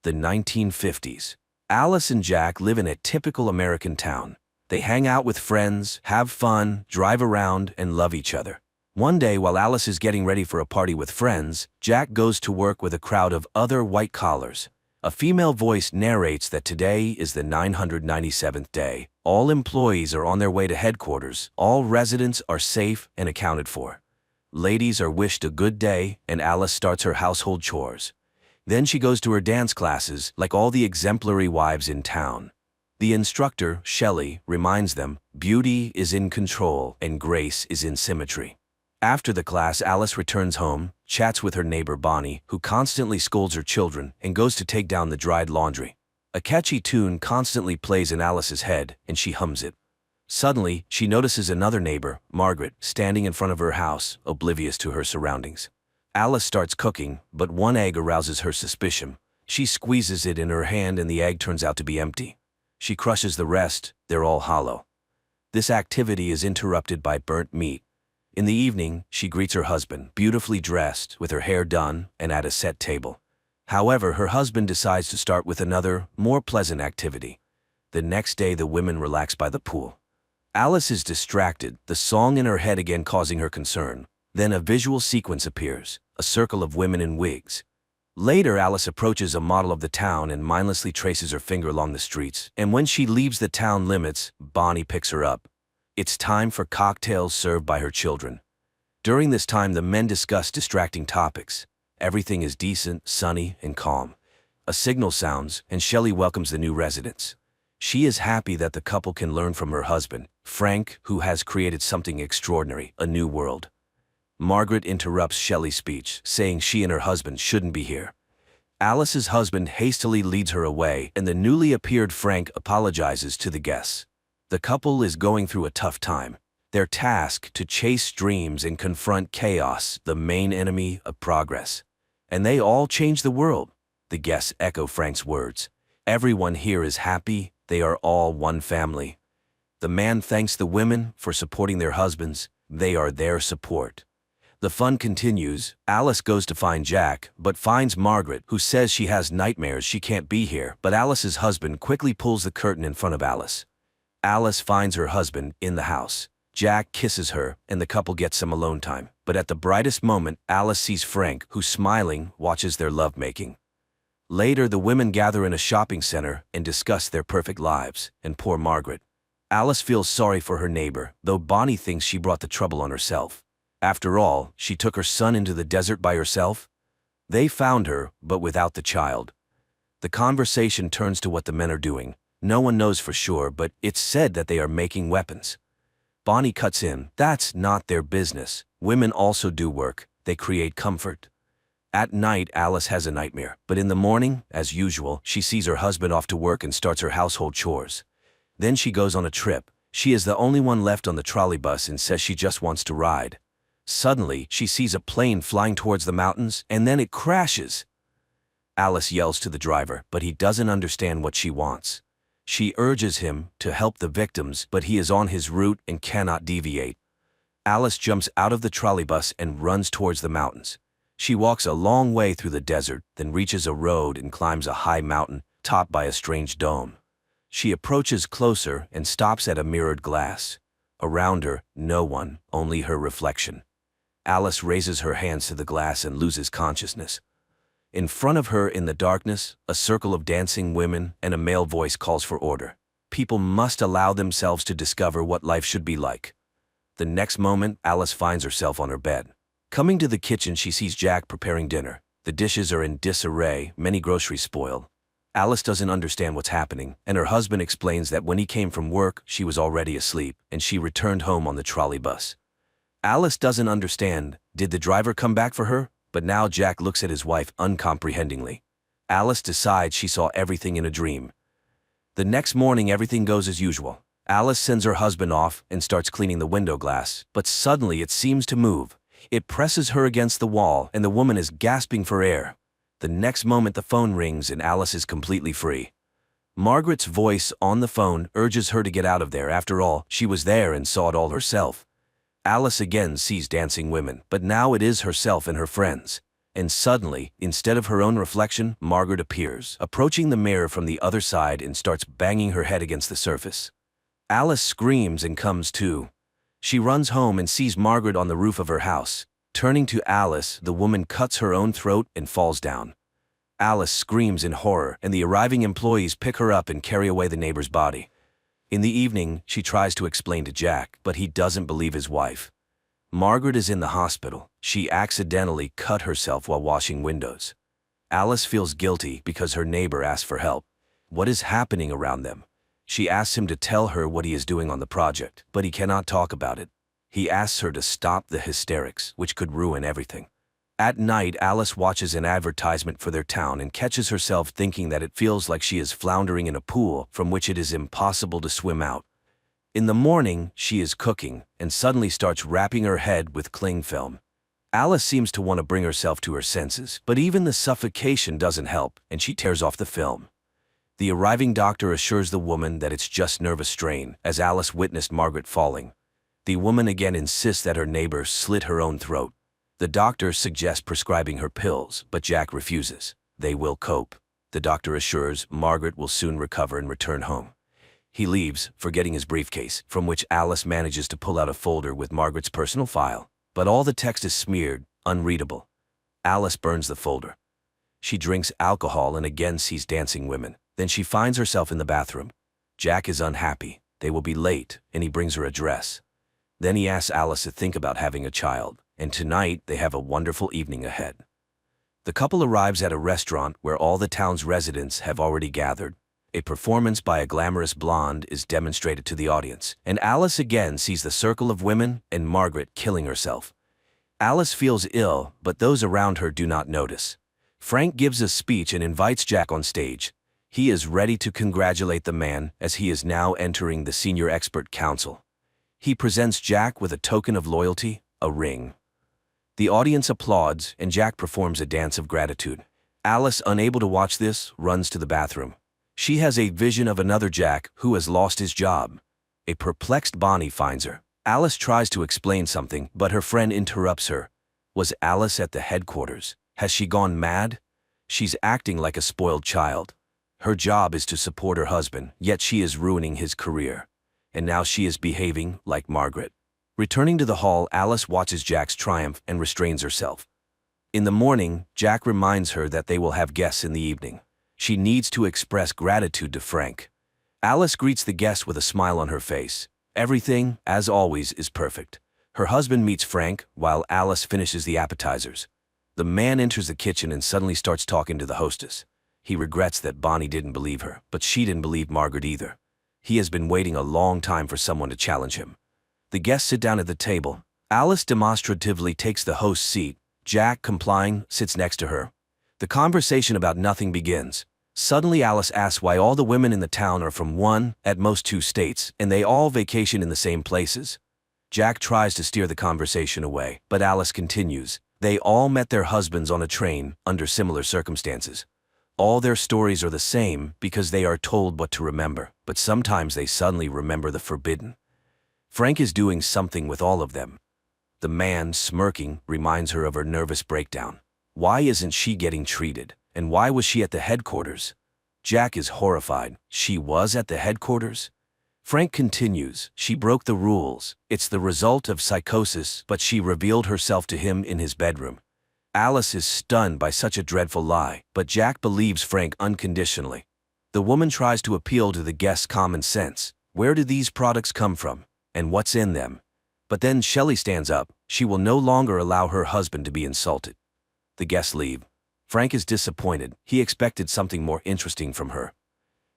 The 1950s. Alice and Jack live in a typical American town. They hang out with friends, have fun, drive around, and love each other. One day, while Alice is getting ready for a party with friends, Jack goes to work with a crowd of other white collars. A female voice narrates that today is the 997th day. All employees are on their way to headquarters. All residents are safe and accounted for. Ladies are wished a good day, and Alice starts her household chores. Then she goes to her dance classes, like all the exemplary wives in town. The instructor, Shelley, reminds them, beauty is in control and grace is in symmetry. After the class, Alice returns home, chats with her neighbor Bonnie, who constantly scolds her children, and goes to take down the dried laundry. A catchy tune constantly plays in Alice's head, and she hums it. Suddenly, she notices another neighbor, Margaret, standing in front of her house, oblivious to her surroundings. Alice starts cooking, but one egg arouses her suspicion. She squeezes it in her hand and the egg turns out to be empty. She crushes the rest, they're all hollow. This activity is interrupted by burnt meat. In the evening, she greets her husband, beautifully dressed, with her hair done, and at a set table. However, her husband decides to start with another, more pleasant activity. The next day, the women relax by the pool. Alice is distracted, the song in her head again causing her concern. Then a visual sequence appears, a circle of women in wigs. Later, Alice approaches a model of the town and mindlessly traces her finger along the streets. And when she leaves the town limits, Bonnie picks her up. It's time for cocktails served by her children. During this time, the men discuss distracting topics. Everything is decent, sunny, and calm. A signal sounds, and Shelley welcomes the new residents. She is happy that the couple can learn from her husband, Frank, who has created something extraordinary, a new world. Margaret interrupts Shelley's speech, saying she and her husband shouldn't be here. Alice's husband hastily leads her away, and the newly appeared Frank apologizes to the guests. The couple is going through a tough time. They're tasked to chase dreams and confront chaos, the main enemy of progress. And they all change the world. The guests echo Frank's words. Everyone here is happy, they are all one family. The man thanks the women for supporting their husbands, they are their support. The fun continues. Alice goes to find Jack, but finds Margaret, who says she has nightmares she can't be here, but Alice's husband quickly pulls the curtain in front of Alice. Alice finds her husband in the house. Jack kisses her, and the couple gets some alone time. But at the brightest moment, Alice sees Frank, who, smiling, watches their lovemaking. Later, the women gather in a shopping center and discuss their perfect lives, and poor Margaret. Alice feels sorry for her neighbor, though Bonnie thinks she brought the trouble on herself. After all, she took her son into the desert by herself. They found her, but without the child. The conversation turns to what the men are doing. No one knows for sure, but it's said that they are making weapons. Bonnie cuts in. That's not their business. Women also do work. They create comfort. At night, Alice has a nightmare, but in the morning, as usual, she sees her husband off to work and starts her household chores. Then she goes on a trip. She is the only one left on the trolley bus and says she just wants to ride. Suddenly, she sees a plane flying towards the mountains, and then it crashes. Alice yells to the driver, but he doesn't understand what she wants. She urges him to help the victims, but he is on his route and cannot deviate. Alice jumps out of the trolley bus and runs towards the mountains. She walks a long way through the desert, then reaches a road and climbs a high mountain, topped by a strange dome. She approaches closer and stops at a mirrored glass. Around her, no one, only her reflection. Alice raises her hands to the glass and loses consciousness. In front of her in the darkness, a circle of dancing women and a male voice calls for order. People must allow themselves to discover what life should be like. The next moment, Alice finds herself on her bed. Coming to the kitchen, she sees Jack preparing dinner. The dishes are in disarray, many groceries spoiled. Alice doesn't understand what's happening, and her husband explains that when he came from work, she was already asleep, and she returned home on the trolley bus. Alice doesn't understand. Did the driver come back for her? But now Jack looks at his wife uncomprehendingly. Alice decides she saw everything in a dream. The next morning, everything goes as usual. Alice sends her husband off and starts cleaning the window glass, but suddenly it seems to move. It presses her against the wall, and the woman is gasping for air. The next moment, the phone rings and Alice is completely free. Margaret's voice on the phone urges her to get out of there. After all, she was there and saw it all herself. Alice again sees dancing women, but now it is herself and her friends. and suddenly, instead of her own reflection, Margaret appears, approaching the mirror from the other side and starts banging her head against the surface. Alice screams and comes to. She runs home and sees Margaret on the roof of her house. Turning to Alice, the woman cuts her own throat and falls down. Alice screams in horror, and the arriving employees pick her up and carry away the neighbor's body. In the evening, she tries to explain to Jack, but he doesn't believe his wife. Margaret is in the hospital. She accidentally cut herself while washing windows. Alice feels guilty because her neighbor asked for help. What is happening around them? She asks him to tell her what he is doing on the project, but he cannot talk about it. He asks her to stop the hysterics, which could ruin everything. At night, Alice watches an advertisement for their town and catches herself thinking that it feels like she is floundering in a pool from which it is impossible to swim out. In the morning, she is cooking and suddenly starts wrapping her head with cling film. Alice seems to want to bring herself to her senses, but even the suffocation doesn't help, and she tears off the film. The arriving doctor assures the woman that it's just nervous strain, as Alice witnessed Margaret falling. The woman again insists that her neighbor slit her own throat. The doctor suggests prescribing her pills, but Jack refuses. They will cope. The doctor assures Margaret will soon recover and return home. He leaves, forgetting his briefcase, from which Alice manages to pull out a folder with Margaret's personal file. But all the text is smeared, unreadable. Alice burns the folder. She drinks alcohol and again sees dancing women. Then she finds herself in the bathroom. Jack is unhappy. They will be late, and he brings her a dress. Then he asks Alice to think about having a child, and tonight they have a wonderful evening ahead. The couple arrives at a restaurant where all the town's residents have already gathered. A performance by a glamorous blonde is demonstrated to the audience, and Alice again sees the circle of women and Margaret killing herself. Alice feels ill, but those around her do not notice. Frank gives a speech and invites Jack on stage. He is ready to congratulate the man as he is now entering the senior expert council. He presents Jack with a token of loyalty, a ring. The audience applauds, and Jack performs a dance of gratitude. Alice, unable to watch this, runs to the bathroom. She has a vision of another Jack who has lost his job. A perplexed Bonnie finds her. Alice tries to explain something, but her friend interrupts her. Was Alice at the headquarters? Has she gone mad? She's acting like a spoiled child. Her job is to support her husband, yet she is ruining his career. And now she is behaving like Margaret. Returning to the hall, Alice watches Jack's triumph and restrains herself. In the morning, Jack reminds her that they will have guests in the evening. She needs to express gratitude to Frank. Alice greets the guests with a smile on her face. Everything, as always, is perfect. Her husband meets Frank while Alice finishes the appetizers. The man enters the kitchen and suddenly starts talking to the hostess. He regrets that Bonnie didn't believe her, but she didn't believe Margaret either. He has been waiting a long time for someone to challenge him. The guests sit down at the table. Alice demonstratively takes the host's seat. Jack, complying, sits next to her. The conversation about nothing begins. Suddenly Alice asks why all the women in the town are from one, at most two states, and they all vacation in the same places. Jack tries to steer the conversation away, but Alice continues. They all met their husbands on a train, under similar circumstances. All their stories are the same because they are told what to remember, but sometimes they suddenly remember the forbidden. Frank is doing something with all of them. The man, smirking, reminds her of her nervous breakdown. Why isn't she getting treated? And why was she at the headquarters? Jack is horrified. She was at the headquarters? Frank continues. She broke the rules. It's the result of psychosis, but she revealed herself to him in his bedroom. Alice is stunned by such a dreadful lie, but Jack believes Frank unconditionally. The woman tries to appeal to the guests' common sense. Where do these products come from? And what's in them? But then Shelley stands up. She will no longer allow her husband to be insulted. The guests leave. Frank is disappointed. He expected something more interesting from her.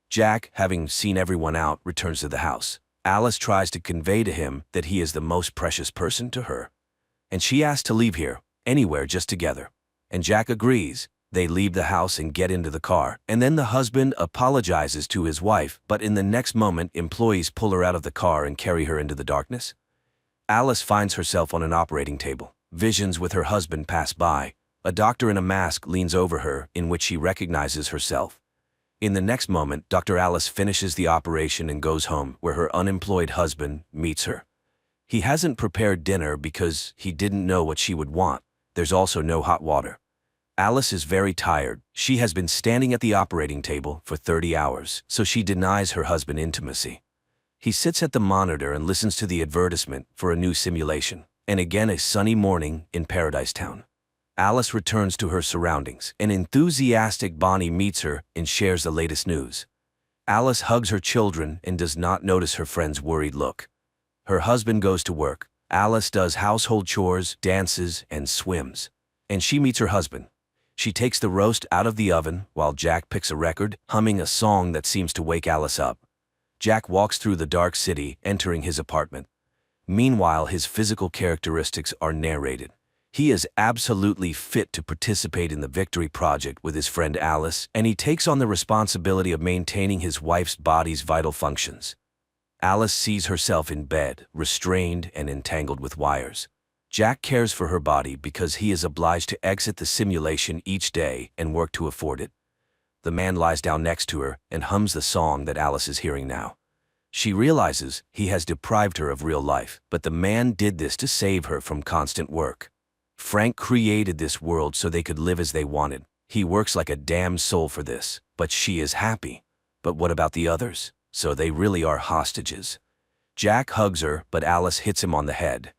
Jack, having seen everyone out, returns to the house. Alice tries to convey to him that he is the most precious person to her. And she asks to leave here. Anywhere just together. And Jack agrees. They leave the house and get into the car, and then the husband apologizes to his wife, but in the next moment employees pull her out of the car and carry her into the darkness. Alice finds herself on an operating table. Visions with her husband pass by. A doctor in a mask leans over her, in which she recognizes herself. In the next moment, Dr. Alice finishes the operation and goes home, where her unemployed husband meets her. He hasn't prepared dinner because he didn't know what she would want. There's also no hot water. Alice is very tired. She has been standing at the operating table for 30 hours, so she denies her husband intimacy. He sits at the monitor and listens to the advertisement for a new simulation. And again, a sunny morning in Paradise Town. Alice returns to her surroundings. An enthusiastic Bonnie meets her and shares the latest news. Alice hugs her children and does not notice her friend's worried look. Her husband goes to work. Alice does household chores, dances, and swims. And she meets her husband. She takes the roast out of the oven while Jack picks a record, humming a song that seems to wake Alice up. Jack walks through the dark city, entering his apartment. Meanwhile, his physical characteristics are narrated. He is absolutely fit to participate in the Victory Project with his friend Alice, and he takes on the responsibility of maintaining his wife's body's vital functions. Alice sees herself in bed, restrained and entangled with wires. Jack cares for her body because he is obliged to exit the simulation each day and work to afford it. The man lies down next to her and hums the song that Alice is hearing now. She realizes he has deprived her of real life, but the man did this to save her from constant work. Frank created this world so they could live as they wanted. He works like a damned soul for this, but she is happy. But what about the others? So they really are hostages. Jack hugs her, but Alice hits him on the head.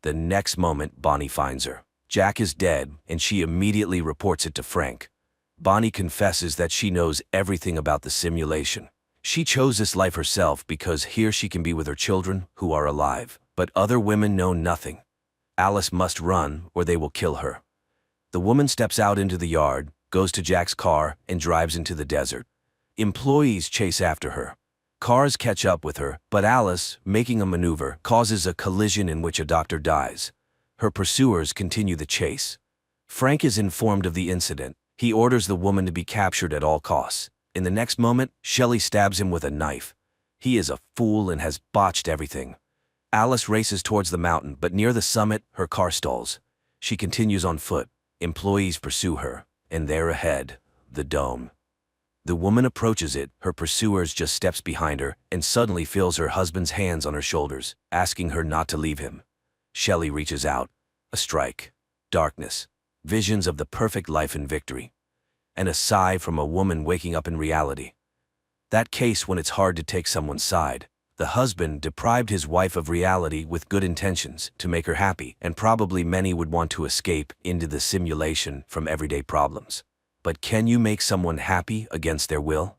The next moment, Bonnie finds her. Jack is dead, and she immediately reports it to Frank. Bonnie confesses that she knows everything about the simulation. She chose this life herself because here she can be with her children, who are alive. But other women know nothing. Alice must run, or they will kill her. The woman steps out into the yard, goes to Jack's car, and drives into the desert. Employees chase after her. Cars catch up with her, but Alice, making a maneuver, causes a collision in which a doctor dies. Her pursuers continue the chase. Frank is informed of the incident. He orders the woman to be captured at all costs. In the next moment, Shelley stabs him with a knife. He is a fool and has botched everything. Alice races towards the mountain, but near the summit, her car stalls. She continues on foot. Employees pursue her, and there ahead, the dome. The woman approaches it, her pursuers just steps behind her, and suddenly feels her husband's hands on her shoulders, asking her not to leave him. Shelley reaches out. A strike. Darkness. Visions of the perfect life and victory. And a sigh from a woman waking up in reality. That case when it's hard to take someone's side. The husband deprived his wife of reality with good intentions to make her happy, and probably many would want to escape into the simulation from everyday problems. But can you make someone happy against their will?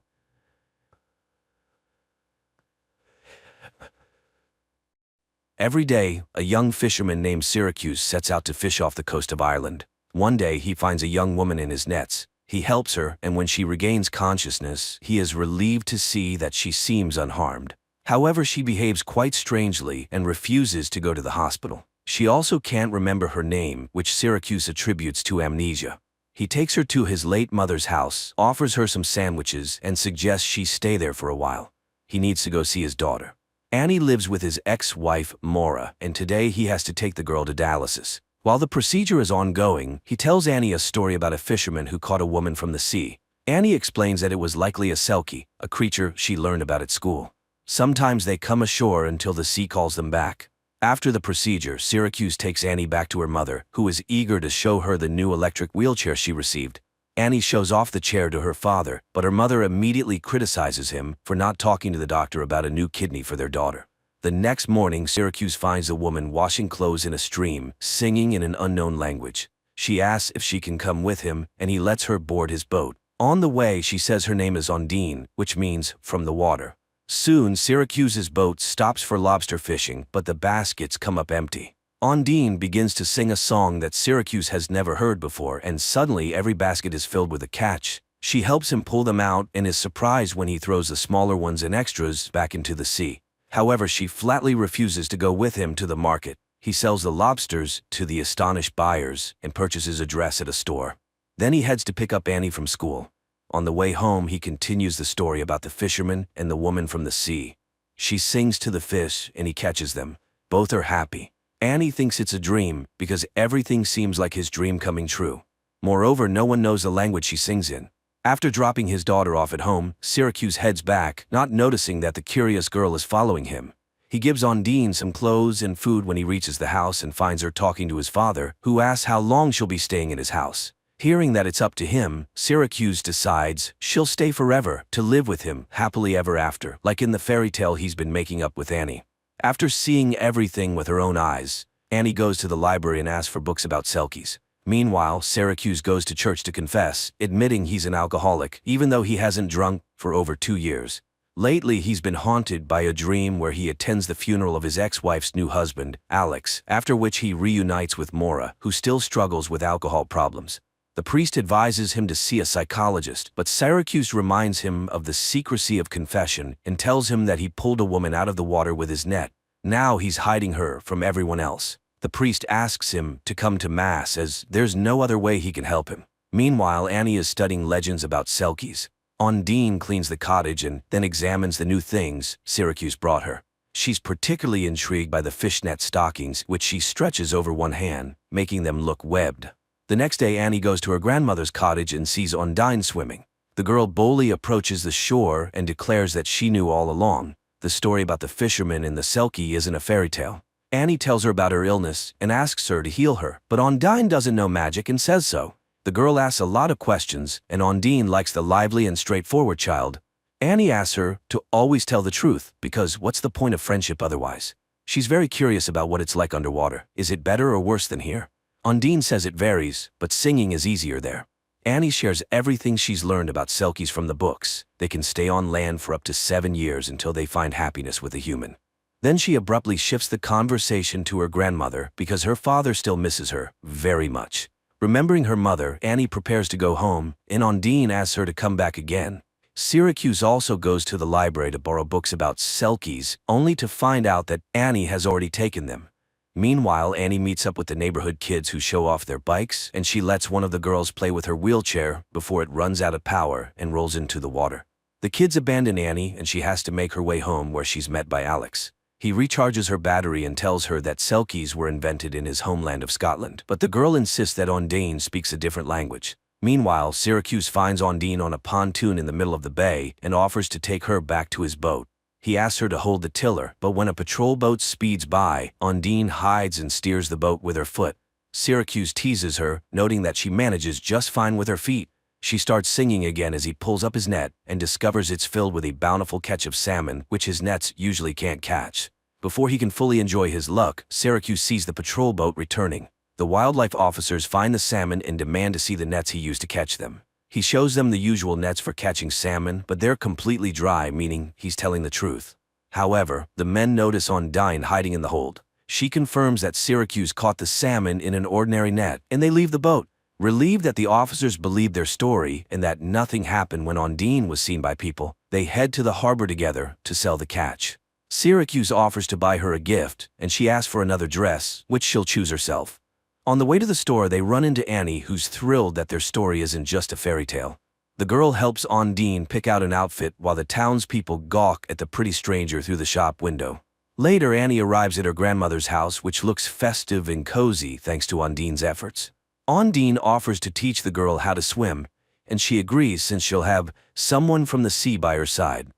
Every day, a young fisherman named Syracuse sets out to fish off the coast of Ireland. One day, he finds a young woman in his nets. He helps her, and when she regains consciousness, he is relieved to see that she seems unharmed. However, she behaves quite strangely and refuses to go to the hospital. She also can't remember her name, which Syracuse attributes to amnesia. He takes her to his late mother's house, offers her some sandwiches, and suggests she stay there for a while. He needs to go see his daughter. Annie lives with his ex-wife, Maura, and today he has to take the girl to dialysis. While the procedure is ongoing, he tells Annie a story about a fisherman who caught a woman from the sea. Annie explains that it was likely a selkie, a creature she learned about at school. Sometimes they come ashore until the sea calls them back. After the procedure, Syracuse takes Annie back to her mother, who is eager to show her the new electric wheelchair she received. Annie shows off the chair to her father, but her mother immediately criticizes him for not talking to the doctor about a new kidney for their daughter. The next morning, Syracuse finds a woman washing clothes in a stream, singing in an unknown language. She asks if she can come with him, and he lets her board his boat. On the way, she says her name is Ondine, which means from the water. Soon, Syracuse's boat stops for lobster fishing, but the baskets come up empty. Ondine begins to sing a song that Syracuse has never heard before, and suddenly every basket is filled with a catch. She helps him pull them out and is surprised when he throws the smaller ones and extras back into the sea. However, she flatly refuses to go with him to the market. He sells the lobsters to the astonished buyers and purchases a dress at a store. Then he heads to pick up Annie from school. On the way home, he continues the story about the fisherman and the woman from the sea. She sings to the fish, and he catches them. Both are happy. Annie thinks it's a dream because everything seems like his dream coming true. Moreover, no one knows the language she sings in. After dropping his daughter off at home, Syracuse heads back, not noticing that the curious girl is following him. He gives Ondine some clothes and food when he reaches the house and finds her talking to his father, who asks how long she'll be staying in his house. Hearing that it's up to him, Syracuse decides she'll stay forever to live with him happily ever after, like in the fairy tale he's been making up with Annie. After seeing everything with her own eyes, Annie goes to the library and asks for books about selkies. Meanwhile, Syracuse goes to church to confess, admitting he's an alcoholic, even though he hasn't drunk for over 2 years. Lately, he's been haunted by a dream where he attends the funeral of his ex-wife's new husband, Alex, after which he reunites with Maura, who still struggles with alcohol problems. The priest advises him to see a psychologist, but Syracuse reminds him of the secrecy of confession and tells him that he pulled a woman out of the water with his net. Now he's hiding her from everyone else. The priest asks him to come to Mass as there's no other way he can help him. Meanwhile, Annie is studying legends about selkies. Ondine cleans the cottage and then examines the new things Syracuse brought her. She's particularly intrigued by the fishnet stockings, which she stretches over one hand, making them look webbed. The next day, Annie goes to her grandmother's cottage and sees Ondine swimming. The girl boldly approaches the shore and declares that she knew all along. The story about the fisherman and the selkie isn't a fairy tale. Annie tells her about her illness and asks her to heal her, but Ondine doesn't know magic and says so. The girl asks a lot of questions, and Ondine likes the lively and straightforward child. Annie asks her to always tell the truth, because what's the point of friendship otherwise? She's very curious about what it's like underwater. Is it better or worse than here? Ondine says it varies, but singing is easier there. Annie shares everything she's learned about selkies from the books. They can stay on land for up to 7 years until they find happiness with a human. Then she abruptly shifts the conversation to her grandmother because her father still misses her very much. Remembering her mother, Annie prepares to go home, and Ondine asks her to come back again. Syracuse also goes to the library to borrow books about selkies, only to find out that Annie has already taken them. Meanwhile, Annie meets up with the neighborhood kids who show off their bikes, and she lets one of the girls play with her wheelchair before it runs out of power and rolls into the water. The kids abandon Annie, and she has to make her way home where she's met by Alex. He recharges her battery and tells her that selkies were invented in his homeland of Scotland, but the girl insists that Ondine speaks a different language. Meanwhile, Syracuse finds Ondine on a pontoon in the middle of the bay and offers to take her back to his boat. He asks her to hold the tiller, but when a patrol boat speeds by, Ondine hides and steers the boat with her foot. Syracuse teases her, noting that she manages just fine with her feet. She starts singing again as he pulls up his net and discovers it's filled with a bountiful catch of salmon, which his nets usually can't catch. Before he can fully enjoy his luck, Syracuse sees the patrol boat returning. The wildlife officers find the salmon and demand to see the nets he used to catch them. He shows them the usual nets for catching salmon, but they're completely dry, meaning he's telling the truth. However, the men notice Ondine hiding in the hold. She confirms that Syracuse caught the salmon in an ordinary net, and they leave the boat. Relieved that the officers believe their story and that nothing happened when Ondine was seen by people, they head to the harbor together to sell the catch. Syracuse offers to buy her a gift, and she asks for another dress, which she'll choose herself. On the way to the store, they run into Annie, who's thrilled that their story isn't just a fairy tale. The girl helps Ondine pick out an outfit while the townspeople gawk at the pretty stranger through the shop window. Later, Annie arrives at her grandmother's house, which looks festive and cozy thanks to Ondine's efforts. Ondine offers to teach the girl how to swim, and she agrees since she'll have someone from the sea by her side.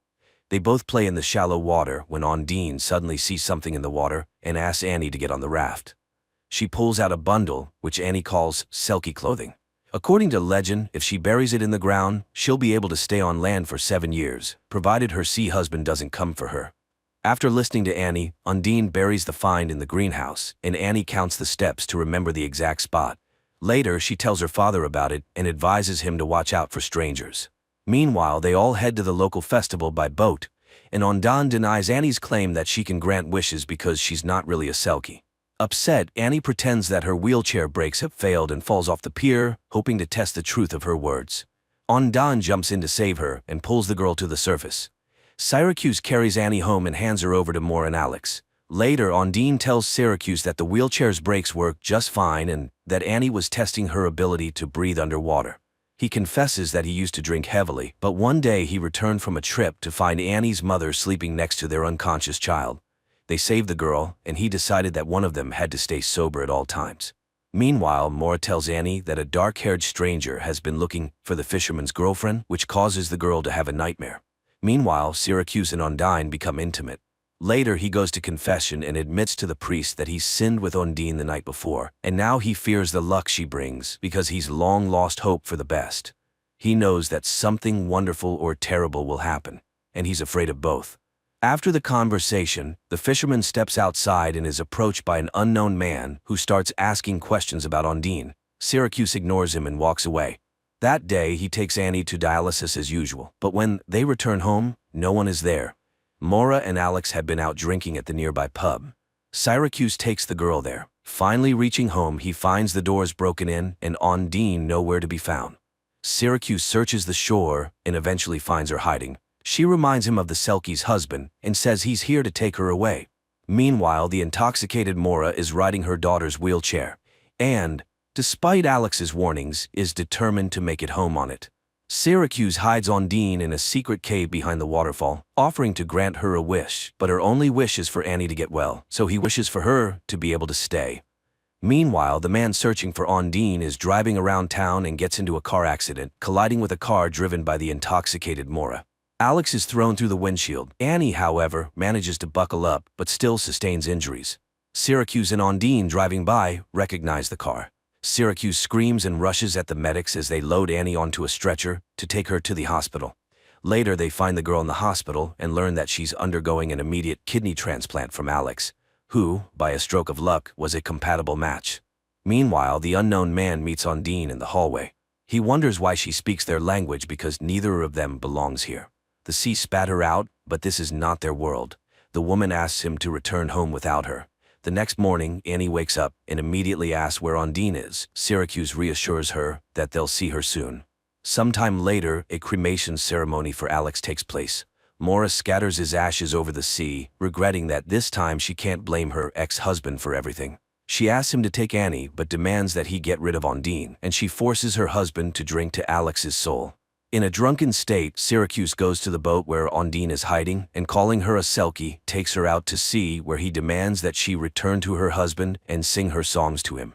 They both play in the shallow water when Ondine suddenly sees something in the water and asks Annie to get on the raft. She pulls out a bundle, which Annie calls selkie clothing. According to legend, if she buries it in the ground, she'll be able to stay on land for 7 years, provided her sea husband doesn't come for her. After listening to Annie, Ondine buries the find in the greenhouse, and Annie counts the steps to remember the exact spot. Later, she tells her father about it and advises him to watch out for strangers. Meanwhile, they all head to the local festival by boat, and Ondine denies Annie's claim that she can grant wishes because she's not really a selkie. Upset, Annie pretends that her wheelchair brakes have failed and falls off the pier, hoping to test the truth of her words. Ondine jumps in to save her and pulls the girl to the surface. Syracuse carries Annie home and hands her over to Maura and Alex. Later, Ondine tells Syracuse that the wheelchair's brakes work just fine and that Annie was testing her ability to breathe underwater. He confesses that he used to drink heavily, but one day he returned from a trip to find Annie's mother sleeping next to their unconscious child. They saved the girl, and he decided that one of them had to stay sober at all times. Meanwhile, Maura tells Annie that a dark-haired stranger has been looking for the fisherman's girlfriend, which causes the girl to have a nightmare. Meanwhile, Syracuse and Ondine become intimate. Later, he goes to confession and admits to the priest that he's sinned with Ondine the night before, and now he fears the luck she brings because he's long lost hope for the best. He knows that something wonderful or terrible will happen, and he's afraid of both. After the conversation, the fisherman steps outside and is approached by an unknown man who starts asking questions about Ondine. Syracuse ignores him and walks away. That day, he takes Annie to dialysis as usual, but when they return home, no one is there. Maura and Alex had been out drinking at the nearby pub. Syracuse takes the girl there. Finally reaching home, he finds the doors broken in and Ondine nowhere to be found. Syracuse searches the shore and eventually finds her hiding. She reminds him of the Selkie's husband and says he's here to take her away. Meanwhile, the intoxicated Maura is riding her daughter's wheelchair and, despite Alex's warnings, is determined to make it home on it. Syracuse hides Ondine in a secret cave behind the waterfall, offering to grant her a wish, but her only wish is for Annie to get well, so he wishes for her to be able to stay. Meanwhile, the man searching for Ondine is driving around town and gets into a car accident, colliding with a car driven by the intoxicated Maura. Alex is thrown through the windshield. Annie, however, manages to buckle up, but still sustains injuries. Syracuse and Ondine, driving by, recognize the car. Syracuse screams and rushes at the medics as they load Annie onto a stretcher to take her to the hospital. Later, they find the girl in the hospital and learn that she's undergoing an immediate kidney transplant from Alex, who, by a stroke of luck, was a compatible match. Meanwhile, the unknown man meets Ondine in the hallway. He wonders why she speaks their language because neither of them belongs here. The sea spat her out, but this is not their world. The woman asks him to return home without her. The next morning, Annie wakes up and immediately asks where Ondine is. Syracuse reassures her that they'll see her soon. Sometime later, a cremation ceremony for Alex takes place. Maura scatters his ashes over the sea, regretting that this time she can't blame her ex-husband for everything. She asks him to take Annie but demands that he get rid of Ondine, and she forces her husband to drink to Alex's soul. In a drunken state, Syracuse goes to the boat where Ondine is hiding and, calling her a Selkie, takes her out to sea where he demands that she return to her husband and sing her songs to him.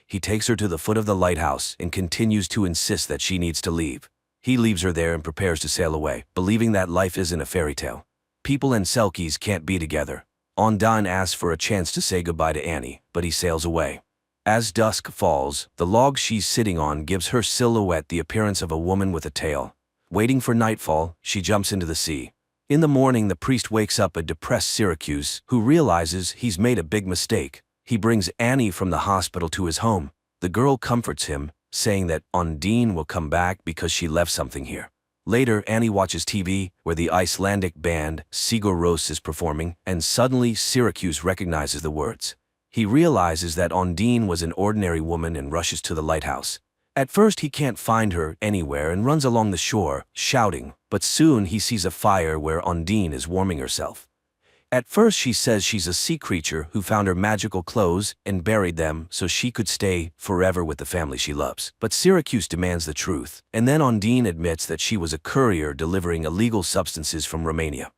He takes her to the foot of the lighthouse and continues to insist that she needs to leave. He leaves her there and prepares to sail away, believing that life isn't a fairy tale. People and Selkies can't be together. Ondine asks for a chance to say goodbye to Annie, but he sails away. As dusk falls, the log she's sitting on gives her silhouette the appearance of a woman with a tail. Waiting for nightfall, she jumps into the sea. In the morning, the priest wakes up a depressed Syracuse, who realizes he's made a big mistake. He brings Annie from the hospital to his home. The girl comforts him, saying that Ondine will come back because she left something here. Later, Annie watches TV, where the Icelandic band Sigur Rós is performing, and suddenly Syracuse recognizes the words. He realizes that Ondine was an ordinary woman and rushes to the lighthouse. At first, he can't find her anywhere and runs along the shore, shouting, but soon he sees a fire where Ondine is warming herself. At first, she says she's a sea creature who found her magical clothes and buried them so she could stay forever with the family she loves. But Syracuse demands the truth, and then Ondine admits that she was a courier delivering illegal substances from Romania.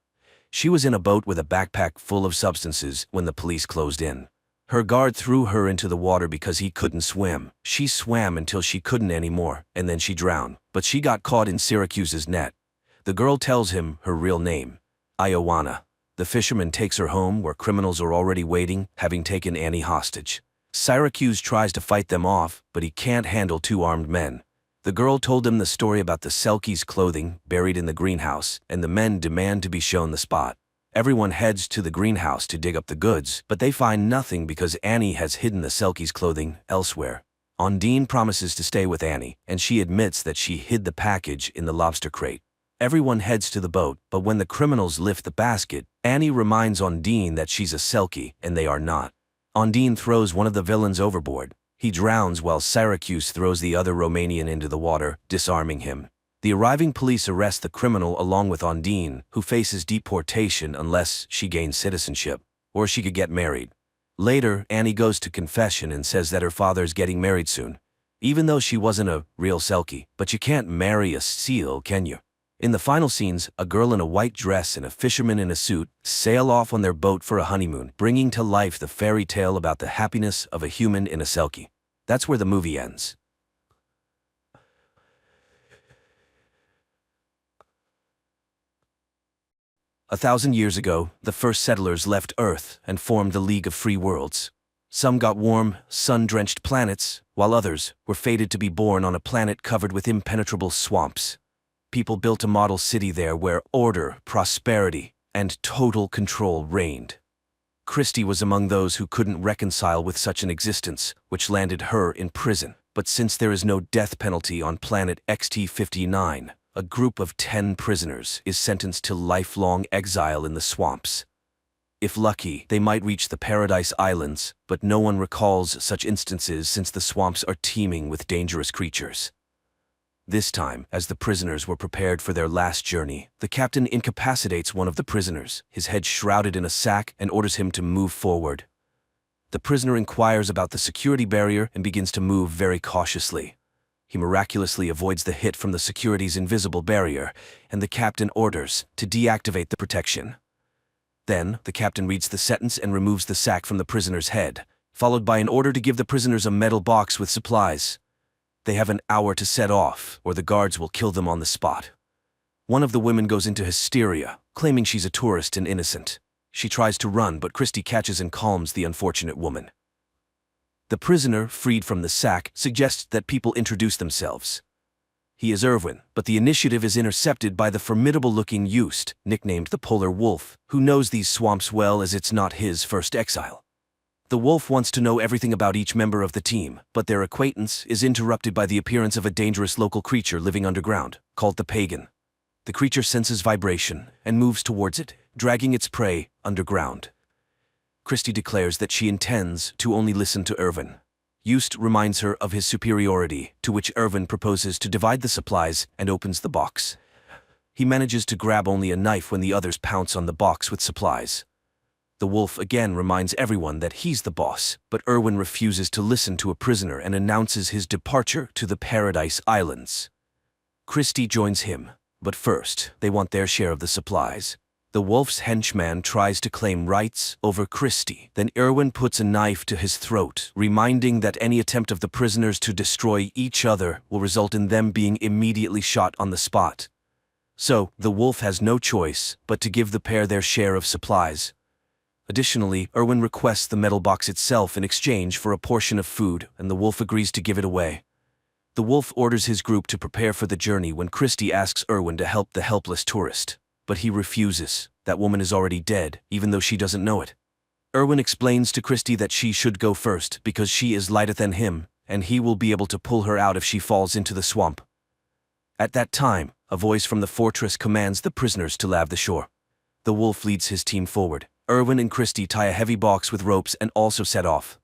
She was in a boat with a backpack full of substances when the police closed in. Her guard threw her into the water because he couldn't swim. She swam until she couldn't anymore, and then she drowned. But she got caught in Syracuse's net. The girl tells him her real name, Ioana. The fisherman takes her home where criminals are already waiting, having taken Annie hostage. Syracuse tries to fight them off, but he can't handle two armed men. The girl told him the story about the Selkie's clothing buried in the greenhouse, and the men demand to be shown the spot. Everyone heads to the greenhouse to dig up the goods, but they find nothing because Annie has hidden the Selkie's clothing elsewhere. Ondine promises to stay with Annie, and she admits that she hid the package in the lobster crate. Everyone heads to the boat, but when the criminals lift the basket, Annie reminds Ondine that she's a Selkie, and they are not. Ondine throws one of the villains overboard. He drowns while Syracuse throws the other Romanian into the water, disarming him. The arriving police arrest the criminal along with Ondine, who faces deportation unless she gains citizenship, or she could get married. Later, Annie goes to confession and says that her father's getting married soon. Even though she wasn't a real Selkie, but you can't marry a seal, can you? In the final scenes, a girl in a white dress and a fisherman in a suit sail off on their boat for a honeymoon, bringing to life the fairy tale about the happiness of a human in a Selkie. That's where the movie ends. 1,000 years ago, the first settlers left Earth and formed the League of Free Worlds. Some got warm, sun-drenched planets, while others were fated to be born on a planet covered with impenetrable swamps. People built a model city there where order, prosperity, and total control reigned. Christie was among those who couldn't reconcile with such an existence, which landed her in prison. But since there is no death penalty on planet XT-59, a group of 10 prisoners is sentenced to lifelong exile in the swamps. If lucky, they might reach the Paradise Islands, but no one recalls such instances since the swamps are teeming with dangerous creatures. This time, as the prisoners were prepared for their last journey, the captain incapacitates one of the prisoners, his head shrouded in a sack, and orders him to move forward. The prisoner inquires about the security barrier and begins to move very cautiously. He miraculously avoids the hit from the security's invisible barrier, and the captain orders to deactivate the protection. Then, the captain reads the sentence and removes the sack from the prisoner's head, followed by an order to give the prisoners a metal box with supplies. They have an hour to set off, or the guards will kill them on the spot. One of the women goes into hysteria, claiming she's a tourist and innocent. She tries to run, but Christie catches and calms the unfortunate woman. The prisoner, freed from the sack, suggests that people introduce themselves. He is Irwin, but the initiative is intercepted by the formidable-looking Youst, nicknamed the Polar Wolf, who knows these swamps well as it's not his first exile. The wolf wants to know everything about each member of the team, but their acquaintance is interrupted by the appearance of a dangerous local creature living underground, called the Pagan. The creature senses vibration and moves towards it, dragging its prey underground. Christie declares that she intends to only listen to Irwin. Youst reminds her of his superiority, to which Irwin proposes to divide the supplies and opens the box. He manages to grab only a knife when the others pounce on the box with supplies. The wolf again reminds everyone that he's the boss, but Irwin refuses to listen to a prisoner and announces his departure to the Paradise Islands. Christie joins him, but first, they want their share of the supplies. The wolf's henchman tries to claim rights over Christie. Then Irwin puts a knife to his throat, reminding that any attempt of the prisoners to destroy each other will result in them being immediately shot on the spot. So, the wolf has no choice but to give the pair their share of supplies. Additionally, Irwin requests the metal box itself in exchange for a portion of food, and the wolf agrees to give it away. The wolf orders his group to prepare for the journey when Christie asks Irwin to help the helpless tourist. But he refuses. That woman is already dead, even though she doesn't know it. Irwin explains to Christie that she should go first because she is lighter than him, and he will be able to pull her out if she falls into the swamp. At that time, a voice from the fortress commands the prisoners to lave the shore. The wolf leads his team forward. Irwin and Christie tie a heavy box with ropes and also set off.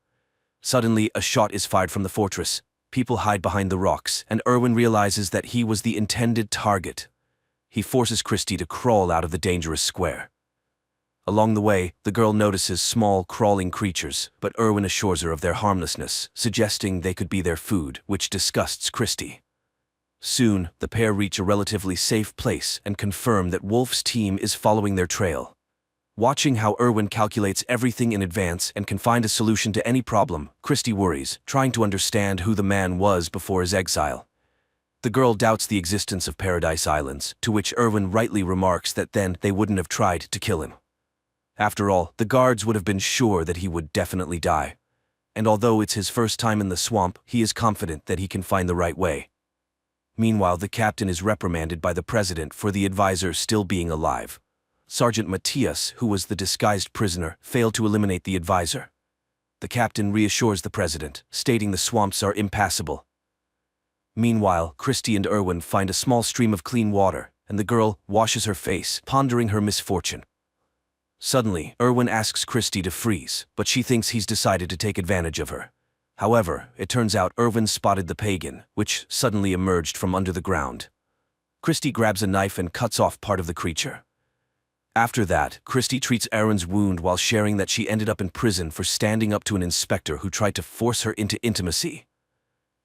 Suddenly, a shot is fired from the fortress. People hide behind the rocks, and Irwin realizes that he was the intended target. He forces Christie to crawl out of the dangerous square. Along the way, the girl notices small, crawling creatures, but Irwin assures her of their harmlessness, suggesting they could be their food, which disgusts Christie. Soon, the pair reach a relatively safe place and confirm that Wolf's team is following their trail. Watching how Irwin calculates everything in advance and can find a solution to any problem, Christie worries, trying to understand who the man was before his exile. The girl doubts the existence of Paradise Islands, to which Irwin rightly remarks that then they wouldn't have tried to kill him. After all, the guards would have been sure that he would definitely die. And although it's his first time in the swamp, he is confident that he can find the right way. Meanwhile, the captain is reprimanded by the president for the advisor still being alive. Sergeant Matthias, who was the disguised prisoner, failed to eliminate the advisor. The captain reassures the president, stating the swamps are impassable. Meanwhile, Christie and Irwin find a small stream of clean water, and the girl washes her face, pondering her misfortune. Suddenly, Irwin asks Christie to freeze, but she thinks he's decided to take advantage of her. However, it turns out Irwin spotted the pagan, which suddenly emerged from under the ground. Christie grabs a knife and cuts off part of the creature. After that, Christie treats Irwin's wound while sharing that she ended up in prison for standing up to an inspector who tried to force her into intimacy.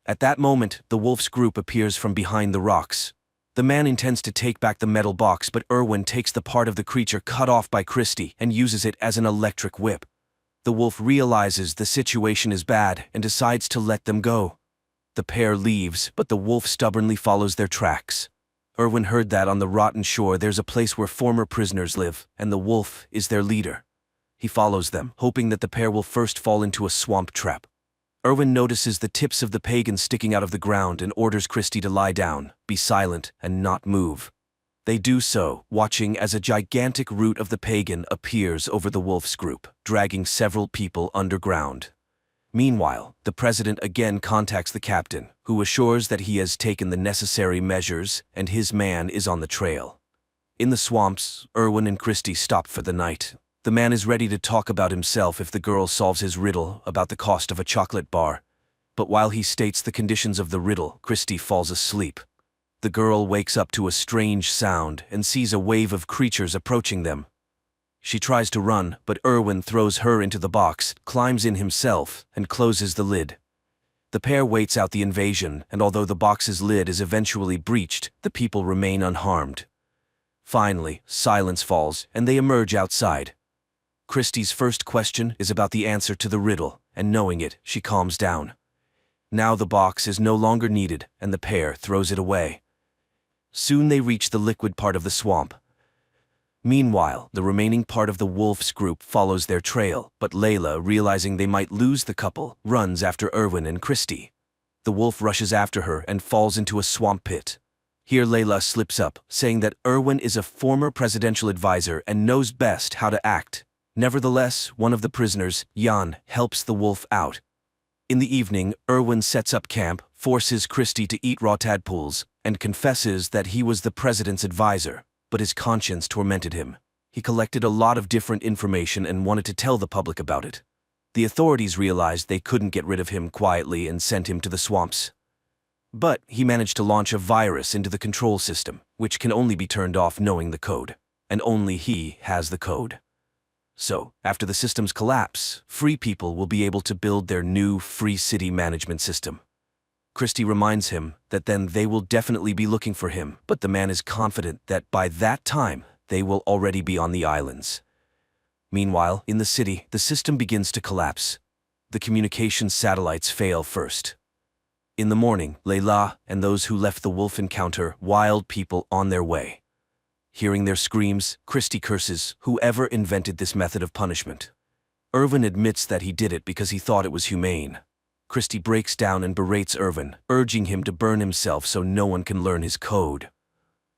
At that moment, the wolf's group appears from behind the rocks. The man intends to take back the metal box, but Irwin takes the part of the creature cut off by Christie and uses it as an electric whip. The wolf realizes the situation is bad and decides to let them go. The pair leaves, but the wolf stubbornly follows their tracks. Erwin heard that on the rotten shore there's a place where former prisoners live, and the wolf is their leader. He follows them, hoping that the pair will first fall into a swamp trap. Erwin notices the tips of the pagan sticking out of the ground and orders Christy to lie down, be silent, and not move. They do so, watching as a gigantic root of the pagan appears over the wolf's group, dragging several people underground. Meanwhile, the president again contacts the captain, who assures that he has taken the necessary measures and his man is on the trail. In the swamps, Erwin and Christy stop for the night. The man is ready to talk about himself if the girl solves his riddle about the cost of a chocolate bar. But while he states the conditions of the riddle, Christy falls asleep. The girl wakes up to a strange sound and sees a wave of creatures approaching them. She tries to run, but Erwin throws her into the box, climbs in himself, and closes the lid. The pair waits out the invasion, and although the box's lid is eventually breached, the people remain unharmed. Finally, silence falls, and they emerge outside. Christy's first question is about the answer to the riddle, and knowing it, she calms down. Now the box is no longer needed, and the pair throws it away. Soon they reach the liquid part of the swamp. Meanwhile, the remaining part of the wolf's group follows their trail, but Layla, realizing they might lose the couple, runs after Erwin and Christy. The wolf rushes after her and falls into a swamp pit. Here Layla slips up, saying that Erwin is a former presidential advisor and knows best how to act. Nevertheless, one of the prisoners, Jan, helps the wolf out. In the evening, Erwin sets up camp, forces Christy to eat raw tadpoles, and confesses that he was the president's advisor, but his conscience tormented him. He collected a lot of different information and wanted to tell the public about it. The authorities realized they couldn't get rid of him quietly and sent him to the swamps. But he managed to launch a virus into the control system, which can only be turned off knowing the code, and only he has the code. So, after the system's collapse, free people will be able to build their new free city management system. Christy reminds him that then they will definitely be looking for him, but the man is confident that by that time, they will already be on the islands. Meanwhile, in the city, the system begins to collapse. The communication satellites fail first. In the morning, Layla and those who left the wolf encounter wild people on their way. Hearing their screams, Christy curses whoever invented this method of punishment. Erwin admits that he did it because he thought it was humane. Christy breaks down and berates Erwin, urging him to burn himself so no one can learn his code.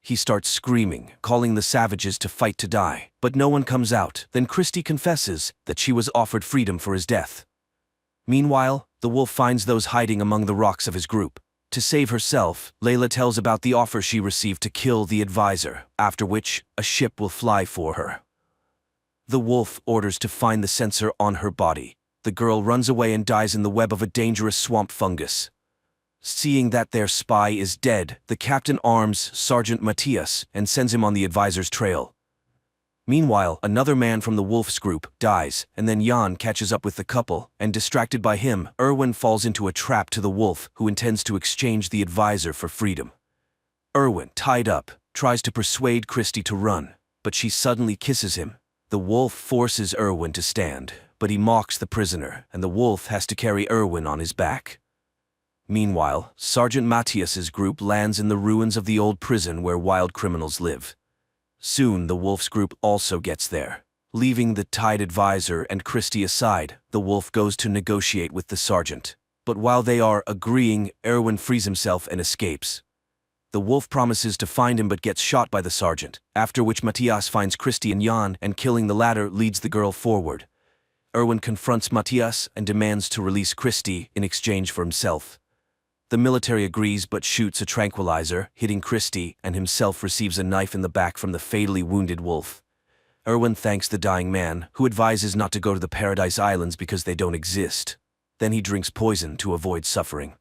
He starts screaming, calling the savages to fight to die, but no one comes out. Then Christy confesses that she was offered freedom for his death. Meanwhile, the wolf finds those hiding among the rocks of his group. To save herself, Layla tells about the offer she received to kill the advisor, after which a ship will fly for her. The wolf orders to find the sensor on her body. The girl runs away and dies in the web of a dangerous swamp fungus. Seeing that their spy is dead, the captain arms Sergeant Matthias and sends him on the advisor's trail. Meanwhile, another man from the wolf's group dies, and then Jan catches up with the couple, and distracted by him, Erwin falls into a trap to the wolf, who intends to exchange the advisor for freedom. Erwin, tied up, tries to persuade Christy to run, but she suddenly kisses him. The wolf forces Erwin to stand, but he mocks the prisoner, and the wolf has to carry Erwin on his back. Meanwhile, Sergeant Matthias's group lands in the ruins of the old prison where wild criminals live. Soon the wolf's group also gets there. Leaving the tied advisor and Christy aside, the wolf goes to negotiate with the sergeant. But while they are agreeing, Erwin frees himself and escapes. The wolf promises to find him but gets shot by the sergeant, after which Matthias finds Christy and Jan, and killing the latter leads the girl forward. Erwin confronts Matthias and demands to release Christy in exchange for himself. The military agrees but shoots a tranquilizer, hitting Christy, and himself receives a knife in the back from the fatally wounded wolf. Erwin thanks the dying man, who advises not to go to the Paradise Islands because they don't exist. Then he drinks poison to avoid suffering.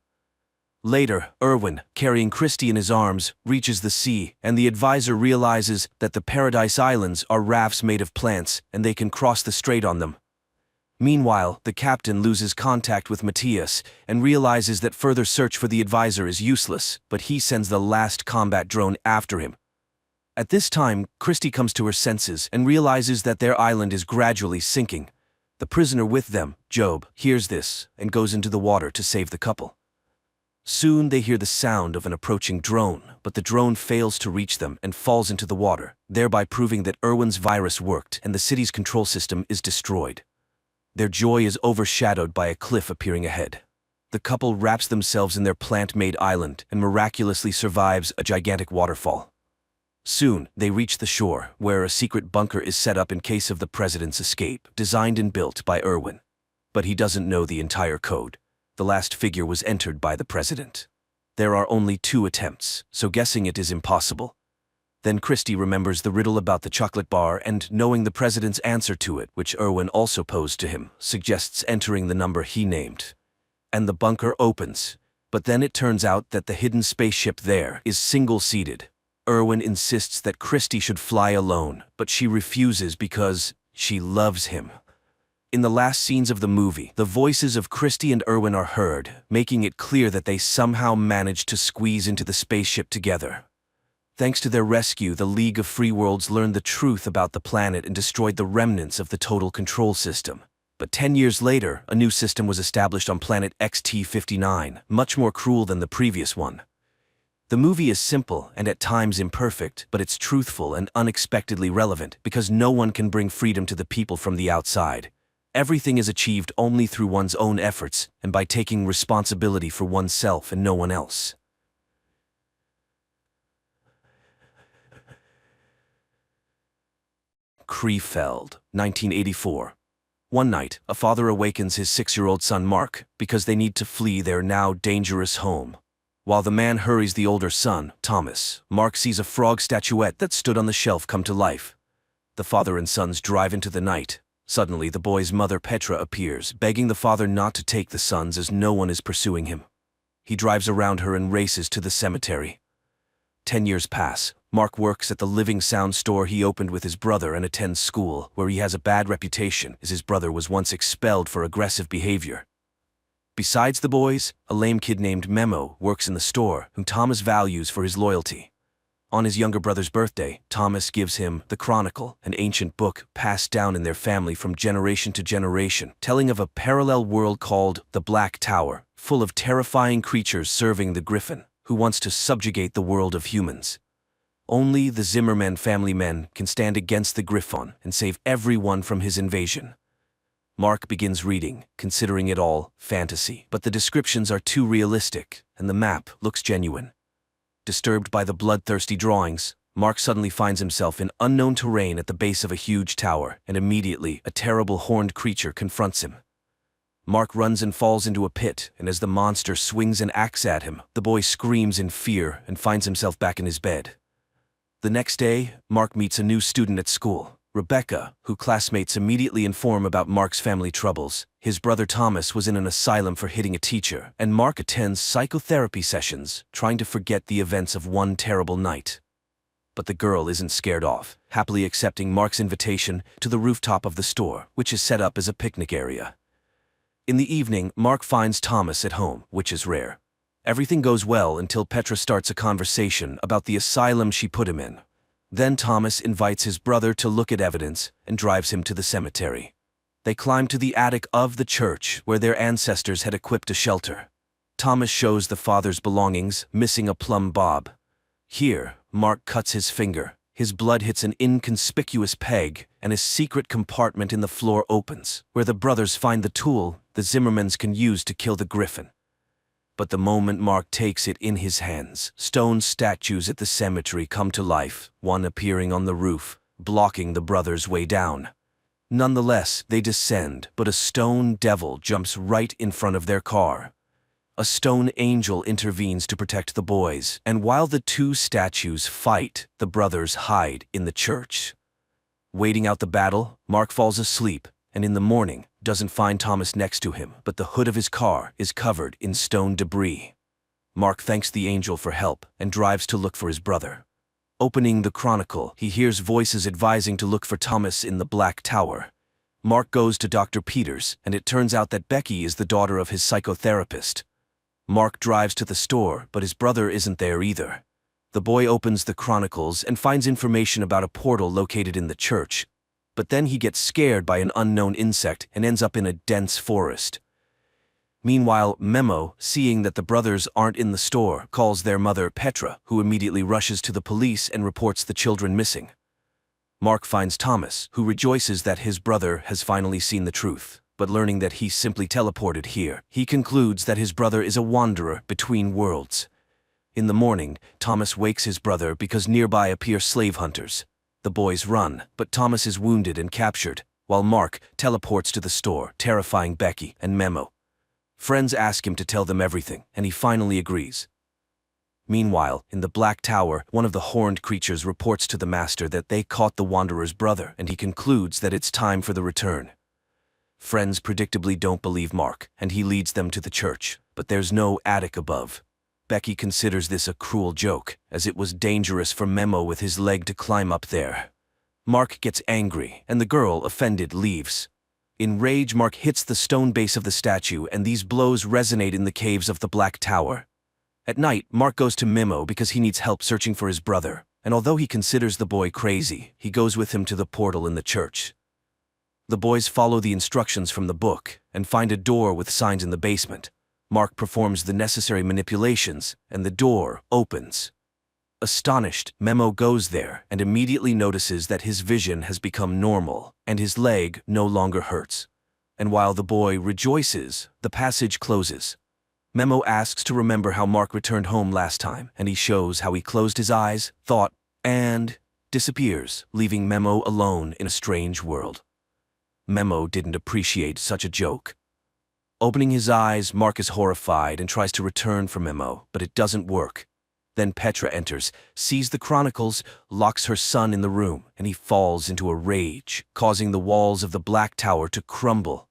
Later, Erwin, carrying Christy in his arms, reaches the sea, and the advisor realizes that the Paradise Islands are rafts made of plants, and they can cross the strait on them. Meanwhile, the captain loses contact with Matthias and realizes that further search for the advisor is useless, but he sends the last combat drone after him. At this time, Christy comes to her senses and realizes that their island is gradually sinking. The prisoner with them, Job, hears this and goes into the water to save the couple. Soon they hear the sound of an approaching drone, but the drone fails to reach them and falls into the water, thereby proving that Erwin's virus worked and the city's control system is destroyed. Their joy is overshadowed by a cliff appearing ahead. The couple wraps themselves in their plant-made island and miraculously survives a gigantic waterfall. Soon, they reach the shore, where a secret bunker is set up in case of the president's escape, designed and built by Erwin. But he doesn't know the entire code. The last figure was entered by the president. There are only 2 attempts, so guessing it is impossible. Then Christy remembers the riddle about the chocolate bar and, knowing the president's answer to it, which Erwin also posed to him, suggests entering the number he named. And the bunker opens. But then it turns out that the hidden spaceship there is single-seated. Erwin insists that Christy should fly alone, but she refuses because she loves him. In the last scenes of the movie, the voices of Christy and Erwin are heard, making it clear that they somehow managed to squeeze into the spaceship together. Thanks to their rescue, the League of Free Worlds learned the truth about the planet and destroyed the remnants of the total control system. But 10 years later, a new system was established on planet XT-59, much more cruel than the previous one. The movie is simple and at times imperfect, but it's truthful and unexpectedly relevant because no one can bring freedom to the people from the outside. Everything is achieved only through one's own efforts and by taking responsibility for oneself and no one else. Krefeld, 1984. One night, a father awakens his 6-year-old son Mark because they need to flee their now dangerous home. While the man hurries the older son, Thomas, Mark sees a frog statuette that stood on the shelf come to life. The father and sons drive into the night. Suddenly, the boy's mother Petra appears, begging the father not to take the sons as no one is pursuing him. He drives around her and races to the cemetery. 10 years pass. Mark works at the Living Sound store he opened with his brother and attends school, where he has a bad reputation as his brother was once expelled for aggressive behavior. Besides the boys, a lame kid named Memo works in the store, whom Thomas values for his loyalty. On his younger brother's birthday, Thomas gives him the Chronicle, an ancient book passed down in their family from generation to generation, telling of a parallel world called the Black Tower, full of terrifying creatures serving the Griffin, who wants to subjugate the world of humans. Only the Zimmerman family men can stand against the Griffon and save everyone from his invasion. Mark begins reading, considering it all fantasy, but the descriptions are too realistic, and the map looks genuine. Disturbed by the bloodthirsty drawings, Mark suddenly finds himself in unknown terrain at the base of a huge tower, and immediately a terrible horned creature confronts him. Mark runs and falls into a pit, and as the monster swings an axe at him, the boy screams in fear and finds himself back in his bed. The next day, Mark meets a new student at school, Rebecca, who classmates immediately inform about Mark's family troubles. His brother Thomas was in an asylum for hitting a teacher, and Mark attends psychotherapy sessions, trying to forget the events of one terrible night. But the girl isn't scared off, happily accepting Mark's invitation to the rooftop of the store, which is set up as a picnic area. In the evening, Mark finds Thomas at home, which is rare. Everything goes well until Petra starts a conversation about the asylum she put him in. Then Thomas invites his brother to look at evidence and drives him to the cemetery. They climb to the attic of the church where their ancestors had equipped a shelter. Thomas shows the father's belongings, missing a plumb bob. Here, Mark cuts his finger. His blood hits an inconspicuous peg, and a secret compartment in the floor opens, where the brothers find the tool the Zimmermans can use to kill the Griffin. But the moment Mark takes it in his hands, stone statues at the cemetery come to life, one appearing on the roof, blocking the brothers' way down. Nonetheless, they descend, but a stone devil jumps right in front of their car. A stone angel intervenes to protect the boys, and while the two statues fight, the brothers hide in the church. Waiting out the battle, Mark falls asleep, and in the morning, doesn't find Thomas next to him, but the hood of his car is covered in stone debris. Mark thanks the angel for help and drives to look for his brother. Opening the Chronicle, he hears voices advising to look for Thomas in the Black Tower. Mark goes to Dr. Peters, and it turns out that Becky is the daughter of his psychotherapist. Mark drives to the store, but his brother isn't there either. The boy opens the Chronicles and finds information about a portal located in the church, but then he gets scared by an unknown insect and ends up in a dense forest. Meanwhile, Memo, seeing that the brothers aren't in the store, calls their mother, Petra, who immediately rushes to the police and reports the children missing. Mark finds Thomas, who rejoices that his brother has finally seen the truth, but learning that he simply teleported here, he concludes that his brother is a wanderer between worlds. In the morning, Thomas wakes his brother because nearby appear slave hunters. The boys run, but Thomas is wounded and captured, while Mark teleports to the store, terrifying Becky and Memo. Friends ask him to tell them everything, and he finally agrees. Meanwhile, in the Black Tower, one of the horned creatures reports to the master that they caught the Wanderer's brother, and he concludes that it's time for the return. Friends predictably don't believe Mark, and he leads them to the church, but there's no attic above. Becky considers this a cruel joke, as it was dangerous for Memo with his leg to climb up there. Mark gets angry, and the girl, offended, leaves. In rage, Mark hits the stone base of the statue, and these blows resonate in the caves of the Black Tower. At night, Mark goes to Memo because he needs help searching for his brother, and although he considers the boy crazy, he goes with him to the portal in the church. The boys follow the instructions from the book and find a door with signs in the basement. Mark performs the necessary manipulations, and the door opens. Astonished, Memo goes there and immediately notices that his vision has become normal, and his leg no longer hurts. And while the boy rejoices, the passage closes. Memo asks to remember how Mark returned home last time, and he shows how he closed his eyes, thought, and disappears, leaving Memo alone in a strange world. Memo didn't appreciate such a joke. Opening his eyes, Mark is horrified and tries to return for Memo, but it doesn't work. Then Petra enters, sees the chronicles, locks her son in the room, and he falls into a rage, causing the walls of the Black Tower to crumble.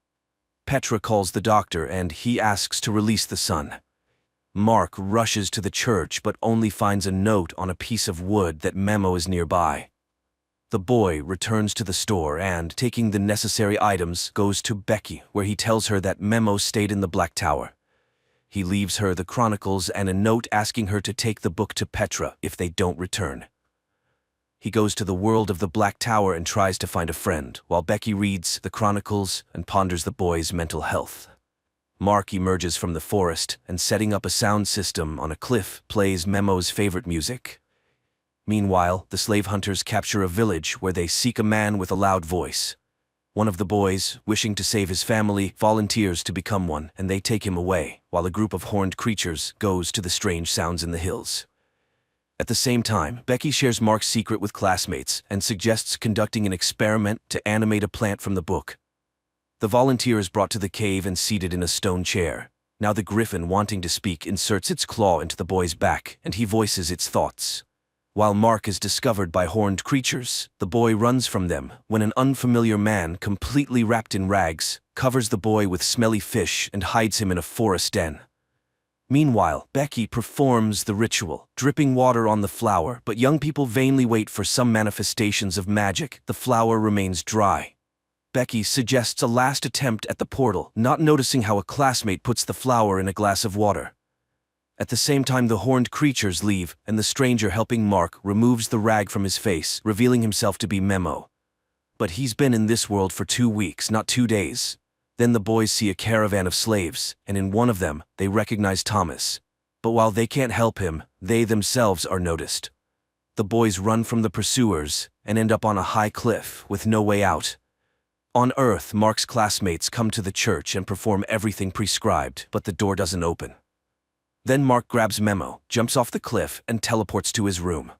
Petra calls the doctor and he asks to release the son. Mark rushes to the church but only finds a note on a piece of wood that Memo is nearby. The boy returns to the store and, taking the necessary items, goes to Becky, where he tells her that Memo stayed in the Black Tower. He leaves her the chronicles and a note asking her to take the book to Petra if they don't return. He goes to the world of the Black Tower and tries to find a friend, while Becky reads the chronicles and ponders the boy's mental health. Mark emerges from the forest and, setting up a sound system on a cliff, plays Memo's favorite music. Meanwhile, the slave hunters capture a village where they seek a man with a loud voice. One of the boys, wishing to save his family, volunteers to become one, and they take him away, while a group of horned creatures goes to the strange sounds in the hills. At the same time, Becky shares Mark's secret with classmates and suggests conducting an experiment to animate a plant from the book. The volunteer is brought to the cave and seated in a stone chair. Now the griffin, wanting to speak, inserts its claw into the boy's back, and he voices its thoughts. While Mark is discovered by horned creatures, the boy runs from them when an unfamiliar man, completely wrapped in rags, covers the boy with smelly fish and hides him in a forest den. Meanwhile, Becky performs the ritual, dripping water on the flower, but young people vainly wait for some manifestations of magic. The flower remains dry. Becky suggests a last attempt at the portal, not noticing how a classmate puts the flower in a glass of water. At the same time, the horned creatures leave, and the stranger helping Mark removes the rag from his face, revealing himself to be Memo. But he's been in this world for 2 weeks, not 2 days. Then the boys see a caravan of slaves, and in one of them, they recognize Thomas. But while they can't help him, they themselves are noticed. The boys run from the pursuers and end up on a high cliff with no way out. On Earth, Mark's classmates come to the church and perform everything prescribed, but the door doesn't open. Then Mark grabs Memo, jumps off the cliff, and teleports to his room.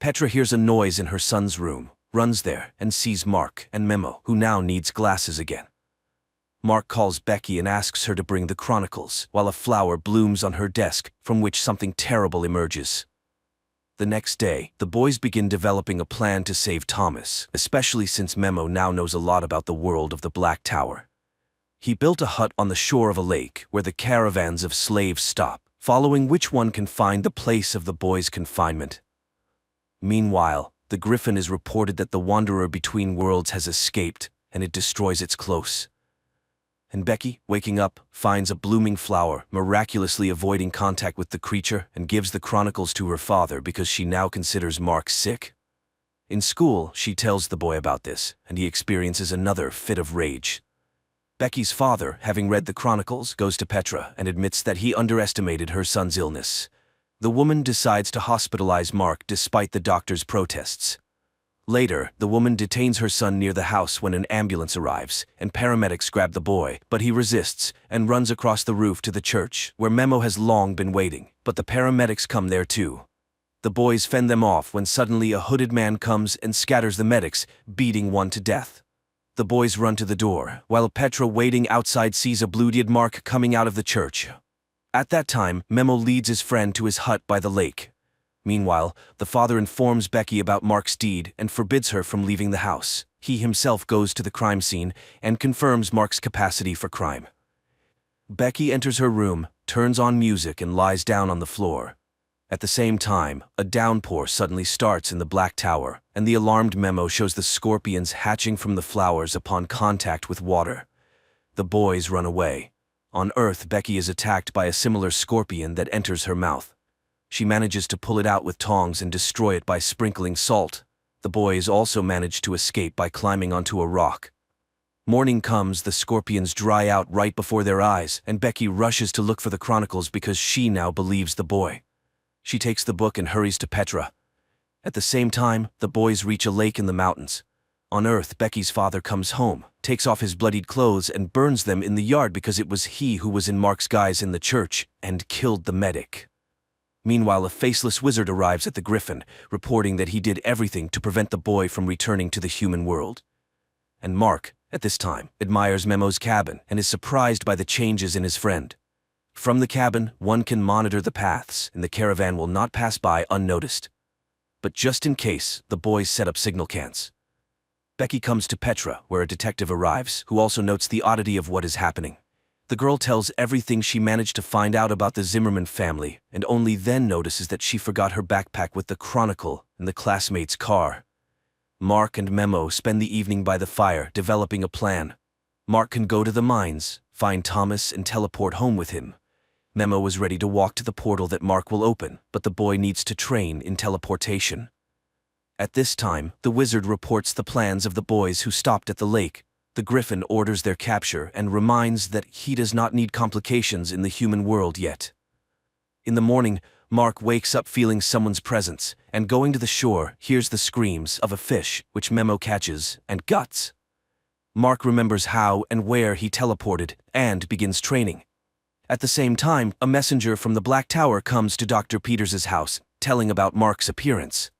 Petra hears a noise in her son's room, runs there, and sees Mark and Memo, who now needs glasses again. Mark calls Becky and asks her to bring the chronicles, while a flower blooms on her desk, from which something terrible emerges. The next day, the boys begin developing a plan to save Thomas, especially since Memo now knows a lot about the world of the Black Tower. He built a hut on the shore of a lake where the caravans of slaves stop, following which one can find the place of the boys' confinement. Meanwhile, the griffin is reported that the wanderer between worlds has escaped, and it destroys its close. And Becky, waking up, finds a blooming flower, miraculously avoiding contact with the creature, and gives the chronicles to her father because she now considers Mark sick. In school, she tells the boy about this, and he experiences another fit of rage. Becky's father, having read the chronicles, goes to Petra and admits that he underestimated her son's illness. The woman decides to hospitalize Mark despite the doctor's protests. Later, the woman detains her son near the house when an ambulance arrives, and paramedics grab the boy, but he resists and runs across the roof to the church, where Memo has long been waiting, but the paramedics come there too. The boys fend them off when suddenly a hooded man comes and scatters the medics, beating one to death. The boys run to the door, while Petra waiting outside sees a bloodied Mark coming out of the church. At that time, Memo leads his friend to his hut by the lake. Meanwhile, the father informs Becky about Mark's deed and forbids her from leaving the house. He himself goes to the crime scene and confirms Mark's capacity for crime. Becky enters her room, turns on music and lies down on the floor. At the same time, a downpour suddenly starts in the Black Tower, and the alarmed Memo shows the scorpions hatching from the flowers upon contact with water. The boys run away. On Earth, Becky is attacked by a similar scorpion that enters her mouth. She manages to pull it out with tongs and destroy it by sprinkling salt. The boys also manage to escape by climbing onto a rock. Morning comes, the scorpions dry out right before their eyes, and Becky rushes to look for the chronicles because she now believes the boy. She takes the book and hurries to Petra. At the same time, the boys reach a lake in the mountains. On Earth, Becky's father comes home, takes off his bloodied clothes and burns them in the yard because it was he who was in Mark's guise in the church and killed the medic. Meanwhile, a faceless wizard arrives at the Griffin, reporting that he did everything to prevent the boy from returning to the human world. And Mark, at this time, admires Memo's cabin and is surprised by the changes in his friend. From the cabin, one can monitor the paths, and the caravan will not pass by unnoticed. But just in case, the boys set up signal cans. Becky comes to Petra, where a detective arrives, who also notes the oddity of what is happening. The girl tells everything she managed to find out about the Zimmerman family, and only then notices that she forgot her backpack with the chronicle and the classmate's car. Mark and Memo spend the evening by the fire, developing a plan. Mark can go to the mines, find Thomas, and teleport home with him. Memo is ready to walk to the portal that Mark will open, but the boy needs to train in teleportation. At this time, the wizard reports the plans of the boys who stopped at the lake. The Griffin orders their capture and reminds that he does not need complications in the human world yet. In the morning, Mark wakes up feeling someone's presence, and going to the shore, hears the screams of a fish, which Memo catches, and guts. Mark remembers how and where he teleported, and begins training. At the same time, a messenger from the Black Tower comes to Dr. Peters's house, telling about Mark's appearance.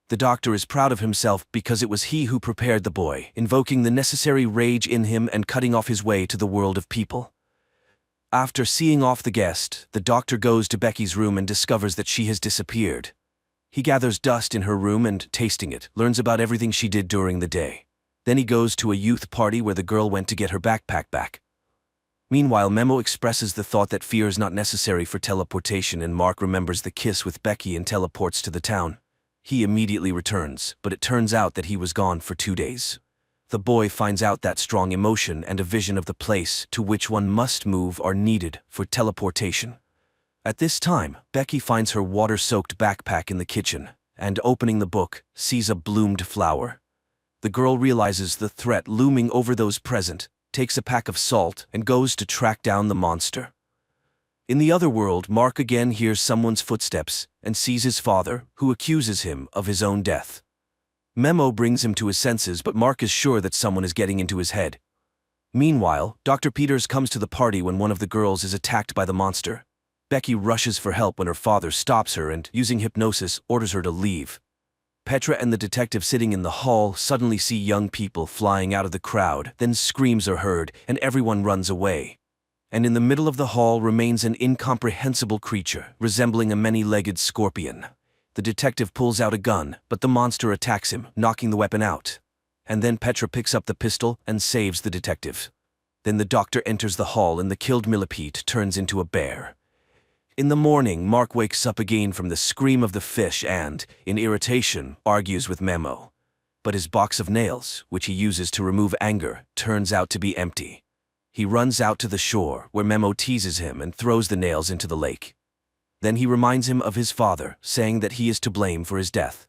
The doctor is proud of himself because it was he who prepared the boy, invoking the necessary rage in him and cutting off his way to the world of people. After seeing off the guest, the doctor goes to Becky's room and discovers that she has disappeared. He gathers dust in her room and, tasting it, learns about everything she did during the day. Then he goes to a youth party where the girl went to get her backpack back. Meanwhile, Memo expresses the thought that fear is not necessary for teleportation, and Mark remembers the kiss with Becky and teleports to the town. He immediately returns, but it turns out that he was gone for 2 days. The boy finds out that strong emotion and a vision of the place to which one must move are needed for teleportation. At this time, Becky finds her water-soaked backpack in the kitchen, and opening the book, sees a bloomed flower. The girl realizes the threat looming over those present, takes a pack of salt, and goes to track down the monster. In the other world, Mark again hears someone's footsteps and sees his father, who accuses him of his own death. Memo brings him to his senses, but Mark is sure that someone is getting into his head. Meanwhile, Dr. Peters comes to the party when one of the girls is attacked by the monster. Becky rushes for help when her father stops her and, using hypnosis, orders her to leave. Petra and the detective sitting in the hall suddenly see young people flying out of the crowd, then screams are heard, and everyone runs away. And in the middle of the hall remains an incomprehensible creature, resembling a many-legged scorpion. The detective pulls out a gun, but the monster attacks him, knocking the weapon out. And then Petra picks up the pistol and saves the detective. Then the doctor enters the hall and the killed millipede turns into a bear. In the morning, Mark wakes up again from the scream of the fish and, in irritation, argues with Memo. But his box of nails, which he uses to remove anger, turns out to be empty. He runs out to the shore, where Memo teases him and throws the nails into the lake. Then he reminds him of his father, saying that he is to blame for his death.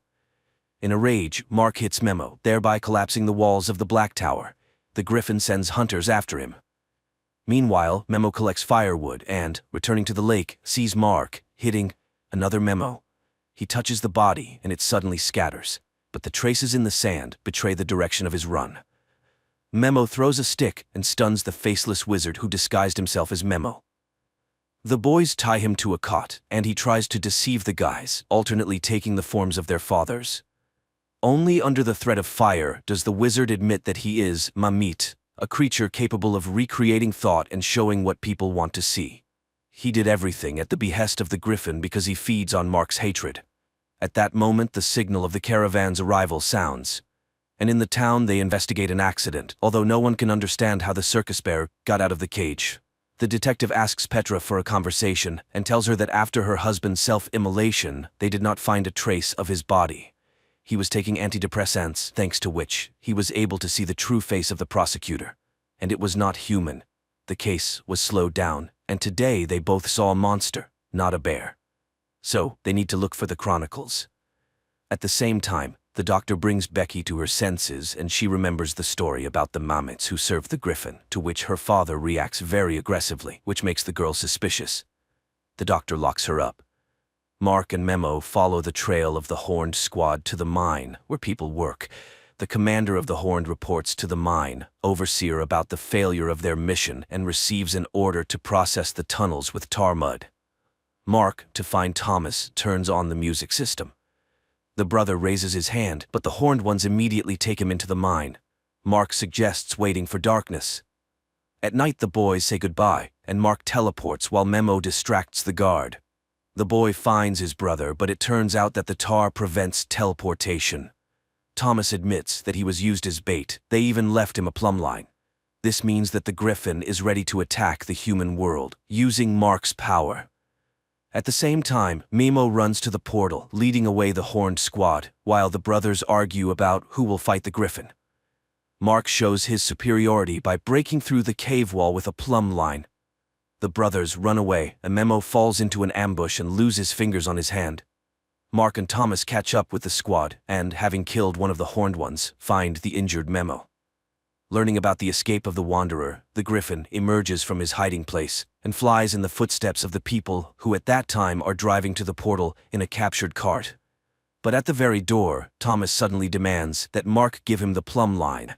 In a rage, Mark hits Memo, thereby collapsing the walls of the Black Tower. The Griffin sends hunters after him. Meanwhile, Memo collects firewood and, returning to the lake, sees Mark hitting another Memo. He touches the body and it suddenly scatters, but the traces in the sand betray the direction of his run. Memo throws a stick and stuns the faceless wizard who disguised himself as Memo. The boys tie him to a cot, and he tries to deceive the guys, alternately taking the forms of their fathers. Only under the threat of fire does the wizard admit that he is Mamit, a creature capable of recreating thought and showing what people want to see. He did everything at the behest of the griffin because he feeds on Mark's hatred. At that moment, the signal of the caravan's arrival sounds, and in the town they investigate an accident, although no one can understand how the circus bear got out of the cage. The detective asks Petra for a conversation and tells her that after her husband's self-immolation, they did not find a trace of his body. He was taking antidepressants, thanks to which he was able to see the true face of the prosecutor. And it was not human. The case was slowed down, and today they both saw a monster, not a bear. So, they need to look for the chronicles. At the same time, the doctor brings Becky to her senses and she remembers the story about the Mammoths who served the griffin, to which her father reacts very aggressively, which makes the girl suspicious. The doctor locks her up. Mark and Memo follow the trail of the Horned squad to the mine, where people work. The commander of the Horned reports to the mine overseer about the failure of their mission and receives an order to process the tunnels with tar mud. Mark, to find Thomas, turns on the music system. The brother raises his hand, but the Horned ones immediately take him into the mine. Mark suggests waiting for darkness. At night the boys say goodbye, and Mark teleports while Memo distracts the guard. The boy finds his brother, but it turns out that the tar prevents teleportation. Thomas admits that he was used as bait. They even left him a plumb line. This means that the griffin is ready to attack the human world, using Mark's power. At the same time, Memo runs to the portal, leading away the Horned squad, while the brothers argue about who will fight the griffin. Mark shows his superiority by breaking through the cave wall with a plumb line. The brothers run away, and Memo falls into an ambush and loses fingers on his hand. Mark and Thomas catch up with the squad, and, having killed one of the Horned ones, find the injured Memo. Learning about the escape of the Wanderer, the griffin emerges from his hiding place and flies in the footsteps of the people who at that time are driving to the portal in a captured cart. But at the very door, Thomas suddenly demands that Mark give him the plumb line.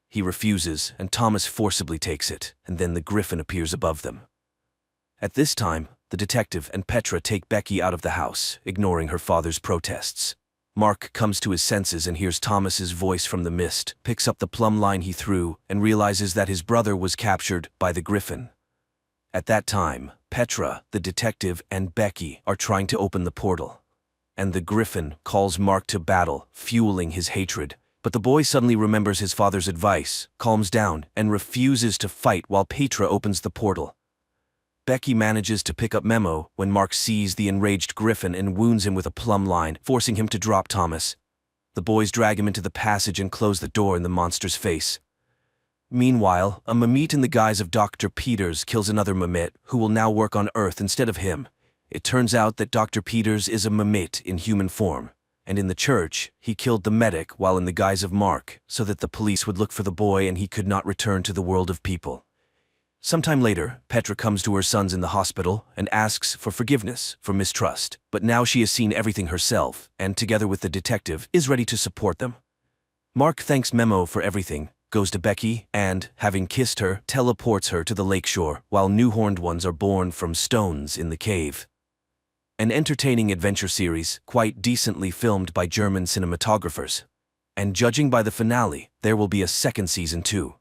He refuses, and Thomas forcibly takes it, and then the griffin appears above them. At this time, the detective and Petra take Becky out of the house, ignoring her father's protests. Mark comes to his senses and hears Thomas's voice from the mist, picks up the plumb line he threw, and realizes that his brother was captured by the griffin. At that time, Petra, the detective, and Becky are trying to open the portal. And the griffin calls Mark to battle, fueling his hatred. But the boy suddenly remembers his father's advice, calms down, and refuses to fight while Petra opens the portal. Becky manages to pick up Memo when Mark sees the enraged griffin and wounds him with a plumb line, forcing him to drop Thomas. The boys drag him into the passage and close the door in the monster's face. Meanwhile, a Mammoth in the guise of Dr. Peters kills another Mammoth who will now work on Earth instead of him. It turns out that Dr. Peters is a Mammoth in human form, and in the church, he killed the medic while in the guise of Mark, so that the police would look for the boy and he could not return to the world of people. Sometime later, Petra comes to her sons in the hospital and asks for forgiveness for mistrust, but now she has seen everything herself and, together with the detective, is ready to support them. Mark thanks Memo for everything, goes to Becky, and, having kissed her, teleports her to the lakeshore, while new Horned ones are born from stones in the cave. An entertaining adventure series, quite decently filmed by German cinematographers. And judging by the finale, there will be a second season too.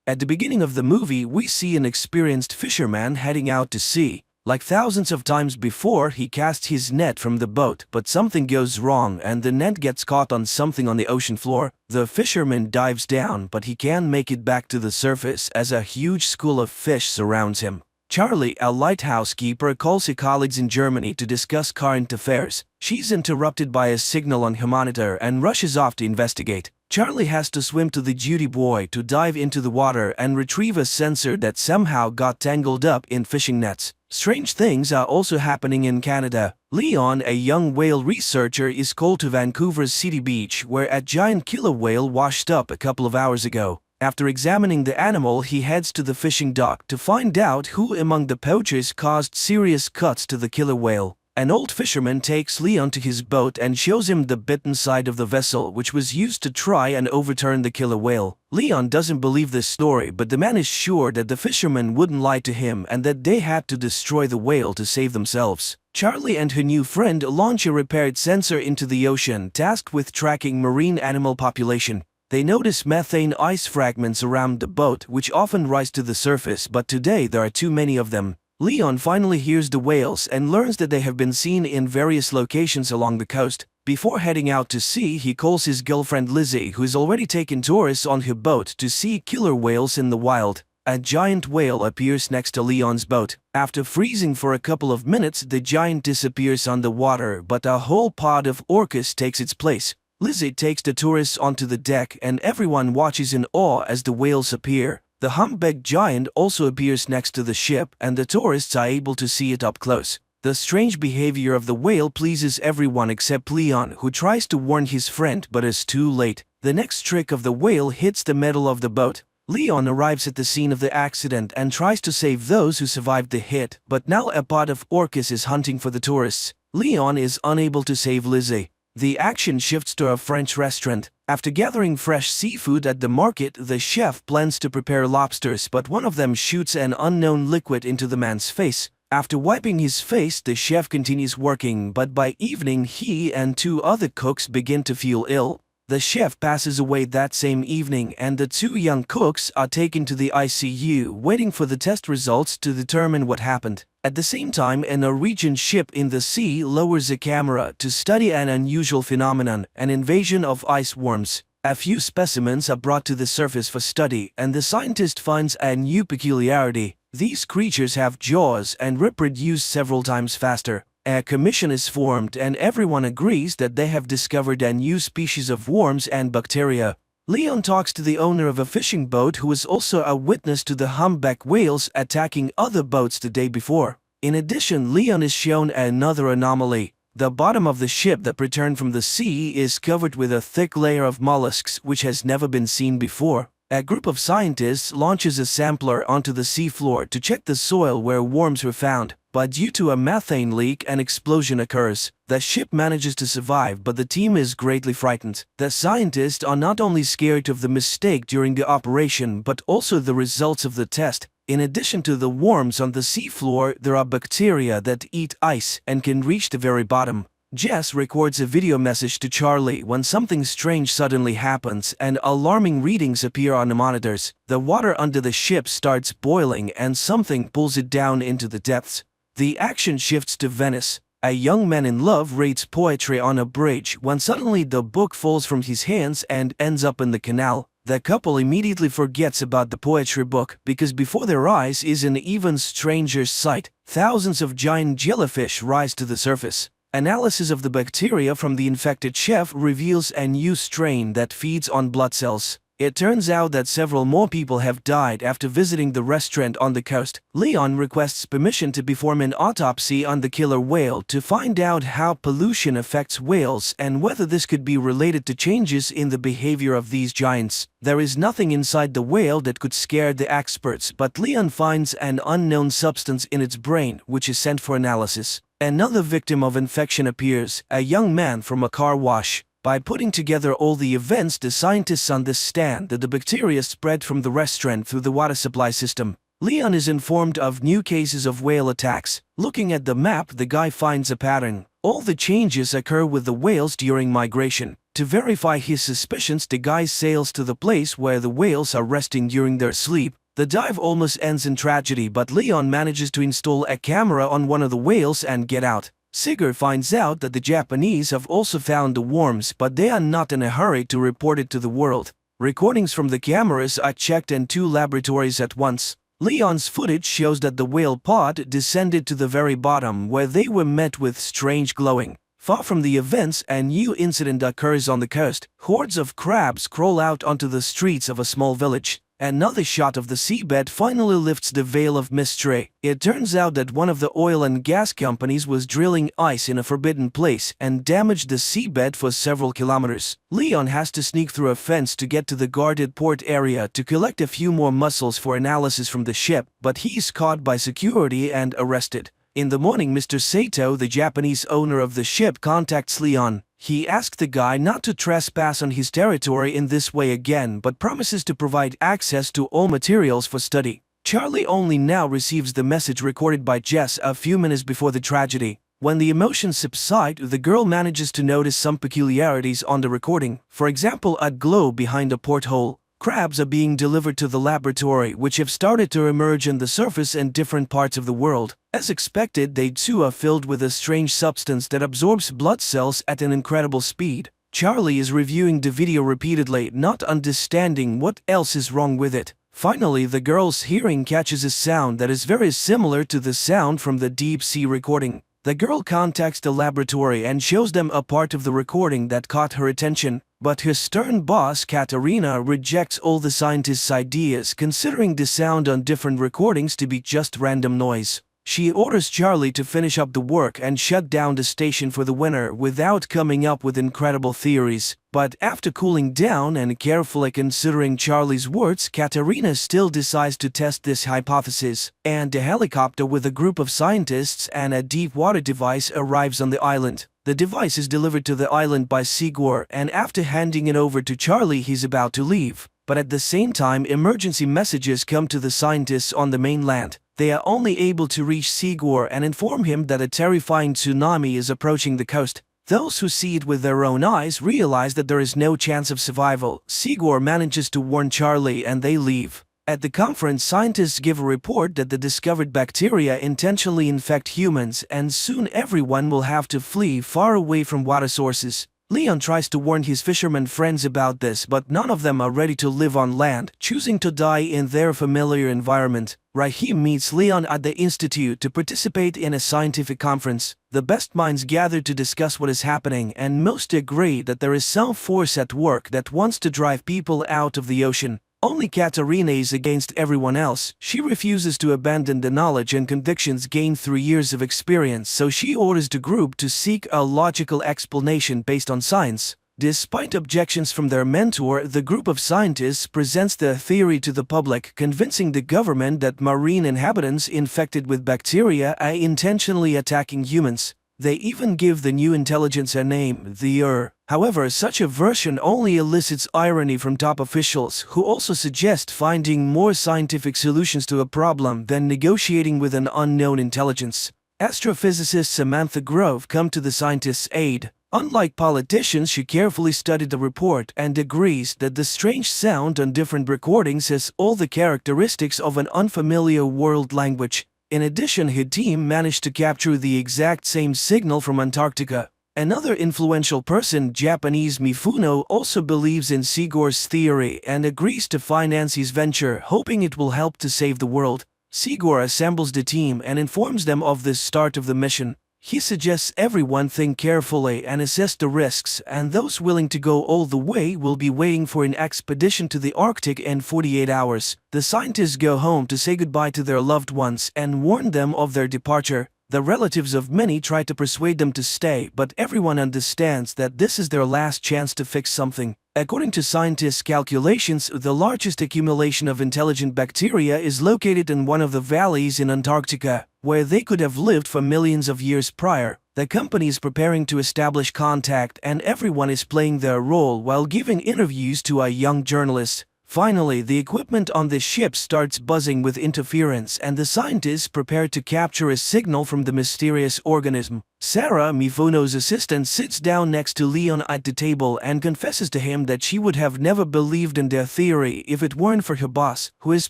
At the beginning of the movie, we see an experienced fisherman heading out to sea. Like thousands of times before, he casts his net from the boat, but something goes wrong and the net gets caught on something on the ocean floor. The fisherman dives down, but he can't make it back to the surface as a huge school of fish surrounds him. Charlie, a lighthouse keeper, calls her colleagues in Germany to discuss current affairs. She's interrupted by a signal on her monitor and rushes off to investigate. Charlie has to swim to the duty boy to dive into the water and retrieve a sensor that somehow got tangled up in fishing nets. Strange things are also happening in Canada. Leon, a young whale researcher, is called to Vancouver's City Beach, where a giant killer whale washed up a couple of hours ago. After examining the animal, he heads to the fishing dock to find out who among the poachers caused serious cuts to the killer whale. An old fisherman takes Leon to his boat and shows him the bitten side of the vessel which was used to try and overturn the killer whale. Leon doesn't believe this story, but the man is sure that the fisherman wouldn't lie to him and that they had to destroy the whale to save themselves. Charlie and her new friend launch a repaired sensor into the ocean, tasked with tracking marine animal population. They notice methane ice fragments around the boat, which often rise to the surface, but today there are too many of them. Leon finally hears the whales and learns that they have been seen in various locations along the coast. Before heading out to sea, he calls his girlfriend Lizzie, who has already taken tourists on her boat to see killer whales in the wild. A giant whale appears next to Leon's boat. After freezing for a couple of minutes, the giant disappears underwater, but a whole pod of orcas takes its place. Lizzie takes the tourists onto the deck and everyone watches in awe as the whales appear. The humpback giant also appears next to the ship and the tourists are able to see it up close. The strange behavior of the whale pleases everyone except Leon, who tries to warn his friend but is too late. The next trick of the whale hits the metal of the boat. Leon arrives at the scene of the accident and tries to save those who survived the hit, but now a pod of orcas is hunting for the tourists. Leon is unable to save Lizzie. The action shifts to a French restaurant. After gathering fresh seafood at the market, the chef plans to prepare lobsters, but one of them shoots an unknown liquid into the man's face. After wiping his face, the chef continues working, but by evening he and two other cooks begin to feel ill. The chef passes away that same evening and the two young cooks are taken to the ICU, waiting for the test results to determine what happened. At the same time, a Norwegian ship in the sea lowers a camera to study an unusual phenomenon, an invasion of ice worms. A few specimens are brought to the surface for study, and the scientist finds a new peculiarity. These creatures have jaws and reproduce several times faster. A commission is formed and everyone agrees that they have discovered a new species of worms and bacteria. Leon talks to the owner of a fishing boat who was also a witness to the humpback whales attacking other boats the day before. In addition, Leon is shown another anomaly. The bottom of the ship that returned from the sea is covered with a thick layer of mollusks which has never been seen before. A group of scientists launches a sampler onto the seafloor to check the soil where worms were found, but due to a methane leak, an explosion occurs. The ship manages to survive, but the team is greatly frightened. The scientists are not only scared of the mistake during the operation, but also the results of the test. In addition to the worms on the seafloor, there are bacteria that eat ice and can reach the very bottom. Jess records a video message to Charlie when something strange suddenly happens and alarming readings appear on the monitors. The water under the ship starts boiling and something pulls it down into the depths. The action shifts to Venice. A young man in love reads poetry on a bridge when suddenly the book falls from his hands and ends up in the canal. The couple immediately forgets about the poetry book because before their eyes is an even stranger sight. Thousands of giant jellyfish rise to the surface. Analysis of the bacteria from the infected chef reveals a new strain that feeds on blood cells. It turns out that several more people have died after visiting the restaurant on the coast. Leon requests permission to perform an autopsy on the killer whale to find out how pollution affects whales and whether this could be related to changes in the behavior of these giants. There is nothing inside the whale that could scare the experts, but Leon finds an unknown substance in its brain which is sent for analysis. Another victim of infection appears, a young man from a car wash. By putting together all the events, the scientists understand that the bacteria spread from the restaurant through the water supply system. Leon is informed of new cases of whale attacks. Looking at the map, the guy finds a pattern. All the changes occur with the whales during migration. To verify his suspicions, the guy sails to the place where the whales are resting during their sleep. The dive almost ends in tragedy, but Leon manages to install a camera on one of the whales and get out. Sigurd finds out that the Japanese have also found the worms, but they are not in a hurry to report it to the world. Recordings from the cameras are checked in 2 laboratories at once. Leon's footage shows that the whale pod descended to the very bottom, where they were met with strange glowing Far from the events, a new incident occurs on the coast. Hordes of crabs crawl out onto the streets of a small village. Another shot of the seabed finally lifts the veil of mystery. It turns out that one of the oil and gas companies was drilling ice in a forbidden place and damaged the seabed for several kilometers. Leon has to sneak through a fence to get to the guarded port area to collect a few more mussels for analysis from the ship, but he's caught by security and arrested. In the morning, Mr. Sato, the Japanese owner of the ship, contacts Leon. He asks the guy not to trespass on his territory in this way again, but promises to provide access to all materials for study. Charlie only now receives the message recorded by Jess a few minutes before the tragedy. When the emotions subside, the girl manages to notice some peculiarities on the recording. For example, a glow behind a porthole. Crabs are being delivered to the laboratory, which have started to emerge on the surface in different parts of the world. As expected, they too are filled with a strange substance that absorbs blood cells at an incredible speed. Charlie is reviewing the video repeatedly, not understanding what else is wrong with it. Finally, the girl's hearing catches a sound that is very similar to the sound from the deep-sea recording. The girl contacts the laboratory and shows them a part of the recording that caught her attention. But her stern boss, Katerina, rejects all the scientists' ideas, considering the sound on different recordings to be just random noise. She orders Charlie to finish up the work and shut down the station for the winter without coming up with incredible theories. But after cooling down and carefully considering Charlie's words, Katerina still decides to test this hypothesis, and a helicopter with a group of scientists and a deep water device arrives on the island. The device is delivered to the island by Sigor, and after handing it over to Charlie, he's about to leave. But at the same time, emergency messages come to the scientists on the mainland. They are only able to reach Sigor and inform him that a terrifying tsunami is approaching the coast. Those who see it with their own eyes realize that there is no chance of survival. Sigor manages to warn Charlie and they leave. At the conference, scientists give a report that the discovered bacteria intentionally infect humans, and soon everyone will have to flee far away from water sources. Leon tries to warn his fishermen friends about this, but none of them are ready to live on land, choosing to die in their familiar environment. Rahim meets Leon at the institute to participate in a scientific conference. The best minds gather to discuss what is happening, and most agree that there is some force at work that wants to drive people out of the ocean. Only Katerina is against everyone else. She refuses to abandon the knowledge and convictions gained through years of experience, so she orders the group to seek a logical explanation based on science. Despite objections from their mentor, the group of scientists presents their theory to the public, convincing the government that marine inhabitants infected with bacteria are intentionally attacking humans. They even give the new intelligence a name, the However, such a version only elicits irony from top officials, who also suggest finding more scientific solutions to a problem than negotiating with an unknown intelligence. Astrophysicist Samantha Grove comes to the scientists' aid. Unlike politicians, she carefully studied the report and agrees that the strange sound on different recordings has all the characteristics of an unfamiliar world language. In addition, her team managed to capture the exact same signal from Antarctica. Another influential person, Japanese Mifuno, also believes in Sigor's theory and agrees to finance his venture, hoping it will help to save the world. Sigor assembles the team and informs them of the start of the mission. He suggests everyone think carefully and assess the risks, and those willing to go all the way will be waiting for an expedition to the Arctic in 48 hours. The scientists go home to say goodbye to their loved ones and warn them of their departure. The relatives of many try to persuade them to stay, but everyone understands that this is their last chance to fix something. According to scientists' calculations, the largest accumulation of intelligent bacteria is located in one of the valleys in Antarctica, where they could have lived for millions of years prior. The company is preparing to establish contact, and everyone is playing their role while giving interviews to a young journalist. Finally, the equipment on the ship starts buzzing with interference, and the scientists prepare to capture a signal from the mysterious organism. Sarah, Mifuno's assistant, sits down next to Leon at the table and confesses to him that she would have never believed in their theory if it weren't for her boss, who has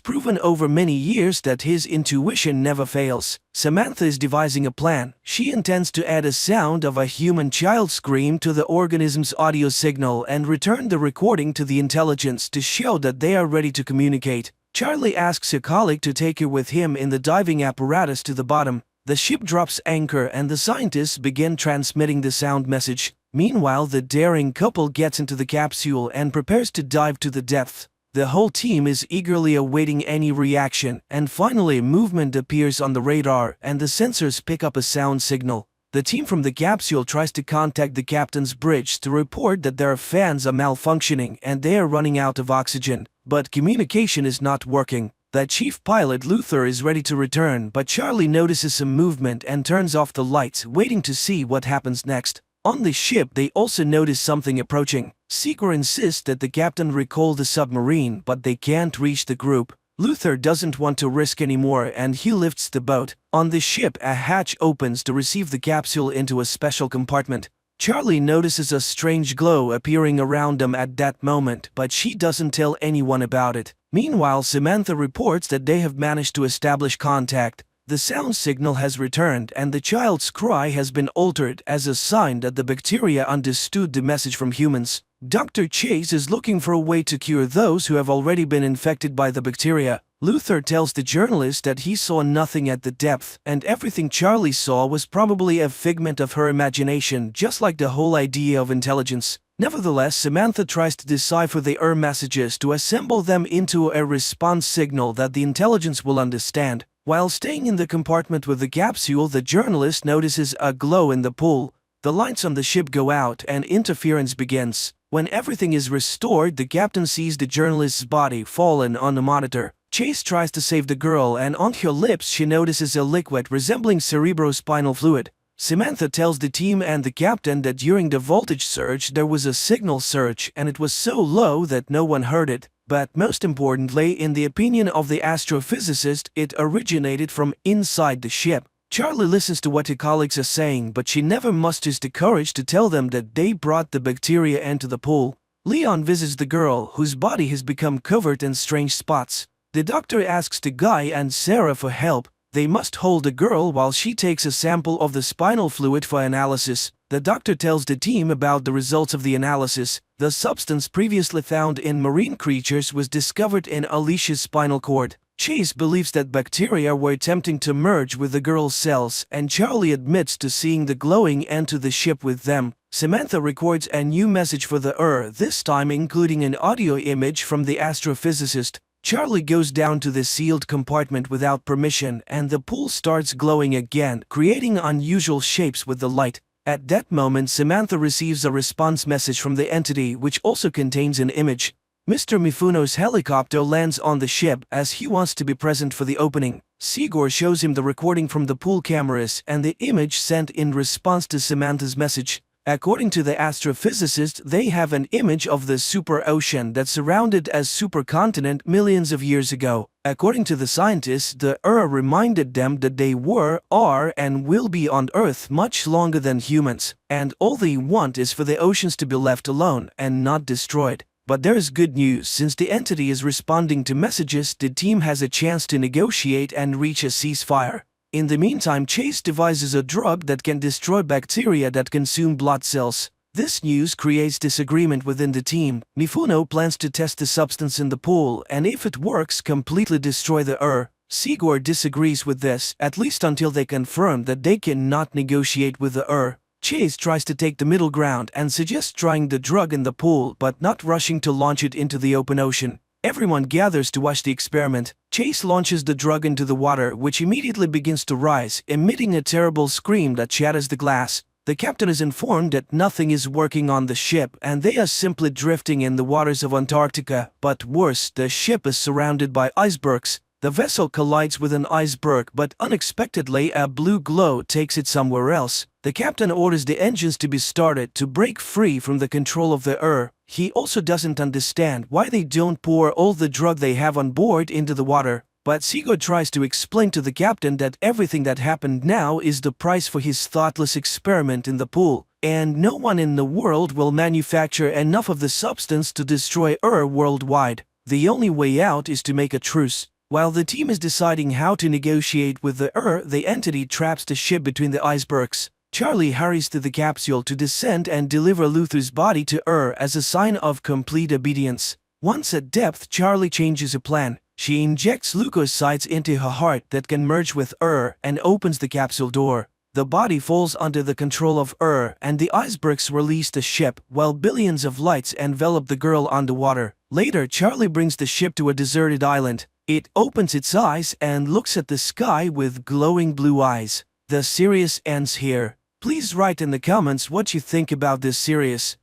proven over many years that his intuition never fails. Samantha is devising a plan. She intends to add a sound of a human child scream to the organism's audio signal and return the recording to the intelligence to show that they are ready to communicate. Charlie asks her colleague to take her with him in the diving apparatus to the bottom. The ship drops anchor and the scientists begin transmitting the sound message. Meanwhile, the daring couple gets into the capsule and prepares to dive to the depths. The whole team is eagerly awaiting any reaction, and finally movement appears on the radar and the sensors pick up a sound signal. The team from the capsule tries to contact the captain's bridge to report that their fans are malfunctioning and they are running out of oxygen, but communication is not working. The chief pilot Luther is ready to return, but Charlie notices some movement and turns off the lights, waiting to see what happens next. On the ship, they also notice something approaching. Sigor insists that the captain recall the submarine, but they can't reach the group. Luther doesn't want to risk anymore and he lifts the boat. On the ship, a hatch opens to receive the capsule into a special compartment. Charlie notices a strange glow appearing around them at that moment, but she doesn't tell anyone about it. Meanwhile, Samantha reports that they have managed to establish contact. The sound signal has returned and the child's cry has been altered as a sign that the bacteria understood the message from humans. Dr. Chase is looking for a way to cure those who have already been infected by the bacteria. Luther tells the journalist that he saw nothing at the depth, and everything Charlie saw was probably a figment of her imagination, just like the whole idea of intelligence. Nevertheless, Samantha tries to decipher the messages to assemble them into a response signal that the intelligence will understand. While staying in the compartment with the capsule, the journalist notices a glow in the pool. The lights on the ship go out and interference begins. When everything is restored, the captain sees the journalist's body fallen on the monitor. Chase tries to save the girl and on her lips she notices a liquid resembling cerebrospinal fluid. Samantha tells the team and the captain that during the voltage surge there was a signal surge and it was so low that no one heard it. But most importantly, in the opinion of the astrophysicist, it originated from inside the ship. Charlie listens to what her colleagues are saying, but she never musters the courage to tell them that they brought the bacteria into the pool. Leon visits the girl, whose body has become covered in strange spots. The doctor asks the guy and Sarah for help. They must hold the girl while she takes a sample of the spinal fluid for analysis. The doctor tells the team about the results of the analysis. The substance previously found in marine creatures was discovered in Alicia's spinal cord. Chase believes that bacteria were attempting to merge with the girl's cells, and Charlie admits to seeing the glowing enter the ship with them. Samantha records a new message for the this time including an audio image from the astrophysicist. Charlie goes down to the sealed compartment without permission, and the pool starts glowing again, creating unusual shapes with the light. At that moment, Samantha receives a response message from the entity, which also contains an image. Mr. Mifuno's helicopter lands on the ship as he wants to be present for the opening. Sigor shows him the recording from the pool cameras and the image sent in response to Samantha's message. According to the astrophysicist, they have an image of the super ocean that surrounded a supercontinent millions of years ago. According to the scientists, the reminded them that they were, are, and will be on Earth much longer than humans, and all they want is for the oceans to be left alone and not destroyed. But there is good news. Since the entity is responding to messages, the team has a chance to negotiate and reach a ceasefire. In the meantime, Chase devises a drug that can destroy bacteria that consume blood cells. This news creates disagreement within the team. Mifuno plans to test the substance in the pool and if it works, completely destroy the Sigor disagrees with this, at least until they confirm that they cannot negotiate with the Chase tries to take the middle ground and suggests trying the drug in the pool but not rushing to launch it into the open ocean. Everyone gathers to watch the experiment. Chase launches the drug into the water, which immediately begins to rise, emitting a terrible scream that shatters the glass. The captain is informed that nothing is working on the ship and they are simply drifting in the waters of Antarctica. But worse, the ship is surrounded by icebergs. The vessel collides with an iceberg, but unexpectedly a blue glow takes it somewhere else. The captain orders the engines to be started to break free from the control of the He also doesn't understand why they don't pour all the drug they have on board into the water. But Sigurd tries to explain to the captain that everything that happened now is the price for his thoughtless experiment in the pool, and no one in the world will manufacture enough of the substance to destroy worldwide. The only way out is to make a truce. While the team is deciding how to negotiate with the entity traps the ship between the icebergs. Charlie hurries to the capsule to descend and deliver Luther's body to as a sign of complete obedience. Once at depth, Charlie changes her plan. She injects leukocytes into her heart that can merge with her and opens the capsule door. The body falls under the control of her, and the icebergs release the ship while billions of lights envelop the girl underwater. Later, Charlie brings the ship to a deserted island. It opens its eyes and looks at the sky with glowing blue eyes. The series ends here. Please write in the comments what you think about this series.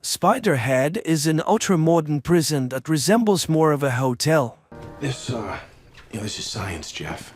Spiderhead is an ultra-modern prison that resembles more of a hotel. This is science, Jeff.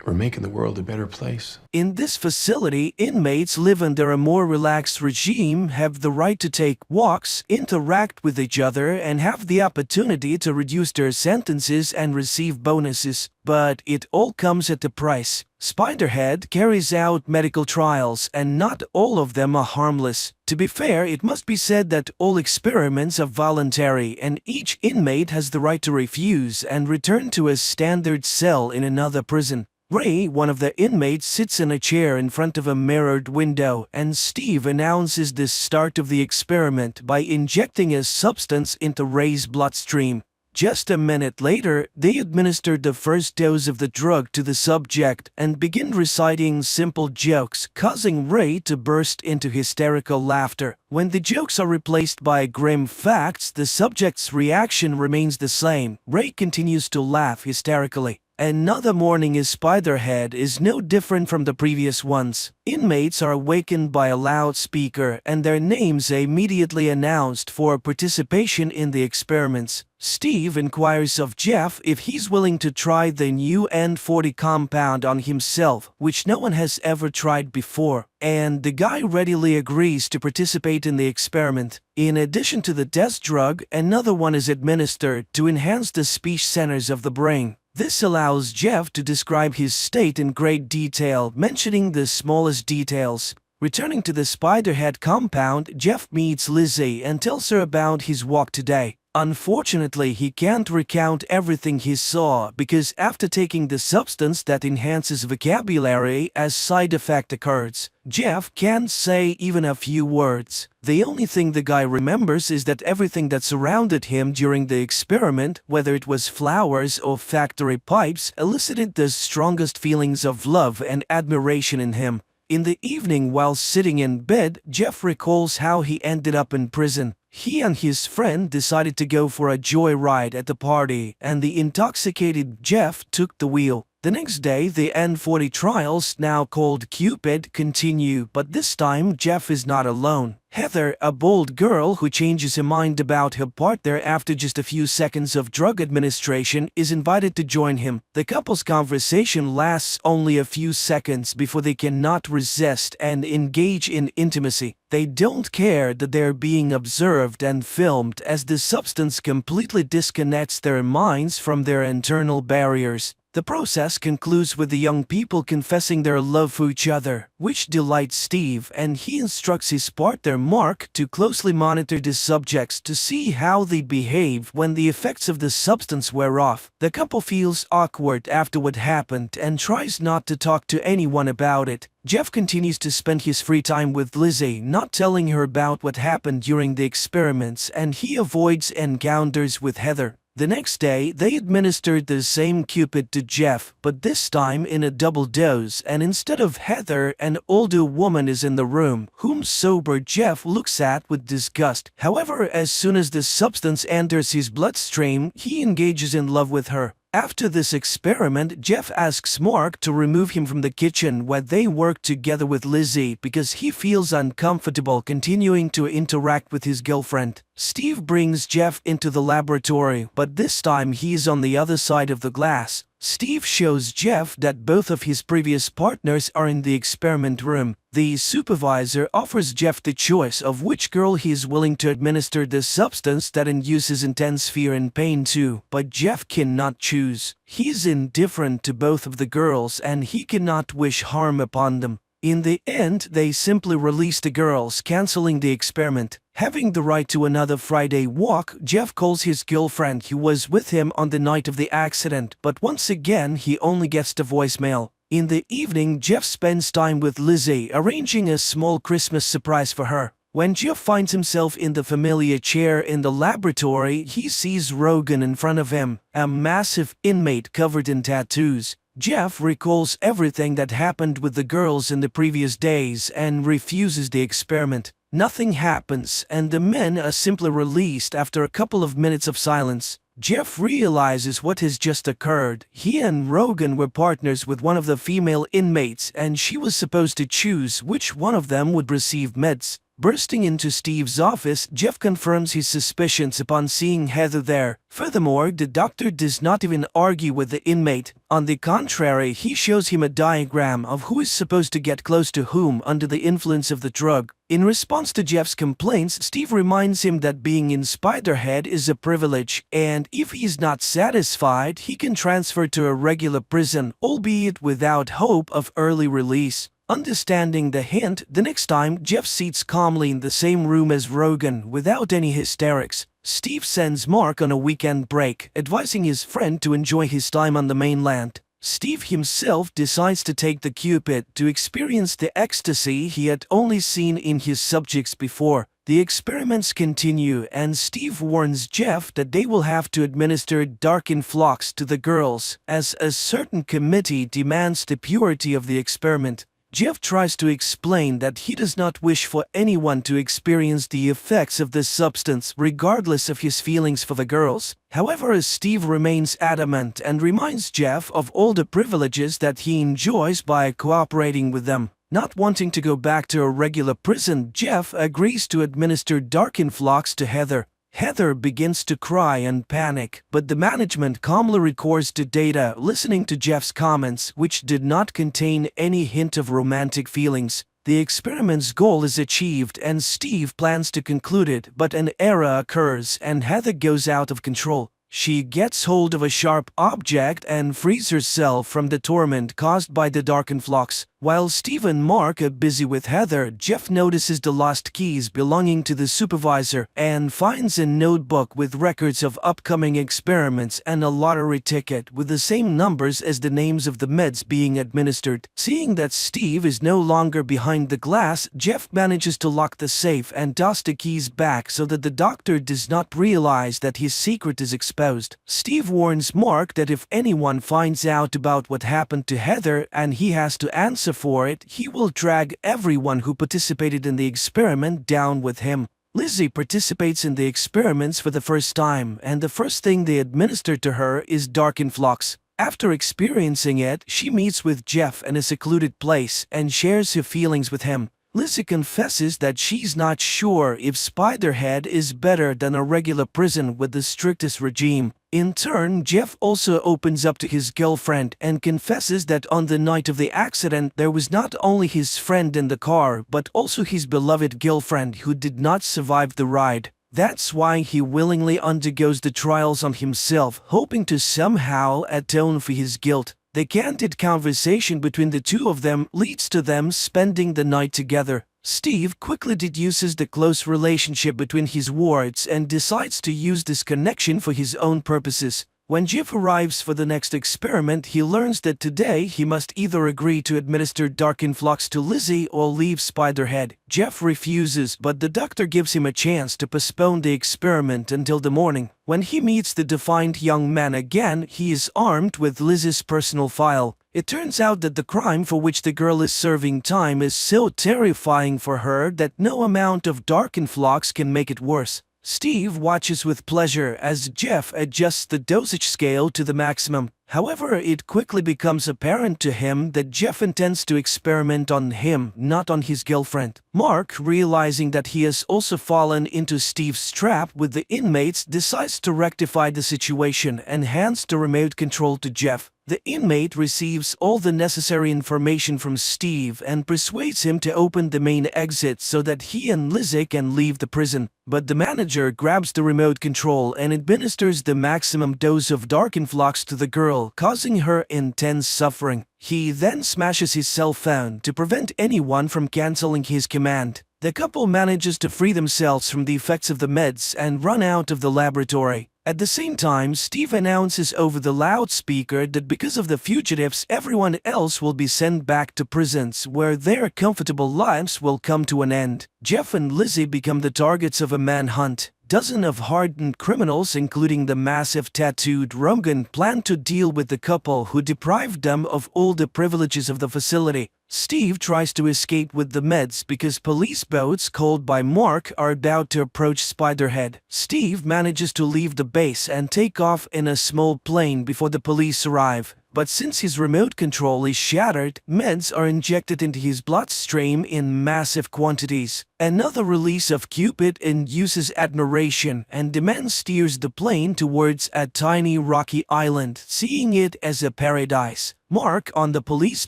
We're making the world a better place. In this facility, inmates live under a more relaxed regime, have the right to take walks, interact with each other, and have the opportunity to reduce their sentences and receive bonuses. But it all comes at a price. Spiderhead carries out medical trials, and not all of them are harmless. To be fair, it must be said that all experiments are voluntary, and each inmate has the right to refuse and return to a standard cell in another prison. Ray, one of the inmates, sits in a chair in front of a mirrored window, and Steve announces the start of the experiment by injecting a substance into Ray's bloodstream. Just a minute later, they administered the first dose of the drug to the subject and begin reciting simple jokes, causing Ray to burst into hysterical laughter. When the jokes are replaced by grim facts, the subject's reaction remains the same. Ray continues to laugh hysterically. Another morning in Spiderhead is no different from the previous ones. Inmates are awakened by a loudspeaker and their names immediately announced for participation in the experiments. Steve inquires of Jeff if he's willing to try the new N40 compound on himself, which no one has ever tried before, and the guy readily agrees to participate in the experiment. In addition to the test drug, another one is administered to enhance the speech centers of the brain. This allows Jeff to describe his state in great detail, mentioning the smallest details. Returning to the Spiderhead compound, Jeff meets Lizzie and tells her about his walk today. Unfortunately, he can't recount everything he saw because after taking the substance that enhances vocabulary, a side effect occurs. Jeff can't say even a few words. The only thing the guy remembers is that everything that surrounded him during the experiment, whether it was flowers or factory pipes, elicited the strongest feelings of love and admiration in him. In the evening, while sitting in bed, Jeff recalls how he ended up in prison. He and his friend decided to go for a joyride at the party, and the intoxicated Jeff took the wheel. The next day, the N40 trials, now called Cupid, continue, but this time Jeff is not alone. Heather, a bold girl who changes her mind about her partner after just a few seconds of drug administration, is invited to join him. The couple's conversation lasts only a few seconds before they cannot resist and engage in intimacy. They don't care that they're being observed and filmed, as the substance completely disconnects their minds from their internal barriers. The process concludes with the young people confessing their love for each other, which delights Steve, and he instructs his partner Mark to closely monitor the subjects to see how they behave when the effects of the substance wear off. The couple feels awkward after what happened and tries not to talk to anyone about it. Jeff continues to spend his free time with Lizzie, not telling her about what happened during the experiments, and he avoids encounters with Heather. The next day, they administered the same Cupid to Jeff, but this time in a double dose, and instead of Heather, an older woman is in the room, whom sober Jeff looks at with disgust. However, as soon as the substance enters his bloodstream, he engages in love with her. After this experiment, Jeff asks Mark to remove him from the kitchen where they work together with Lizzie because he feels uncomfortable continuing to interact with his girlfriend. Steve brings Jeff into the laboratory, but this time he is on the other side of the glass. Steve shows Jeff that both of his previous partners are in the experiment room. The supervisor offers Jeff the choice of which girl he is willing to administer the substance that induces intense fear and pain to, but Jeff cannot choose. He is indifferent to both of the girls and he cannot wish harm upon them. In the end, they simply release the girls, canceling the experiment. Having the right to another Friday walk, Jeff calls his girlfriend who was with him on the night of the accident, but once again he only gets the voicemail. In the evening, Jeff spends time with Lizzie, arranging a small Christmas surprise for her. When Jeff finds himself in the familiar chair in the laboratory, he sees Rogan in front of him, a massive inmate covered in tattoos. Jeff recalls everything that happened with the girls in the previous days and refuses the experiment. Nothing happens, and the men are simply released after a couple of minutes of silence. Jeff realizes what has just occurred. He and Rogan were partners with one of the female inmates, and she was supposed to choose which one of them would receive meds. Bursting into Steve's office, Jeff confirms his suspicions upon seeing Heather there. Furthermore, the doctor does not even argue with the inmate. On the contrary, he shows him a diagram of who is supposed to get close to whom under the influence of the drug. In response to Jeff's complaints, Steve reminds him that being in Spiderhead is a privilege, and if he's not satisfied, he can transfer to a regular prison, albeit without hope of early release. Understanding the hint, the next time Jeff sits calmly in the same room as Rogan without any hysterics. Steve sends Mark on a weekend break, advising his friend to enjoy his time on the mainland. Steve himself decides to take the Cupid to experience the ecstasy he had only seen in his subjects before. The experiments continue, and Steve warns Jeff that they will have to administer dark influx to the girls, as a certain committee demands the purity of the experiment. Jeff tries to explain that he does not wish for anyone to experience the effects of this substance regardless of his feelings for the girls. However, Steve remains adamant and reminds Jeff of all the privileges that he enjoys by cooperating with them. Not wanting to go back to a regular prison, Jeff agrees to administer dark influx to Heather. Heather begins to cry and panic, but the management calmly records the data, listening to Jeff's comments, which did not contain any hint of romantic feelings. The experiment's goal is achieved and Steve plans to conclude it, but an error occurs and Heather goes out of control. She gets hold of a sharp object and frees herself from the torment caused by the dark influx. While Steve and Mark are busy with Heather, Jeff notices the lost keys belonging to the supervisor and finds a notebook with records of upcoming experiments and a lottery ticket with the same numbers as the names of the meds being administered. Seeing that Steve is no longer behind the glass, Jeff manages to lock the safe and toss the keys back so that the doctor does not realize that his secret is exposed. Steve warns Mark that if anyone finds out about what happened to Heather and he has to answer for it, he will drag everyone who participated in the experiment down with him. Lizzie participates in the experiments for the first time, and the first thing they administer to her is dark influx. After experiencing it, she meets with Jeff in a secluded place and shares her feelings with him. Lizzie confesses that she's not sure if Spiderhead is better than a regular prison with the strictest regime. In turn, Jeff also opens up to his girlfriend and confesses that on the night of the accident there was not only his friend in the car but also his beloved girlfriend who did not survive the ride. That's why he willingly undergoes the trials on himself, hoping to somehow atone for his guilt. The candid conversation between the two of them leads to them spending the night together. Steve quickly deduces the close relationship between his wards and decides to use this connection for his own purposes. When Jeff arrives for the next experiment, he learns that today he must either agree to administer dark influx to Lizzie or leave Spiderhead. Jeff refuses, but the doctor gives him a chance to postpone the experiment until the morning. When he meets the defiant young man again, he is armed with Lizzie's personal file. It turns out that the crime for which the girl is serving time is so terrifying for her that no amount of dark influx can make it worse. Steve watches with pleasure as Jeff adjusts the dosage scale to the maximum. However, it quickly becomes apparent to him that Jeff intends to experiment on him, not on his girlfriend. Mark, realizing that he has also fallen into Steve's trap with the inmates, decides to rectify the situation and hands the remote control to Jeff. The inmate receives all the necessary information from Steve and persuades him to open the main exit so that he and Lizzie can leave the prison. But the manager grabs the remote control and administers the maximum dose of dark influx to the girl, causing her intense suffering. He then smashes his cell phone to prevent anyone from canceling his command. The couple manages to free themselves from the effects of the meds and run out of the laboratory. At the same time, Steve announces over the loudspeaker that because of the fugitives, everyone else will be sent back to prisons where their comfortable lives will come to an end. Jeff and Lizzie become the targets of a manhunt. Dozens of hardened criminals, including the massive tattooed Rogan, plan to deal with the couple who deprived them of all the privileges of the facility. Steve tries to escape with the meds because police boats called by Mark are about to approach Spiderhead. Steve manages to leave the base and take off in a small plane before the police arrive. But since his remote control is shattered, meds are injected into his bloodstream in massive quantities. Another release of Cupid induces admiration, and the man steers the plane towards a tiny rocky island, seeing it as a paradise. Mark, on the police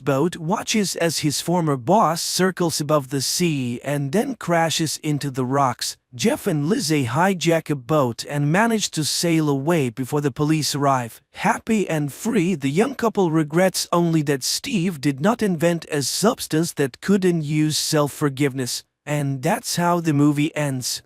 boat, watches as his former boss circles above the sea and then crashes into the rocks. Jeff and Lizzie hijack a boat and manage to sail away before the police arrive. Happy and free, the young couple regrets only that Steve did not invent a substance that could induce self-forgiveness. And that's how the movie ends.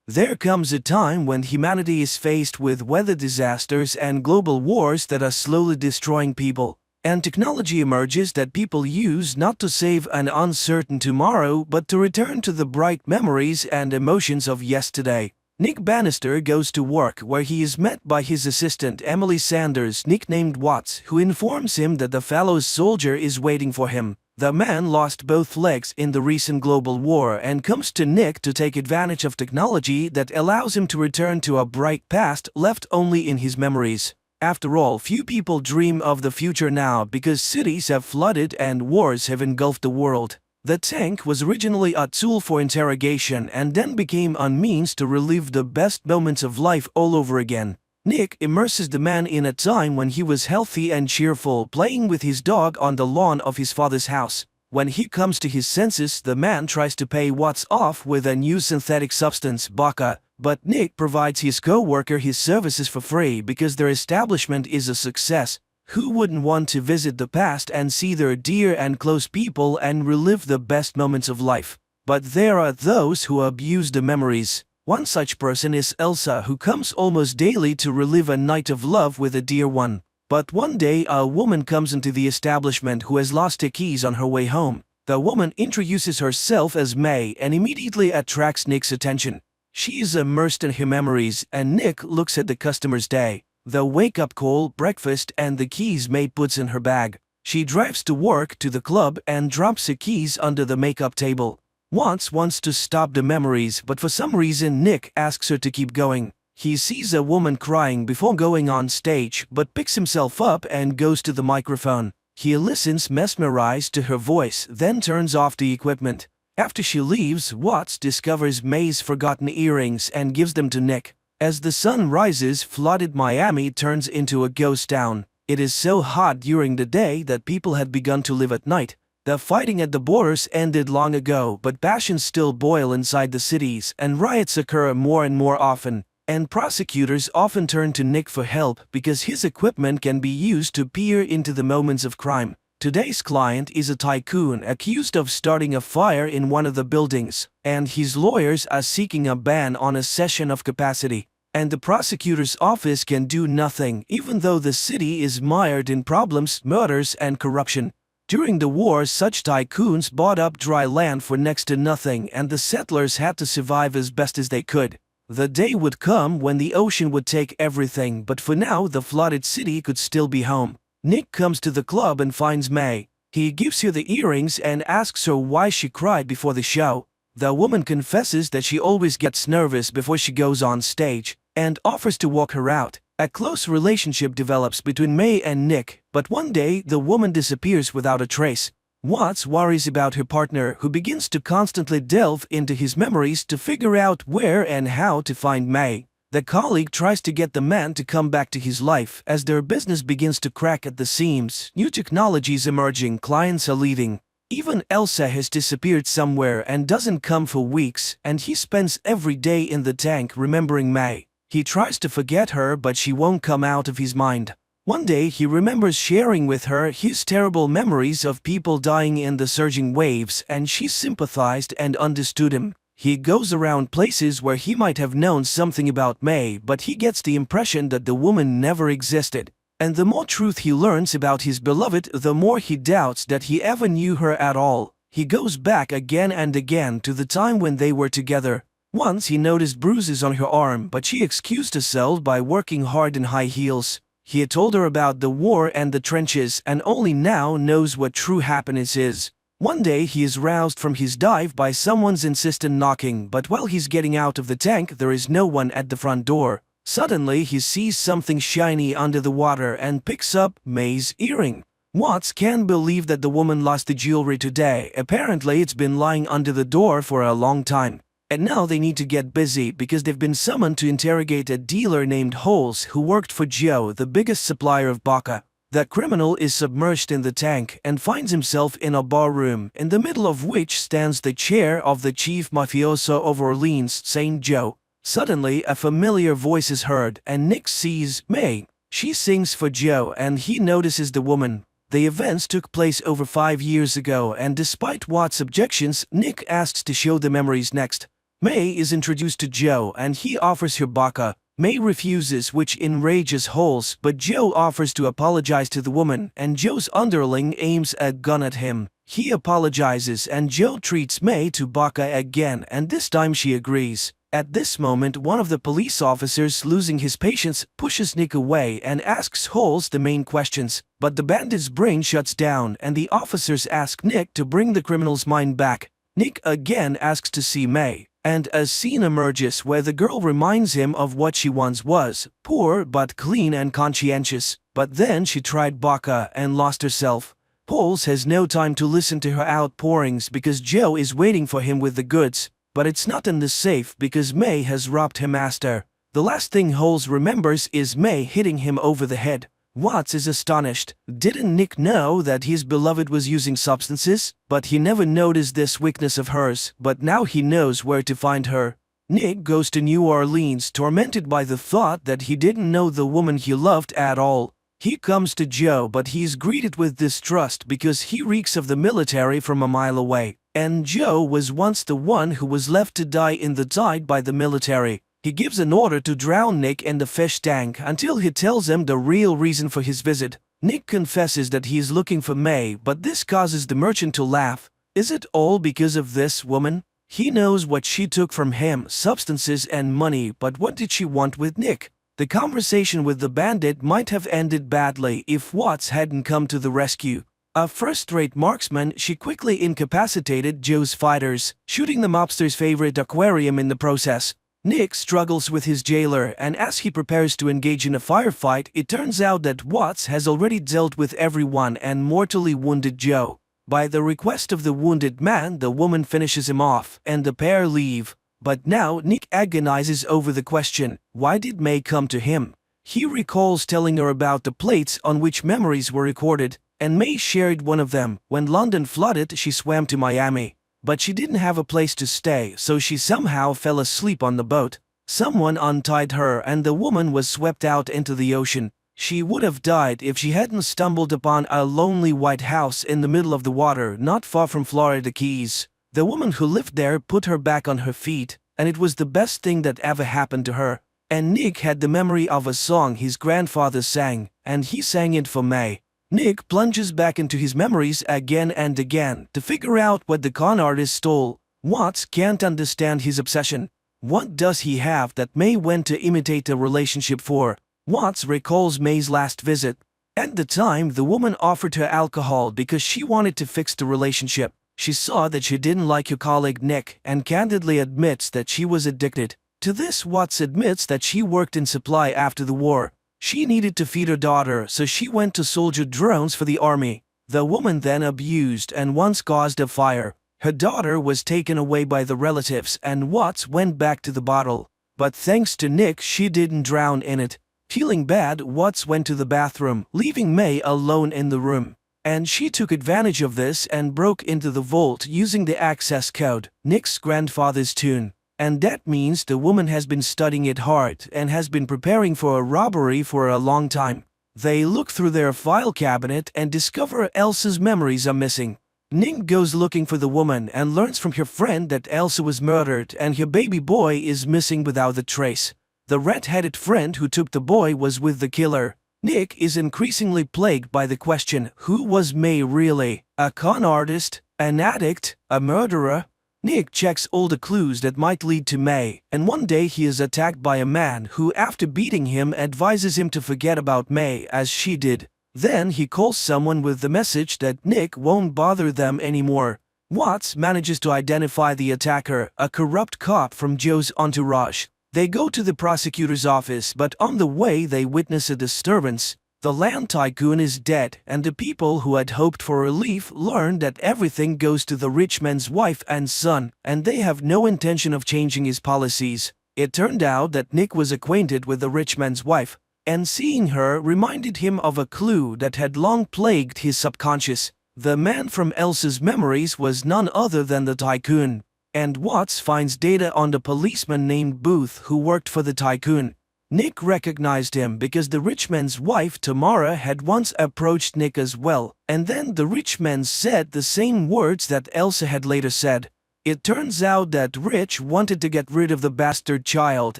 There comes a time when humanity is faced with weather disasters and global wars that are slowly destroying people. And technology emerges that people use not to save an uncertain tomorrow, but to return to the bright memories and emotions of yesterday. Nick Bannister goes to work where he is met by his assistant Emily Sanders, nicknamed Watts, who informs him that the fellow soldier is waiting for him. The man lost both legs in the recent global war and comes to Nick to take advantage of technology that allows him to return to a bright past left only in his memories. After all, few people dream of the future now because cities have flooded and wars have engulfed the world. The tank was originally a tool for interrogation and then became a means to relive the best moments of life all over again. Nick immerses the man in a time when he was healthy and cheerful, playing with his dog on the lawn of his father's house. When he comes to his senses, the man tries to pay Watts off with a new synthetic substance, Baka, but Nick provides his co-worker his services for free because their establishment is a success. Who wouldn't want to visit the past and see their dear and close people and relive the best moments of life? But there are those who abuse the memories. One such person is Elsa, who comes almost daily to relive a night of love with a dear one. But one day a woman comes into the establishment who has lost her keys on her way home. The woman introduces herself as May and immediately attracts Nick's attention. She is immersed in her memories, and Nick looks at the customer's day, the wake-up call, breakfast, and the keys May puts in her bag. She drives to work, to the club, and drops her keys under the makeup table. Watts wants to stop the memories, but for some reason Nick asks her to keep going. He sees a woman crying before going on stage, but picks himself up and goes to the microphone. He listens mesmerized to her voice, then turns off the equipment. After she leaves, Watts discovers May's forgotten earrings and gives them to Nick. As the sun rises, flooded Miami turns into a ghost town. It is so hot during the day that people had begun to live at night. The fighting at the borders ended long ago, but passions still boil inside the cities, and riots occur more and more often. And prosecutors often turn to Nick for help because his equipment can be used to peer into the moments of crime. Today's client is a tycoon accused of starting a fire in one of the buildings, and his lawyers are seeking a ban on a cession of capacity. And the prosecutor's office can do nothing, even though the city is mired in problems, murders, and corruption. During the war, such tycoons bought up dry land for next to nothing, and the settlers had to survive as best as they could. The day would come when the ocean would take everything, but for now the flooded city could still be home. Nick comes to the club and finds May. He gives her the earrings and asks her why she cried before the show. The woman confesses that she always gets nervous before she goes on stage, and offers to walk her out. A close relationship develops between May and Nick, but one day the woman disappears without a trace. Watts worries about her partner, who begins to constantly delve into his memories to figure out where and how to find May. The colleague tries to get the man to come back to his life as their business begins to crack at the seams. New technologies emerging, clients are leaving. Even Elsa has disappeared somewhere and doesn't come for weeks, and he spends every day in the tank remembering May. He tries to forget her, but she won't come out of his mind. One day he remembers sharing with her his terrible memories of people dying in the surging waves, and she sympathized and understood him. He goes around places where he might have known something about May, but he gets the impression that the woman never existed. And the more truth he learns about his beloved, the more he doubts that he ever knew her at all. He goes back again and again to the time when they were together. Once he noticed bruises on her arm, but she excused herself by working hard in high heels. He had told her about the war and the trenches, and only now knows what true happiness is. One day he is roused from his dive by someone's insistent knocking, but while he's getting out of the tank there is no one at the front door. Suddenly he sees something shiny under the water and picks up May's earring. Watts can't believe that the woman lost the jewelry today. Apparently it's been lying under the door for a long time. And now they need to get busy because they've been summoned to interrogate a dealer named Holes who worked for Joe, the biggest supplier of vodka. The criminal is submerged in the tank and finds himself in a bar room, in the middle of which stands the chair of the chief mafioso of Orleans, St. Joe. Suddenly a familiar voice is heard and Nick sees May. She sings for Joe and he notices the woman. The events took place over 5 years ago, and despite Watts' objections, Nick asks to show the memories next. May is introduced to Joe and he offers her vodka. May refuses, which enrages Holes, but Joe offers to apologize to the woman, and Joe's underling aims a gun at him. He apologizes and Joe treats May to vodka again, and this time she agrees. At this moment, one of the police officers, losing his patience, pushes Nick away and asks Holes the main questions, but the bandit's brain shuts down and the officers ask Nick to bring the criminal's mind back. Nick again asks to see May, and a scene emerges where the girl reminds him of what she once was, poor but clean and conscientious, but then she tried vodka and lost herself. Holes has no time to listen to her outpourings because Joe is waiting for him with the goods, but it's not in the safe because May has robbed her master. The last thing Holes remembers is May hitting him over the head. Watts is astonished. Didn't Nick know that his beloved was using substances? But he never noticed this weakness of hers, but now he knows where to find her. Nick goes to New Orleans, tormented by the thought that he didn't know the woman he loved at all. He comes to Joe, but he's greeted with distrust because he reeks of the military from a mile away. And Joe was once the one who was left to die in the tide by the military. He gives an order to drown Nick in the fish tank until he tells him the real reason for his visit. Nick confesses that he is looking for May, but this causes the merchant to laugh. Is it all because of this woman? He knows what she took from him, substances and money, but what did she want with Nick? The conversation with the bandit might have ended badly if Watts hadn't come to the rescue. A first-rate marksman, she quickly incapacitated Joe's fighters, shooting the mobster's favorite aquarium in the process. Nick struggles with his jailer, and as he prepares to engage in a firefight, it turns out that Watts has already dealt with everyone and mortally wounded Joe. By the request of the wounded man, the woman finishes him off, and the pair leave. But now Nick agonizes over the question, why did May come to him? He recalls telling her about the plates on which memories were recorded, and May shared one of them. When London flooded, she swam to Miami. But she didn't have a place to stay, so she somehow fell asleep on the boat. Someone untied her and the woman was swept out into the ocean. She would have died if she hadn't stumbled upon a lonely white house in the middle of the water, not far from Florida Keys. The woman who lived there put her back on her feet, and it was the best thing that ever happened to her. And Nick had the memory of a song his grandfather sang, and he sang it for May. Nick plunges back into his memories again and again to figure out what the con artist stole. Watts can't understand his obsession. What does he have that May went to imitate a relationship for? Watts recalls May's last visit. At the time, the woman offered her alcohol because she wanted to fix the relationship. She saw that she didn't like her colleague Nick and candidly admits that she was addicted. To this, Watts admits that she worked in supply after the war. She needed to feed her daughter, so she went to soldier drones for the army. The woman then abused and once caused a fire. Her daughter was taken away by the relatives and Watts went back to the bottle. But thanks to Nick, she didn't drown in it. Feeling bad, Watts went to the bathroom, leaving May alone in the room. And she took advantage of this and broke into the vault using the access code, Nick's grandfather's tune. And that means the woman has been studying it hard and has been preparing for a robbery for a long time. They look through their file cabinet and discover Elsa's memories are missing. Nick goes looking for the woman and learns from her friend that Elsa was murdered and her baby boy is missing without a trace. The red-headed friend who took the boy was with the killer. Nick is increasingly plagued by the question, who was May really? A con artist? An addict? A murderer? Nick checks all the clues that might lead to May, and one day he is attacked by a man who, after beating him, advises him to forget about May as she did. Then he calls someone with the message that Nick won't bother them anymore. Watts manages to identify the attacker, a corrupt cop from Joe's entourage. They go to the prosecutor's office, but on the way they witness a disturbance. The land tycoon is dead, and the people who had hoped for relief learn that everything goes to the rich man's wife and son, and they have no intention of changing his policies. It turned out that Nick was acquainted with the rich man's wife, and seeing her reminded him of a clue that had long plagued his subconscious. The man from Elsa's memories was none other than the tycoon, and Watts finds data on the policeman named Booth who worked for the tycoon. Nick recognized him because the rich man's wife Tamara had once approached Nick as well, and then the rich man said the same words that Elsa had later said. It turns out that Rich wanted to get rid of the bastard child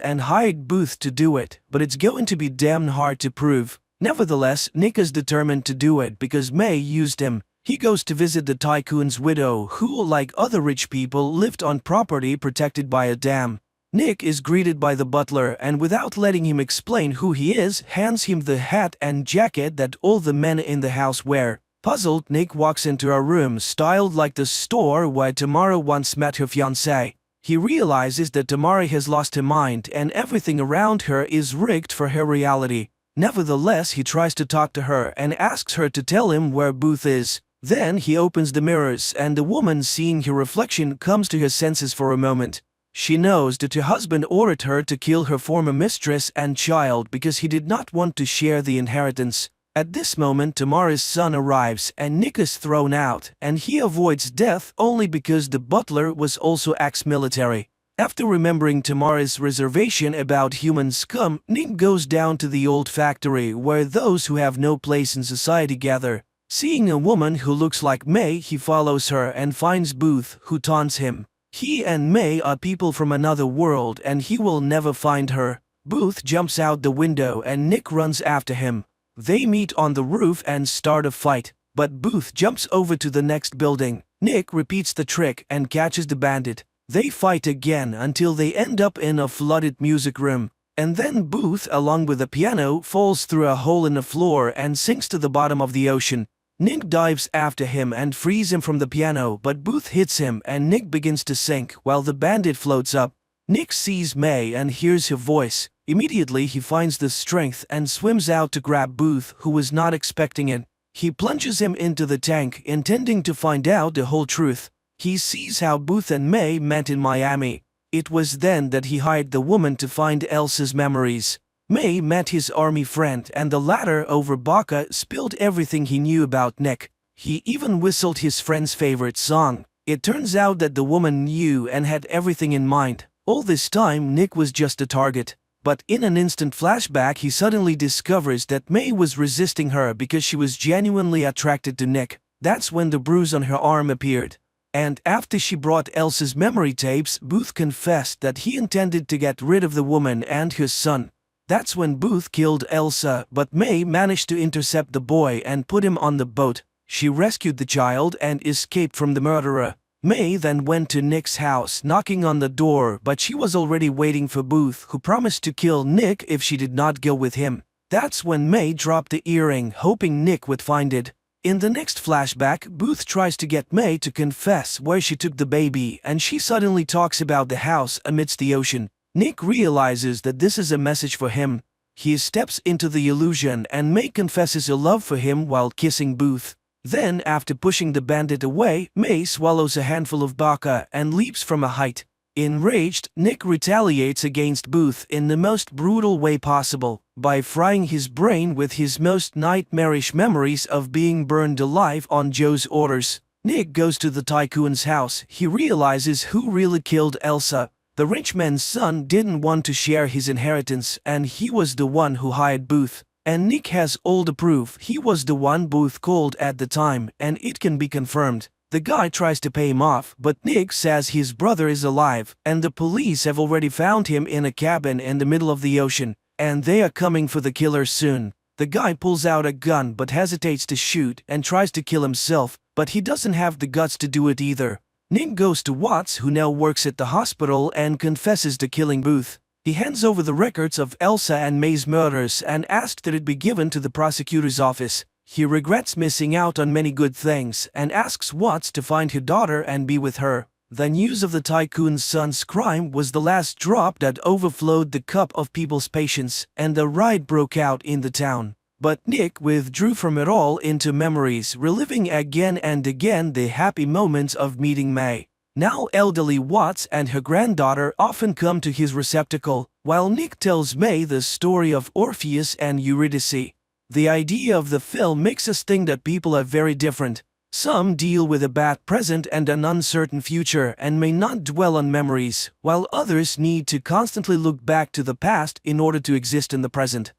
and hired Booth to do it, but it's going to be damn hard to prove. Nevertheless, Nick is determined to do it because May used him. He goes to visit the tycoon's widow who, like other rich people, lived on property protected by a dam. Nick is greeted by the butler and without letting him explain who he is, hands him the hat and jacket that all the men in the house wear. Puzzled, Nick walks into a room styled like the store where Tamara once met her fiancé. He realizes that Tamara has lost her mind and everything around her is rigged for her reality. Nevertheless, he tries to talk to her and asks her to tell him where Booth is. Then he opens the mirrors and the woman, seeing her reflection, comes to her senses for a moment. She knows that her husband ordered her to kill her former mistress and child because he did not want to share the inheritance. At this moment, Tamara's son arrives and Nick is thrown out, and he avoids death only because the butler was also ex-military. After remembering Tamara's reservation about human scum, Nick goes down to the old factory where those who have no place in society gather. Seeing a woman who looks like May, he follows her and finds Booth, who taunts him. He and May are people from another world and he will never find her. Booth jumps out the window and Nick runs after him. They meet on the roof and start a fight, but Booth jumps over to the next building. Nick repeats the trick and catches the bandit. They fight again until they end up in a flooded music room. And then Booth, along with the piano, falls through a hole in the floor and sinks to the bottom of the ocean. Nick dives after him and frees him from the piano, but Booth hits him and Nick begins to sink while the bandit floats up. Nick sees May and hears her voice. Immediately he finds the strength and swims out to grab Booth, who was not expecting it. He plunges him into the tank, intending to find out the whole truth. He sees how Booth and May met in Miami. It was then that he hired the woman to find Elsa's memories. May met his army friend and the latter, over vodka, spilled everything he knew about Nick. He even whistled his friend's favorite song. It turns out that the woman knew and had everything in mind. All this time Nick was just a target. But in an instant flashback he suddenly discovers that May was resisting her because she was genuinely attracted to Nick. That's when the bruise on her arm appeared. And after she brought Elsa's memory tapes, Booth confessed that he intended to get rid of the woman and her son. That's when Booth killed Elsa, but May managed to intercept the boy and put him on the boat. She rescued the child and escaped from the murderer. May then went to Nick's house, knocking on the door, but she was already waiting for Booth, who promised to kill Nick if she did not go with him. That's when May dropped the earring, hoping Nick would find it. In the next flashback, Booth tries to get May to confess where she took the baby, and she suddenly talks about the house amidst the ocean. Nick realizes that this is a message for him. He steps into the illusion and May confesses her love for him while kissing Booth. Then, after pushing the bandit away, May swallows a handful of vodka and leaps from a height. Enraged, Nick retaliates against Booth in the most brutal way possible, by frying his brain with his most nightmarish memories of being burned alive on Joe's orders. Nick goes to the tycoon's house. He realizes who really killed Elsa. The rich man's son didn't want to share his inheritance, and he was the one who hired Booth. And Nick has all the proof he was the one Booth called at the time, and it can be confirmed. The guy tries to pay him off, but Nick says his brother is alive, and the police have already found him in a cabin in the middle of the ocean, and they are coming for the killer soon. The guy pulls out a gun but hesitates to shoot and tries to kill himself, but he doesn't have the guts to do it either. Nick goes to Watts, who now works at the hospital, and confesses to killing Booth. He hands over the records of Elsa and May's murders and asks that it be given to the prosecutor's office. He regrets missing out on many good things and asks Watts to find his daughter and be with her. The news of the tycoon's son's crime was the last drop that overflowed the cup of people's patience, and a riot broke out in the town. But Nick withdrew from it all into memories, reliving again and again the happy moments of meeting May. Now elderly Watts and her granddaughter often come to his receptacle, while Nick tells May the story of Orpheus and Eurydice. The idea of the film makes us think that people are very different. Some deal with a bad present and an uncertain future and may not dwell on memories, while others need to constantly look back to the past in order to exist in the present.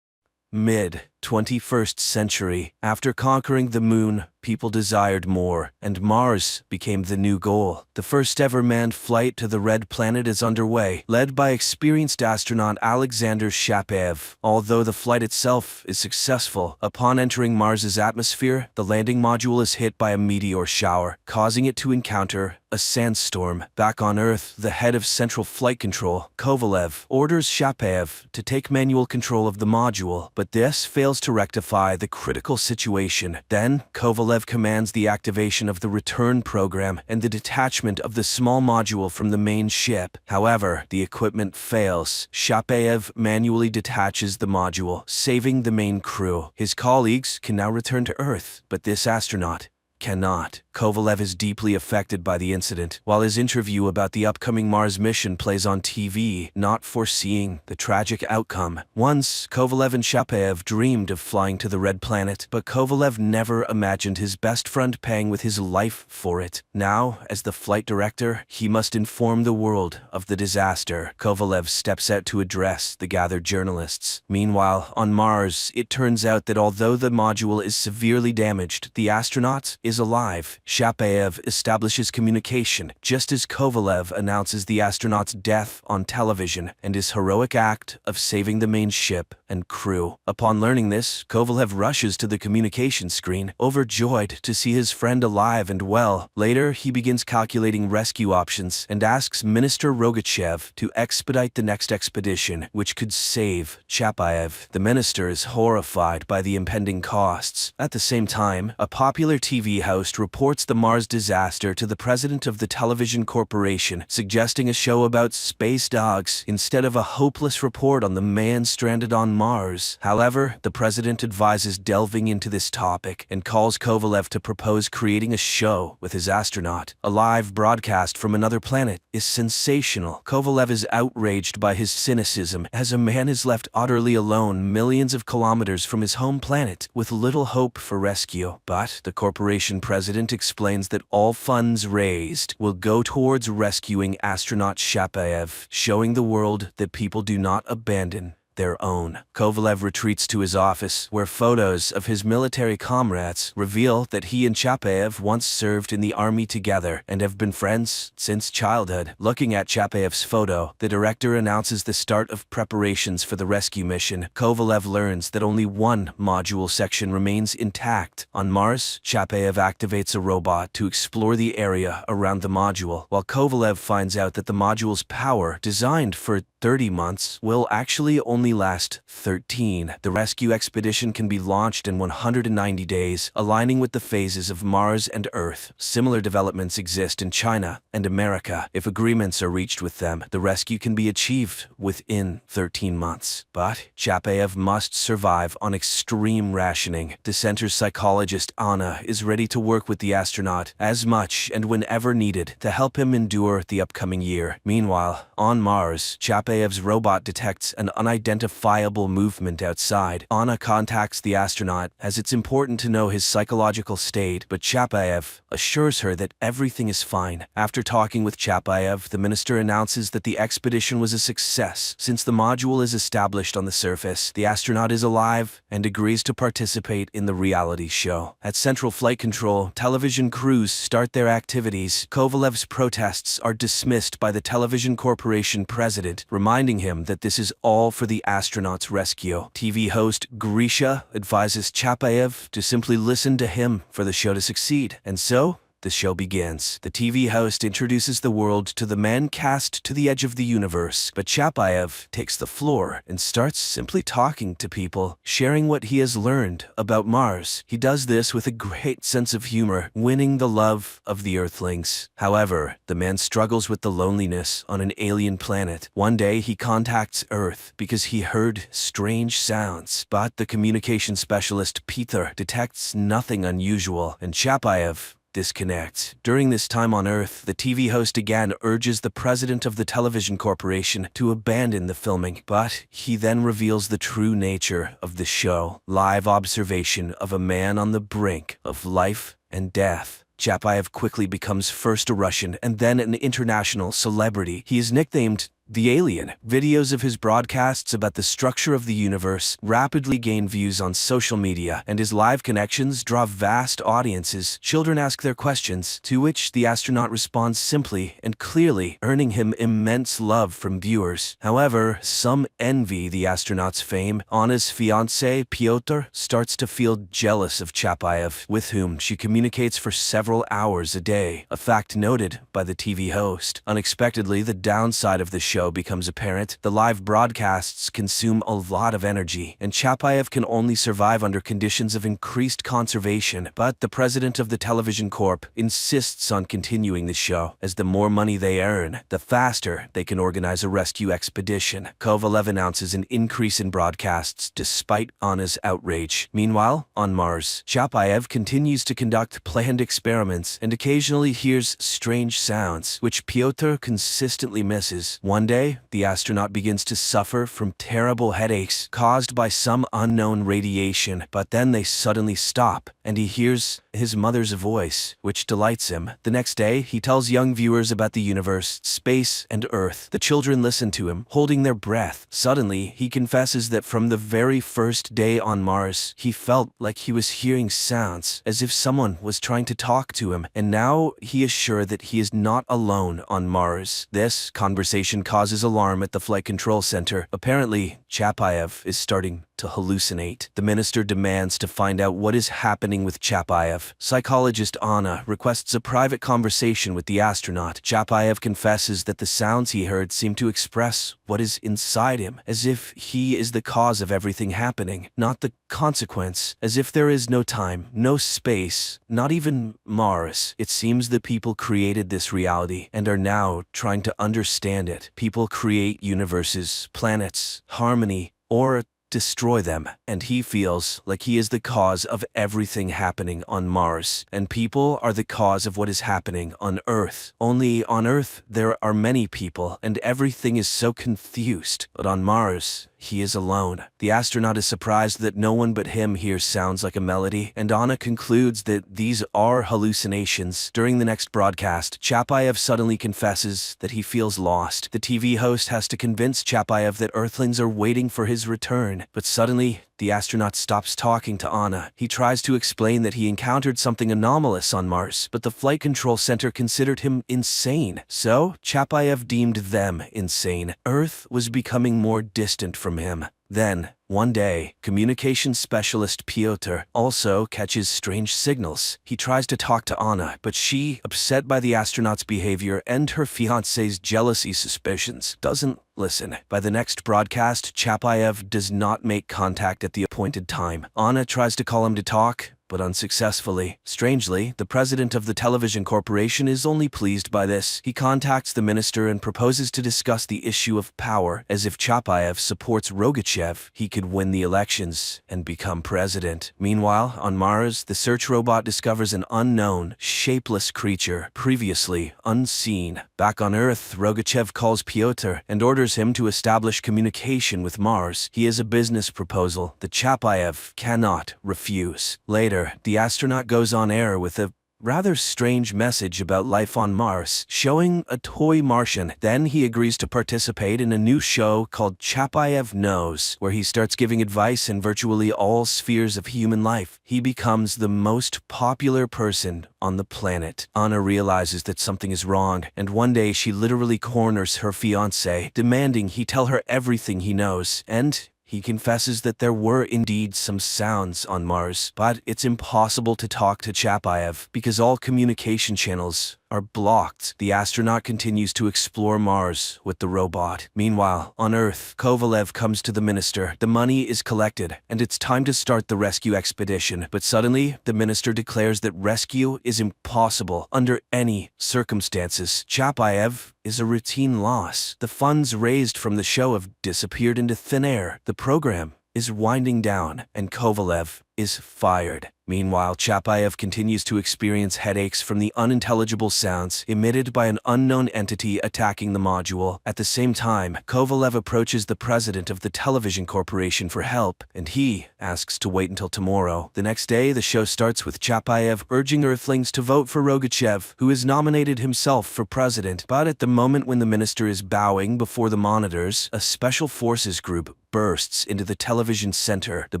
Mid-21st century, after conquering the moon, people desired more, and Mars became the new goal. The first ever manned flight to the Red Planet is underway, led by experienced astronaut Alexander Shapaev. Although the flight itself is successful, upon entering Mars's atmosphere, the landing module is hit by a meteor shower, causing it to encounter a sandstorm. Back on Earth, the head of Central Flight Control, Kovalev, orders Shapaev to take manual control of the module, but this fails to rectify the critical situation. Then, Kovalev commands the activation of the return program and the detachment of the small module from the main ship. However, the equipment fails. Shapaev manually detaches the module, saving the main crew. His colleagues can now return to Earth, but this astronaut cannot. Kovalev is deeply affected by the incident, while his interview about the upcoming Mars mission plays on TV, not foreseeing the tragic outcome. Once, Kovalev and Shapaev dreamed of flying to the Red Planet, but Kovalev never imagined his best friend paying with his life for it. Now, as the flight director, he must inform the world of the disaster. Kovalev steps out to address the gathered journalists. Meanwhile, on Mars, it turns out that although the module is severely damaged, the astronaut is alive. Shapaev establishes communication just as Kovalev announces the astronaut's death on television and his heroic act of saving the main ship and crew. Upon learning this, Kovalev rushes to the communication screen, overjoyed to see his friend alive and well. Later, he begins calculating rescue options and asks Minister Rogachev to expedite the next expedition, which could save Shapaev. The minister is horrified by the impending costs. At the same time, a popular TV host reports the Mars disaster to the president of the television corporation, suggesting a show about space dogs instead of a hopeless report on the man stranded on Mars. However, the president advises delving into this topic and calls Kovalev to propose creating a show with his astronaut. A live broadcast from another planet is sensational. Kovalev is outraged by his cynicism as a man is left utterly alone millions of kilometers from his home planet with little hope for rescue. But the corporation president explains that all funds raised will go towards rescuing astronaut Shapaev, showing the world that people do not abandon their own. Kovalev retreats to his office, where photos of his military comrades reveal that he and Shapaev once served in the army together and have been friends since childhood. Looking at Shapaev's photo, the director announces the start of preparations for the rescue mission. Kovalev learns that only one module section remains intact. On Mars, Shapaev activates a robot to explore the area around the module, while Kovalev finds out that the module's power, designed for 30 months, will actually only last 13. The rescue expedition can be launched in 190 days, aligning with the phases of Mars and Earth. Similar developments exist in China and America. If agreements are reached with them, the rescue can be achieved within 13 months. But Shapaev must survive on extreme rationing. Dissenter psychologist Anna is ready to work with the astronaut as much and whenever needed to help him endure the upcoming year. Meanwhile, on Mars, Shapaev Chapaev's robot detects an unidentifiable movement outside. Anna contacts the astronaut, as it's important to know his psychological state, but Chapaev assures her that everything is fine. After talking with Chapaev, the minister announces that the expedition was a success. Since the module is established on the surface, the astronaut is alive and agrees to participate in the reality show. At Central Flight Control, television crews start their activities. Kovalev's protests are dismissed by the television corporation president, reminding him that this is all for the astronaut's rescue. TV host Grisha advises Chapaev to simply listen to him for the show to succeed. And so, the show begins. The TV host introduces the world to the men cast to the edge of the universe, but Chapaev takes the floor and starts simply talking to people, sharing what he has learned about Mars. He does this with a great sense of humor, winning the love of the Earthlings. However, the man struggles with the loneliness on an alien planet. One day, he contacts Earth because he heard strange sounds, but the communication specialist Peter detects nothing unusual, and Chapaev disconnects. During this time on Earth, the TV host again urges the president of the television corporation to abandon the filming, but he then reveals the true nature of the show. Live observation of a man on the brink of life and death. Chapaev quickly becomes first a Russian and then an international celebrity. He is nicknamed the Alien. Videos of his broadcasts about the structure of the universe rapidly gain views on social media, and his live connections draw vast audiences. Children ask their questions, to which the astronaut responds simply and clearly, earning him immense love from viewers. However, some envy the astronaut's fame. Anna's fiancé, Pyotr, starts to feel jealous of Chapaev, with whom she communicates for several hours a day, a fact noted by the TV host. Unexpectedly, the downside of the show becomes apparent. The live broadcasts consume a lot of energy, and Chapaev can only survive under conditions of increased conservation. But the president of the television corp insists on continuing the show, as the more money they earn, the faster they can organize a rescue expedition. Kovalev announces an increase in broadcasts despite Anna's outrage. Meanwhile, on Mars, Chapaev continues to conduct planned experiments and occasionally hears strange sounds, which Pyotr consistently misses. One day, the astronaut begins to suffer from terrible headaches caused by some unknown radiation, but then they suddenly stop, and he hears his mother's voice, which delights him. The next day, he tells young viewers about the universe, space, and Earth. The children listen to him, holding their breath. Suddenly, he confesses that from the very first day on Mars, he felt like he was hearing sounds, as if someone was trying to talk to him, and now he is sure that he is not alone on Mars. This conversation causes alarm at the Flight Control Center. Apparently, Chapaev is starting to hallucinate. The minister demands to find out what is happening with Chapaev. Psychologist Anna requests a private conversation with the astronaut. Chapaev confesses that the sounds he heard seem to express what is inside him, as if he is the cause of everything happening, not the consequence, as if there is no time, no space, not even Mars. It seems the people created this reality and are now trying to understand it. People create universes, planets, harmony, or destroy them, and he feels like he is the cause of everything happening on Mars, and people are the cause of what is happening on Earth. Only on Earth there are many people, and everything is so confused, but on Mars, he is alone. The astronaut is surprised that no one but him hears sounds like a melody, and Anna concludes that these are hallucinations. During the next broadcast, Chapaev suddenly confesses that he feels lost. The TV host has to convince Chapaev that Earthlings are waiting for his return, but suddenly, the astronaut stops talking to Anna. He tries to explain that he encountered something anomalous on Mars, but the Flight Control Center considered him insane. So, Chapaev deemed them insane. Earth was becoming more distant from him. Then, one day, communications specialist Pyotr also catches strange signals. He tries to talk to Anna, but she, upset by the astronaut's behavior and her fiancé's jealousy suspicions, doesn't listen. By the next broadcast, Chapaev does not make contact at the appointed time. Anna tries to call him to talk, but unsuccessfully. Strangely, the president of the television corporation is only pleased by this. He contacts the minister and proposes to discuss the issue of power, as if Chapayev supports Rogachev, he could win the elections and become president. Meanwhile, on Mars, the search robot discovers an unknown, shapeless creature, previously unseen. Back on Earth, Rogachev calls Pyotr and orders him to establish communication with Mars. He has a business proposal that Chapayev cannot refuse. Later, the astronaut goes on air with a rather strange message about life on Mars, showing a toy Martian. Then he agrees to participate in a new show called Chapayev Knows, where he starts giving advice in virtually all spheres of human life. He becomes the most popular person on the planet. Anna realizes that something is wrong, and one day she literally corners her fiancé, demanding he tell her everything he knows, and he confesses that there were indeed some sounds on Mars, but it's impossible to talk to Chapayev because all communication channels are blocked. The astronaut continues to explore Mars with the robot. Meanwhile, on Earth, Kovalev comes to the minister. The money is collected, and it's time to start the rescue expedition. But suddenly, the minister declares that rescue is impossible under any circumstances. Chapayev is a routine loss. The funds raised from the show have disappeared into thin air. The program is winding down, and Kovalev is fired. Meanwhile, Chapayev continues to experience headaches from the unintelligible sounds emitted by an unknown entity attacking the module. At the same time, Kovalev approaches the president of the television corporation for help, and he asks to wait until tomorrow. The next day, the show starts with Chapayev urging Earthlings to vote for Rogachev, who has nominated himself for president. But at the moment when the minister is bowing before the monitors, a special forces group bursts into the television center. The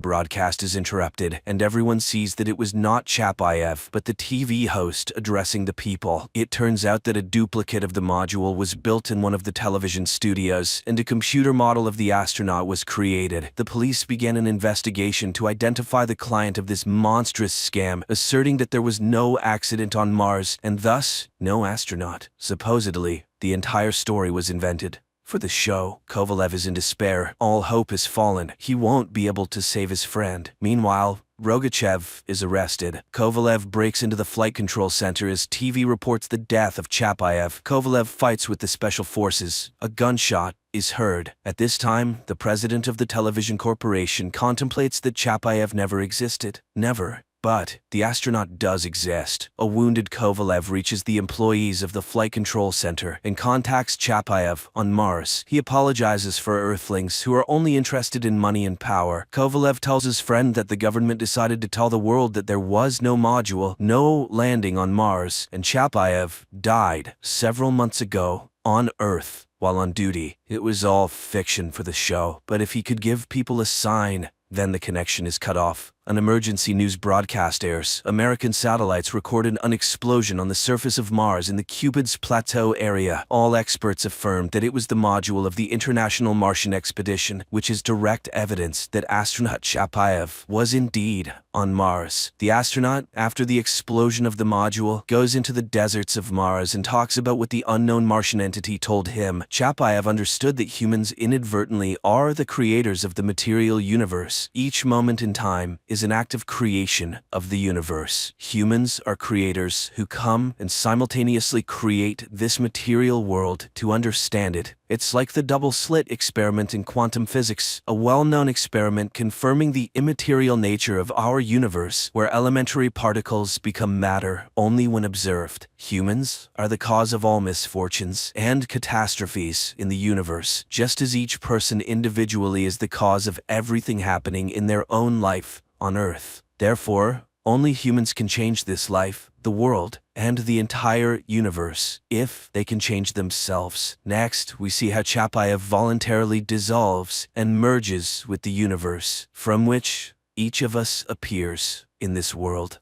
broadcast is interrupted, and everyone sees that it was not Chapayev, but the TV host addressing the people. It turns out that a duplicate of the module was built in one of the television studios, and a computer model of the astronaut was created. The police began an investigation to identify the client of this monstrous scam, asserting that there was no accident on Mars, and thus, no astronaut. Supposedly, the entire story was invented for the show. Kovalev is in despair. All hope has fallen. He won't be able to save his friend. Meanwhile, Rogachev is arrested. Kovalev breaks into the flight control center as TV reports the death of Chapayev. Kovalev fights with the special forces. A gunshot is heard. At this time, the president of the television corporation contemplates that Chapayev never existed. Never. But the astronaut does exist. A wounded Kovalev reaches the employees of the flight control center and contacts Chapayev on Mars. He apologizes for Earthlings who are only interested in money and power. Kovalev tells his friend that the government decided to tell the world that there was no module, no landing on Mars, and Chapayev died several months ago on Earth while on duty. It was all fiction for the show, but if he could give people a sign, then the connection is cut off. An emergency news broadcast airs. American satellites recorded an explosion on the surface of Mars in the Cupid's Plateau area. All experts affirmed that it was the module of the International Martian Expedition, which is direct evidence that astronaut Chapayev was indeed on Mars. The astronaut, after the explosion of the module, goes into the deserts of Mars and talks about what the unknown Martian entity told him. Chapayev understood that humans inadvertently are the creators of the material universe. Each moment in time is an act of creation of the universe. Humans are creators who come and simultaneously create this material world to understand it. It's like the double-slit experiment in quantum physics, a well-known experiment confirming the immaterial nature of our universe, where elementary particles become matter only when observed. Humans are the cause of all misfortunes and catastrophes in the universe, just as each person individually is the cause of everything happening in their own life on Earth. Therefore, only humans can change this life, the world, and the entire universe, if they can change themselves. Next, we see how Chapayev voluntarily dissolves and merges with the universe, from which each of us appears in this world.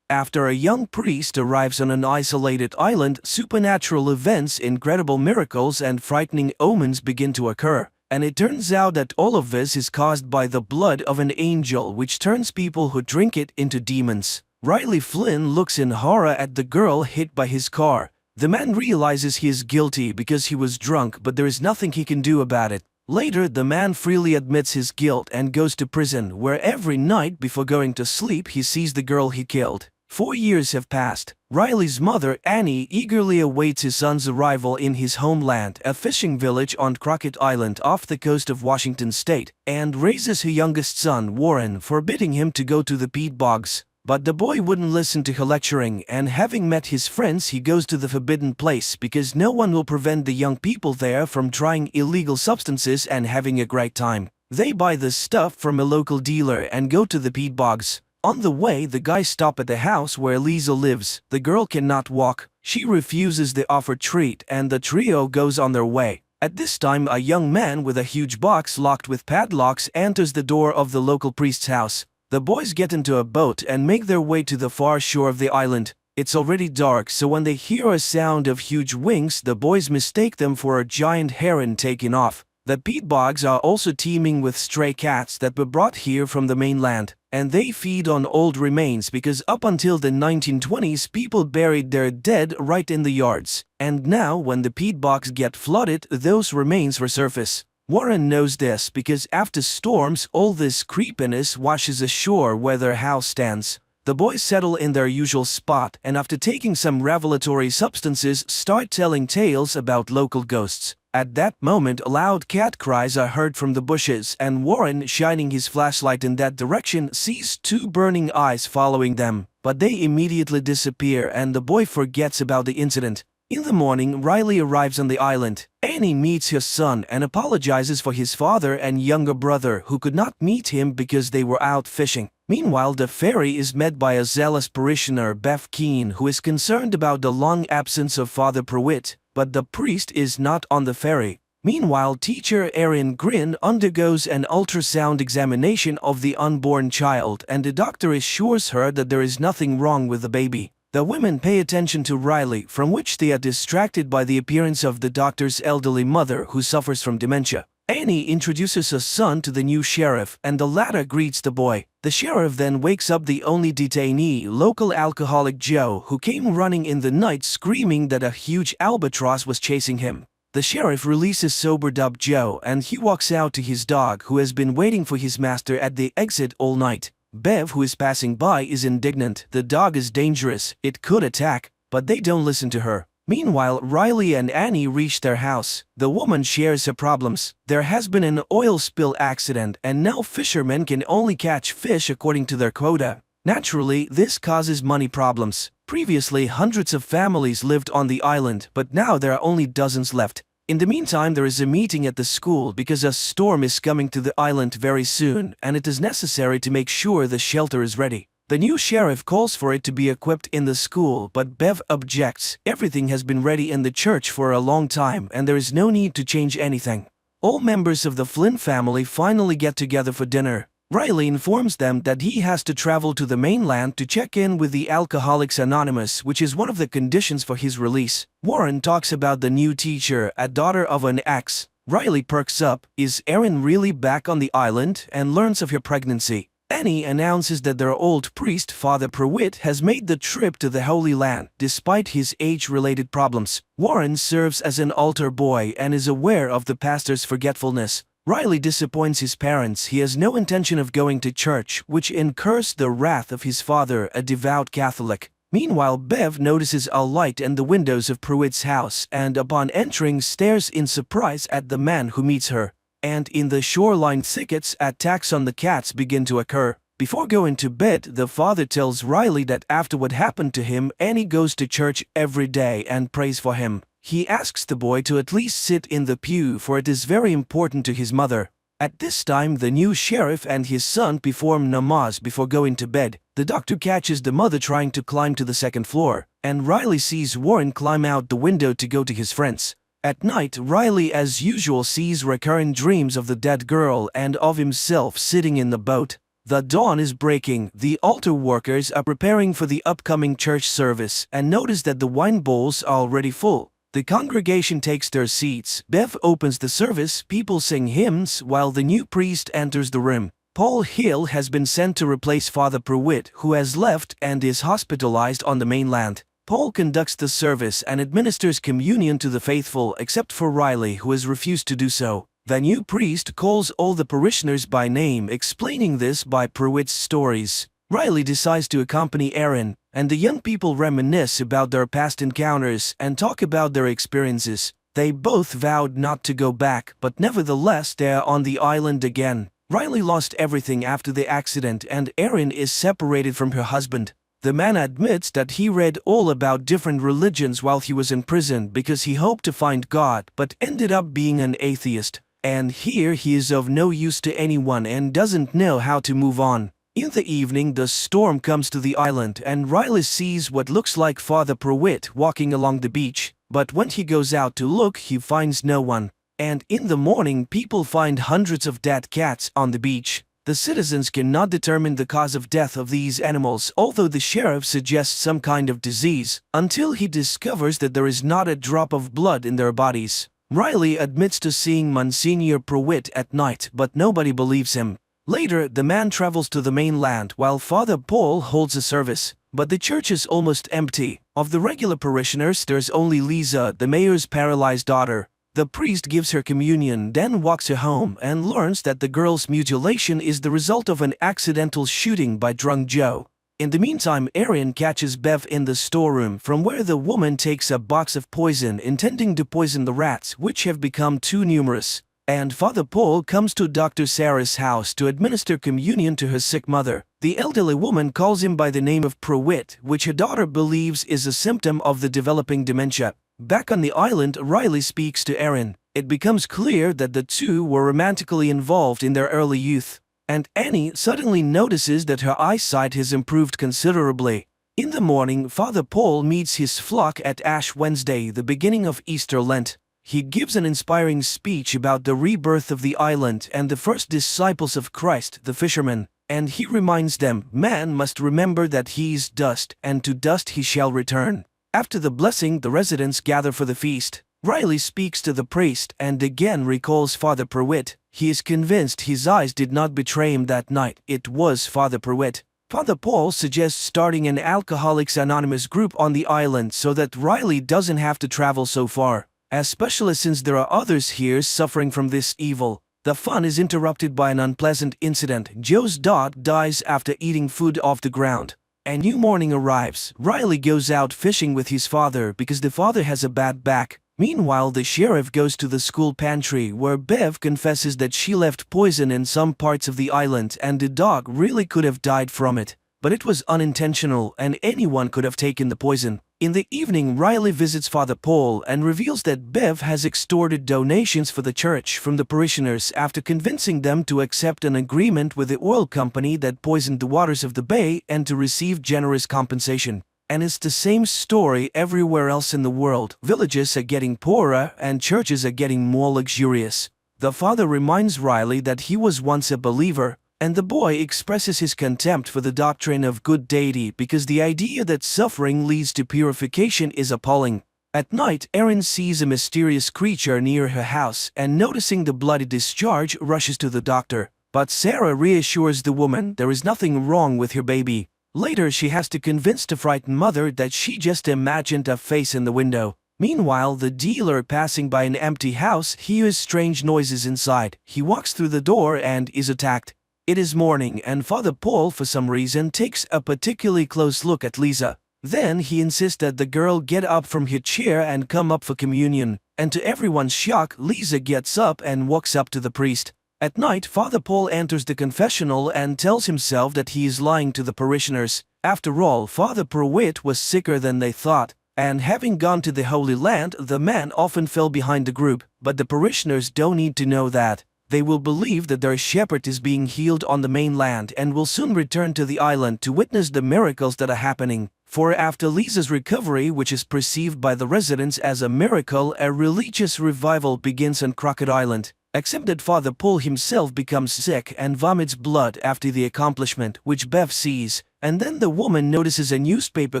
After a young priest arrives on an isolated island, supernatural events, incredible miracles, and frightening omens begin to occur. And it turns out that all of this is caused by the blood of an angel, which turns people who drink it into demons. Riley Flynn looks in horror at the girl hit by his car. The man realizes he is guilty because he was drunk, but there is nothing he can do about it. Later, the man freely admits his guilt and goes to prison, where every night before going to sleep he sees the girl he killed. 4 years have passed. Riley's mother, Annie, eagerly awaits his son's arrival in his homeland, a fishing village on Crockett Island off the coast of Washington state, and raises her youngest son, Warren, forbidding him to go to the peat bogs. But the boy wouldn't listen to her lecturing, and having met his friends, he goes to the forbidden place because no one will prevent the young people there from trying illegal substances and having a great time. They buy the stuff from a local dealer and go to the peat bogs. On the way, the guys stop at the house where Lisa lives. The girl cannot walk. She refuses the offered treat, and the trio goes on their way. At this time, a young man with a huge box locked with padlocks enters the door of the local priest's house. The boys get into a boat and make their way to the far shore of the island. It's already dark, so when they hear a sound of huge wings, the boys mistake them for a giant heron taking off. The peat bogs are also teeming with stray cats that were brought here from the mainland, and they feed on old remains because up until the 1920s people buried their dead right in the yards. And now, when the peat bogs get flooded, those remains resurface. Warren knows this because after storms, all this creepiness washes ashore where their house stands. The boys settle in their usual spot and after taking some revelatory substances start telling tales about local ghosts. At that moment, loud cat cries are heard from the bushes, and Warren, shining his flashlight in that direction, sees 2 burning eyes following them. But they immediately disappear and the boy forgets about the incident. In the morning, Riley arrives on the island. Annie meets her son and apologizes for his father and younger brother who could not meet him because they were out fishing. Meanwhile, the ferry is met by a zealous parishioner, Bev Keane, who is concerned about the long absence of Father Pruitt, but the priest is not on the ferry. Meanwhile, teacher Erin Grin undergoes an ultrasound examination of the unborn child, and the doctor assures her that there is nothing wrong with the baby. The women pay attention to Riley, from which they are distracted by the appearance of the doctor's elderly mother who suffers from dementia. Annie introduces her son to the new sheriff, and the latter greets the boy. The sheriff then wakes up the only detainee, local alcoholic Joe, who came running in the night screaming that a huge albatross was chasing him. The sheriff releases sobered-up Joe, and he walks out to his dog, who has been waiting for his master at the exit all night. Bev, who is passing by, is indignant. The dog is dangerous, it could attack, but they don't listen to her. Meanwhile, Riley and Annie reach their house. The woman shares her problems. There has been an oil spill accident, and now fishermen can only catch fish according to their quota. Naturally, this causes money problems. Previously, hundreds of families lived on the island, but now there are only dozens left. In the meantime, there is a meeting at the school because a storm is coming to the island very soon, and it is necessary to make sure the shelter is ready. The new sheriff calls for it to be equipped in the school, but Bev objects. Everything has been ready in the church for a long time, and there is no need to change anything. All members of the Flynn family finally get together for dinner. Riley informs them that he has to travel to the mainland to check in with the Alcoholics Anonymous, which is one of the conditions for his release. Warren talks about the new teacher, a daughter of an ex. Riley perks up. Is Erin really back on the island? And learns of her pregnancy. Annie announces that their old priest, Father Pruitt, has made the trip to the Holy Land, despite his age-related problems. Warren serves as an altar boy and is aware of the pastor's forgetfulness. Riley disappoints his parents. He has no intention of going to church, which incurs the wrath of his father, a devout Catholic. Meanwhile, Bev notices a light in the windows of Pruitt's house and upon entering stares in surprise at the man who meets her. And in the shoreline thickets, attacks on the cats begin to occur. Before going to bed, the father tells Riley that after what happened to him, Annie goes to church every day and prays for him. He asks the boy to at least sit in the pew, for it is very important to his mother. At this time, the new sheriff and his son perform namaz before going to bed. The doctor catches the mother trying to climb to the second floor, and Riley sees Warren climb out the window to go to his friends. At night, Riley as usual sees recurrent dreams of the dead girl and of himself sitting in the boat. The dawn is breaking. The altar workers are preparing for the upcoming church service and notice that the wine bowls are already full. The congregation takes their seats. Bev opens the service, people sing hymns while the new priest enters the room. Paul Hill has been sent to replace Father Pruitt, who has left and is hospitalized on the mainland. Paul conducts the service and administers communion to the faithful except for Riley, who has refused to do so. The new priest calls all the parishioners by name, explaining this by Pruitt's stories. Riley decides to accompany Erin, and the young people reminisce about their past encounters and talk about their experiences. They both vowed not to go back, but nevertheless they are on the island again. Riley lost everything after the accident, and Erin is separated from her husband. The man admits that he read all about different religions while he was in prison because he hoped to find God, but ended up being an atheist. And here he is of no use to anyone and doesn't know how to move on. In the evening, the storm comes to the island, and Riley sees what looks like Father Pruitt walking along the beach. But when he goes out to look, he finds no one. And in the morning, people find hundreds of dead cats on the beach. The citizens cannot determine the cause of death of these animals, although the sheriff suggests some kind of disease, until he discovers that there is not a drop of blood in their bodies. Riley admits to seeing Monsignor Pruitt at night, but nobody believes him. Later, the man travels to the mainland while Father Paul holds a service, but the church is almost empty. Of the regular parishioners, there's only Lisa, the mayor's paralyzed daughter. The priest gives her communion, then walks her home and learns that the girl's mutilation is the result of an accidental shooting by drunk Joe. In the meantime, Erin catches Bev in the storeroom, from where the woman takes a box of poison intending to poison the rats, which have become too numerous. And Father Paul comes to Dr. Sarah's house to administer communion to her sick mother. The elderly woman calls him by the name of Pruitt, which her daughter believes is a symptom of the developing dementia. Back on the island, Riley speaks to Erin. It becomes clear that the two were romantically involved in their early youth. And Annie suddenly notices that her eyesight has improved considerably. In the morning, Father Paul meets his flock at Ash Wednesday, the beginning of Easter Lent. He gives an inspiring speech about the rebirth of the island and the first disciples of Christ, the fishermen. And he reminds them, man must remember that he is dust, and to dust he shall return. After the blessing, the residents gather for the feast. Riley speaks to the priest and again recalls Father Pruitt. He is convinced his eyes did not betray him that night. It was Father Pruitt. Father Paul suggests starting an Alcoholics Anonymous group on the island so that Riley doesn't have to travel so far, especially since there are others here suffering from this evil. The fun is interrupted by an unpleasant incident. Joe's dog dies after eating food off the ground. A new morning arrives. Riley goes out fishing with his father because the father has a bad back. Meanwhile, the sheriff goes to the school pantry where Bev confesses that she left poison in some parts of the island and the dog really could have died from it. But it was unintentional and anyone could have taken the poison. In the evening, Riley visits Father Paul and reveals that Bev has extorted donations for the church from the parishioners after convincing them to accept an agreement with the oil company that poisoned the waters of the bay and to receive generous compensation. And it's the same story everywhere else in the world. Villages are getting poorer and churches are getting more luxurious. The father reminds Riley that he was once a believer, and the boy expresses his contempt for the doctrine of good deity because the idea that suffering leads to purification is appalling. At night, Erin sees a mysterious creature near her house and, noticing the bloody discharge, rushes to the doctor. But Sarah reassures the woman there is nothing wrong with her baby. Later, she has to convince the frightened mother that she just imagined a face in the window. Meanwhile, the dealer, passing by an empty house, hears strange noises inside. He walks through the door and is attacked. It is morning, and Father Paul, for some reason, takes a particularly close look at Lisa. Then he insists that the girl get up from her chair and come up for communion, and to everyone's shock, Lisa gets up and walks up to the priest. At night, Father Paul enters the confessional and tells himself that he is lying to the parishioners. After all, Father Pruitt was sicker than they thought, and having gone to the Holy Land, the man often fell behind the group, but the parishioners don't need to know that. They will believe that their shepherd is being healed on the mainland and will soon return to the island to witness the miracles that are happening. For after Lisa's recovery, which is perceived by the residents as a miracle, a religious revival begins on Crockett Island. Except that Father Paul himself becomes sick and vomits blood after the accomplishment, which Bev sees, and then the woman notices a newspaper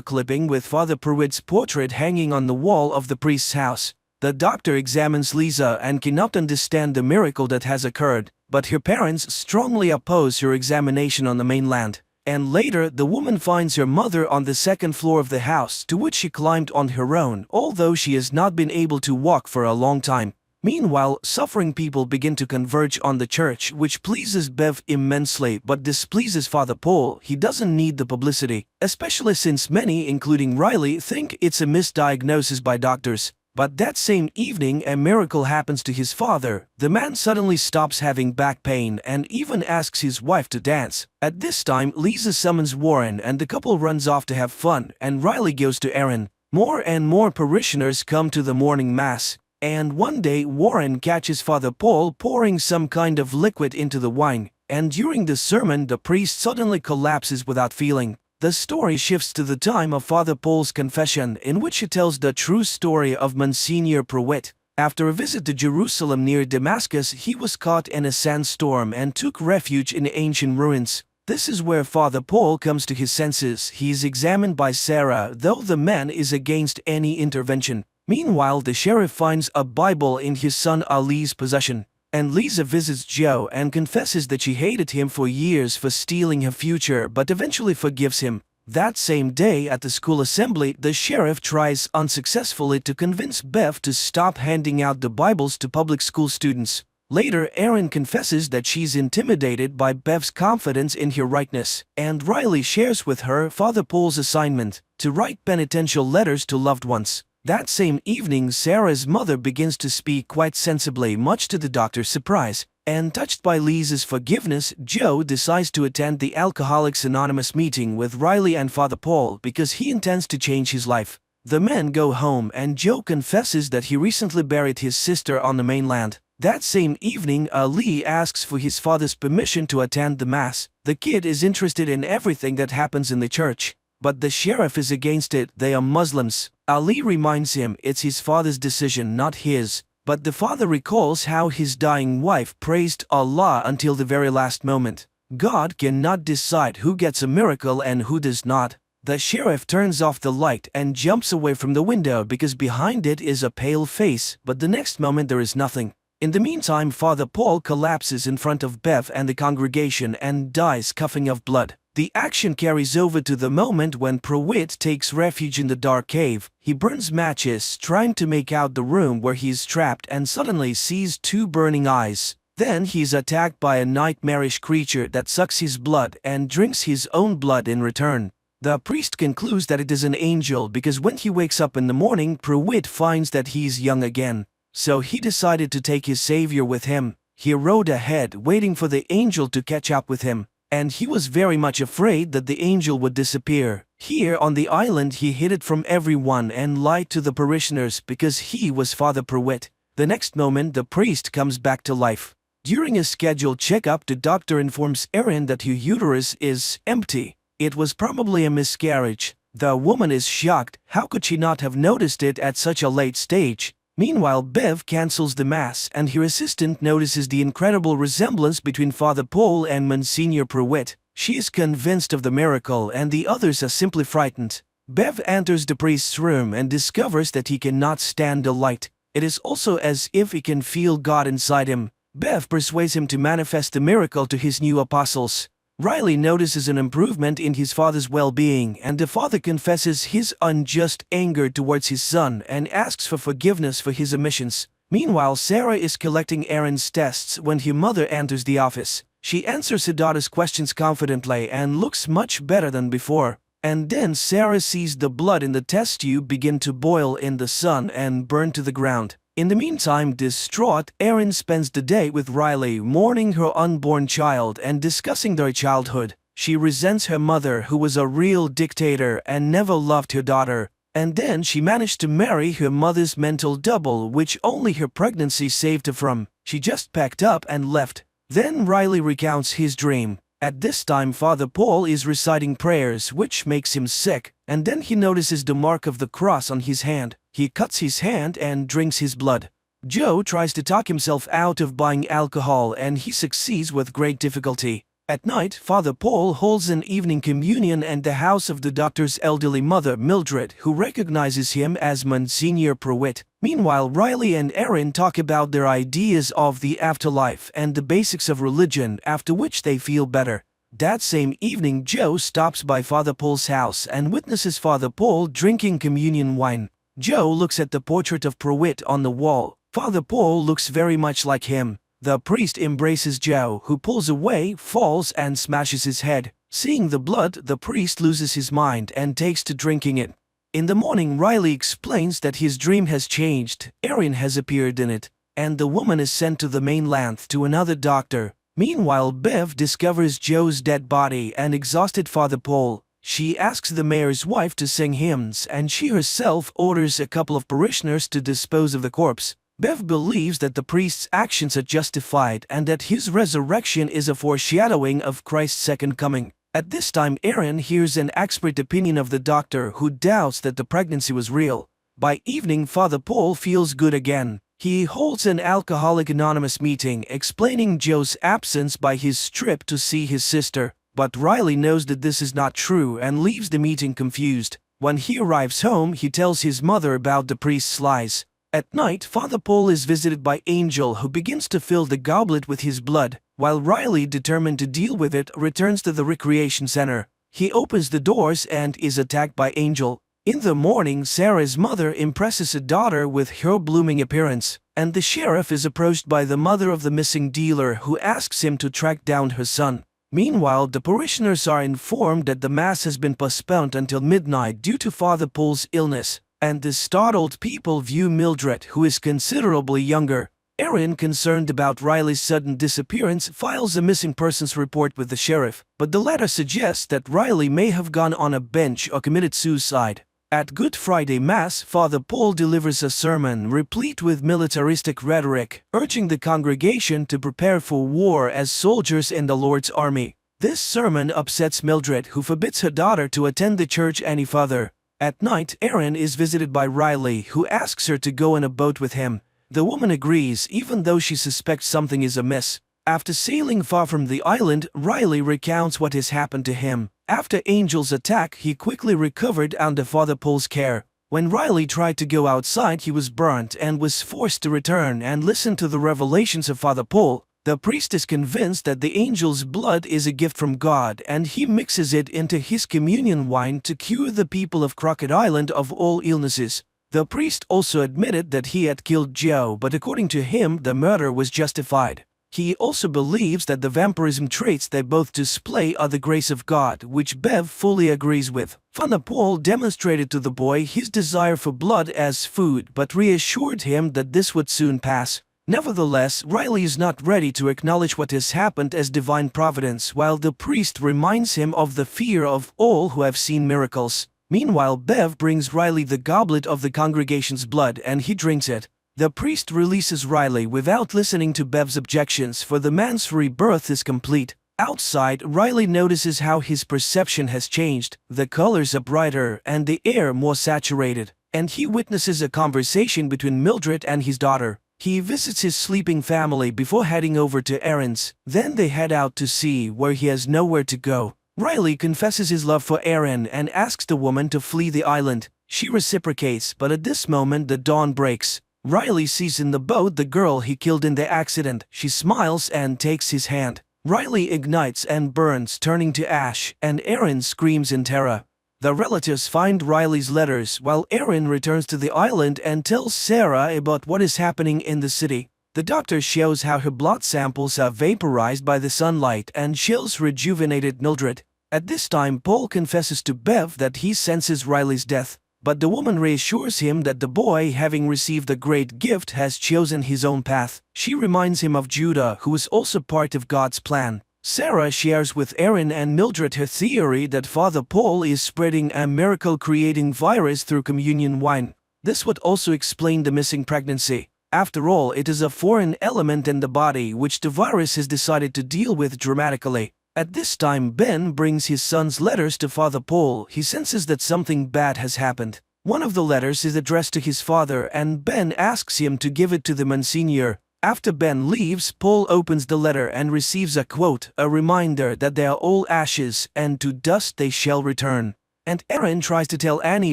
clipping with Father Pruitt's portrait hanging on the wall of the priest's house. The doctor examines Lisa and cannot understand the miracle that has occurred, but her parents strongly oppose her examination on the mainland. And later, the woman finds her mother on the second floor of the house, to which she climbed on her own, although she has not been able to walk for a long time. Meanwhile, suffering people begin to converge on the church, which pleases Bev immensely but displeases Father Paul. He doesn't need the publicity, especially since many, including Riley, think it's a misdiagnosis by doctors. But that same evening, a miracle happens to his father. The man suddenly stops having back pain and even asks his wife to dance. At this time, Lisa summons Warren and the couple runs off to have fun, and Riley goes to Aaron. More and more parishioners come to the morning mass, and one day Warren catches Father Paul pouring some kind of liquid into the wine, and during the sermon the priest suddenly collapses without feeling. The story shifts to the time of Father Paul's confession, in which he tells the true story of Monsignor Pruitt. After a visit to Jerusalem near Damascus, he was caught in a sandstorm and took refuge in ancient ruins. This is where Father Paul comes to his senses. He is examined by Sarah, though the man is against any intervention. Meanwhile, the sheriff finds a Bible in his son Ali's possession, and Lisa visits Joe and confesses that she hated him for years for stealing her future but eventually forgives him. That same day at the school assembly, the sheriff tries unsuccessfully to convince Bev to stop handing out the Bibles to public school students. Later, Erin confesses that she's intimidated by Bev's confidence in her rightness, and Riley shares with her Father Paul's assignment to write penitential letters to loved ones. That same evening, Sarah's mother begins to speak quite sensibly, much to the doctor's surprise. And touched by Lisa's forgiveness, Joe decides to attend the Alcoholics Anonymous meeting with Riley and Father Paul because he intends to change his life. The men go home and Joe confesses that he recently buried his sister on the mainland. That same evening, Ali asks for his father's permission to attend the mass. The kid is interested in everything that happens in the church, but the sheriff is against it. They are Muslims. Ali reminds him it's his father's decision, not his. But the father recalls how his dying wife praised Allah until the very last moment. God cannot decide who gets a miracle and who does not. The sheriff turns off the light and jumps away from the window because behind it is a pale face, but the next moment there is nothing. In the meantime, Father Paul collapses in front of Bev and the congregation and dies coughing up blood. The action carries over to the moment when Pruitt takes refuge in the dark cave. He burns matches, trying to make out the room where he is trapped, and suddenly sees two burning eyes. Then he is attacked by a nightmarish creature that sucks his blood and drinks his own blood in return. The priest concludes that it is an angel because when he wakes up in the morning, Pruitt finds that he is young again. So he decided to take his savior with him. He rode ahead, waiting for the angel to catch up with him. And he was very much afraid that the angel would disappear. Here on the island he hid it from everyone and lied to the parishioners because he was Father Pruitt. The next moment the priest comes back to life. During a scheduled checkup, the doctor informs Erin that her uterus is empty. It was probably a miscarriage. The woman is shocked. How could she not have noticed it at such a late stage? Meanwhile, Bev cancels the mass and her assistant notices the incredible resemblance between Father Paul and Monsignor Pruitt. She is convinced of the miracle and the others are simply frightened. Bev enters the priest's room and discovers that he cannot stand the light. It is also as if he can feel God inside him. Bev persuades him to manifest the miracle to his new apostles. Riley notices an improvement in his father's well-being, and the father confesses his unjust anger towards his son and asks for forgiveness for his omissions. Meanwhile, Sarah is collecting Erin's tests when her mother enters the office. She answers her daughter's questions confidently and looks much better than before. And then Sarah sees the blood in the test tube begin to boil in the sun and burn to the ground. In the meantime, distraught, Erin spends the day with Riley, mourning her unborn child and discussing their childhood. She resents her mother, who was a real dictator and never loved her daughter. And then she managed to marry her mother's mental double, which only her pregnancy saved her from. She just packed up and left. Then Riley recounts his dream. At this time, Father Paul is reciting prayers, which makes him sick, and then he notices the mark of the cross on his hand. He cuts his hand and drinks his blood. Joe tries to talk himself out of buying alcohol and he succeeds with great difficulty. At night, Father Paul holds an evening communion at the house of the doctor's elderly mother, Mildred, who recognizes him as Monsignor Pruitt. Meanwhile, Riley and Erin talk about their ideas of the afterlife and the basics of religion, after which they feel better. That same evening, Joe stops by Father Paul's house and witnesses Father Paul drinking communion wine. Joe looks at the portrait of Pruitt on the wall. Father Paul looks very much like him. The priest embraces Joe, who pulls away, falls, and smashes his head. Seeing the blood, the priest loses his mind and takes to drinking it. In the morning, Riley explains that his dream has changed, Erin has appeared in it, and the woman is sent to the mainland to another doctor. Meanwhile, Bev discovers Joe's dead body and exhausted Father Paul. She asks the mayor's wife to sing hymns, and she herself orders a couple of parishioners to dispose of the corpse. Bev believes that the priest's actions are justified and that his resurrection is a foreshadowing of Christ's second coming. At this time, Erin hears an expert opinion of the doctor who doubts that the pregnancy was real. By evening, Father Paul feels good again. He holds an Alcoholic Anonymous meeting explaining Joe's absence by his trip to see his sister, but Riley knows that this is not true and leaves the meeting confused. When he arrives home, he tells his mother about the priest's lies. At night, Father Paul is visited by Angel, who begins to fill the goblet with his blood, while Riley, determined to deal with it, returns to the recreation center. He opens the doors and is attacked by Angel. In the morning, Sarah's mother impresses her daughter with her blooming appearance, and the sheriff is approached by the mother of the missing dealer, who asks him to track down her son. Meanwhile, the parishioners are informed that the Mass has been postponed until midnight due to Father Paul's illness, and the startled people view Mildred, who is considerably younger. Erin, concerned about Riley's sudden disappearance, files a missing persons report with the sheriff, but the letter suggests that Riley may have gone on a bench or committed suicide. At Good Friday Mass, Father Paul delivers a sermon replete with militaristic rhetoric, urging the congregation to prepare for war as soldiers in the Lord's army. This sermon upsets Mildred, who forbids her daughter to attend the church any further. At night, Erin is visited by Riley, who asks her to go in a boat with him. The woman agrees, even though she suspects something is amiss. After sailing far from the island, Riley recounts what has happened to him. After Angel's attack, he quickly recovered under Father Paul's care. When Riley tried to go outside, he was burnt and was forced to return and listen to the revelations of Father Paul. The priest is convinced that the angel's blood is a gift from God, and he mixes it into his communion wine to cure the people of Crockett Island of all illnesses. The priest also admitted that he had killed Joe, but according to him, the murder was justified. He also believes that the vampirism traits they both display are the grace of God, which Bev fully agrees with. Father Paul demonstrated to the boy his desire for blood as food, but reassured him that this would soon pass. Nevertheless, Riley is not ready to acknowledge what has happened as divine providence, while the priest reminds him of the fear of all who have seen miracles. Meanwhile, Bev brings Riley the goblet of the congregation's blood, and he drinks it. The priest releases Riley without listening to Bev's objections, for the man's rebirth is complete. Outside, Riley notices how his perception has changed. The colors are brighter and the air more saturated, and he witnesses a conversation between Mildred and his daughter. He visits his sleeping family before heading over to Erin's. Then they head out to sea, where he has nowhere to go. Riley confesses his love for Erin and asks the woman to flee the island. She reciprocates, but at this moment the dawn breaks. Riley sees in the boat the girl he killed in the accident. She smiles and takes his hand. Riley ignites and burns, turning to ash, and Erin screams in terror. The relatives find Riley's letters, while Erin returns to the island and tells Sarah about what is happening in the city. The doctor shows how her blood samples are vaporized by the sunlight and shows rejuvenated Mildred. At this time, Paul confesses to Bev that he senses Riley's death, but the woman reassures him that the boy, having received a great gift, has chosen his own path. She reminds him of Judah, who is also part of God's plan. Sarah shares with Erin and Mildred her theory that Father Paul is spreading a miracle-creating virus through communion wine. This would also explain the missing pregnancy. After all, it is a foreign element in the body which the virus has decided to deal with dramatically. At this time, Ben brings his son's letters to Father Paul. He senses that something bad has happened. One of the letters is addressed to his father, and Ben asks him to give it to the Monsignor. After Ben leaves, Paul opens the letter and receives a quote, a reminder that they are all ashes, and to dust they shall return. And Erin tries to tell Annie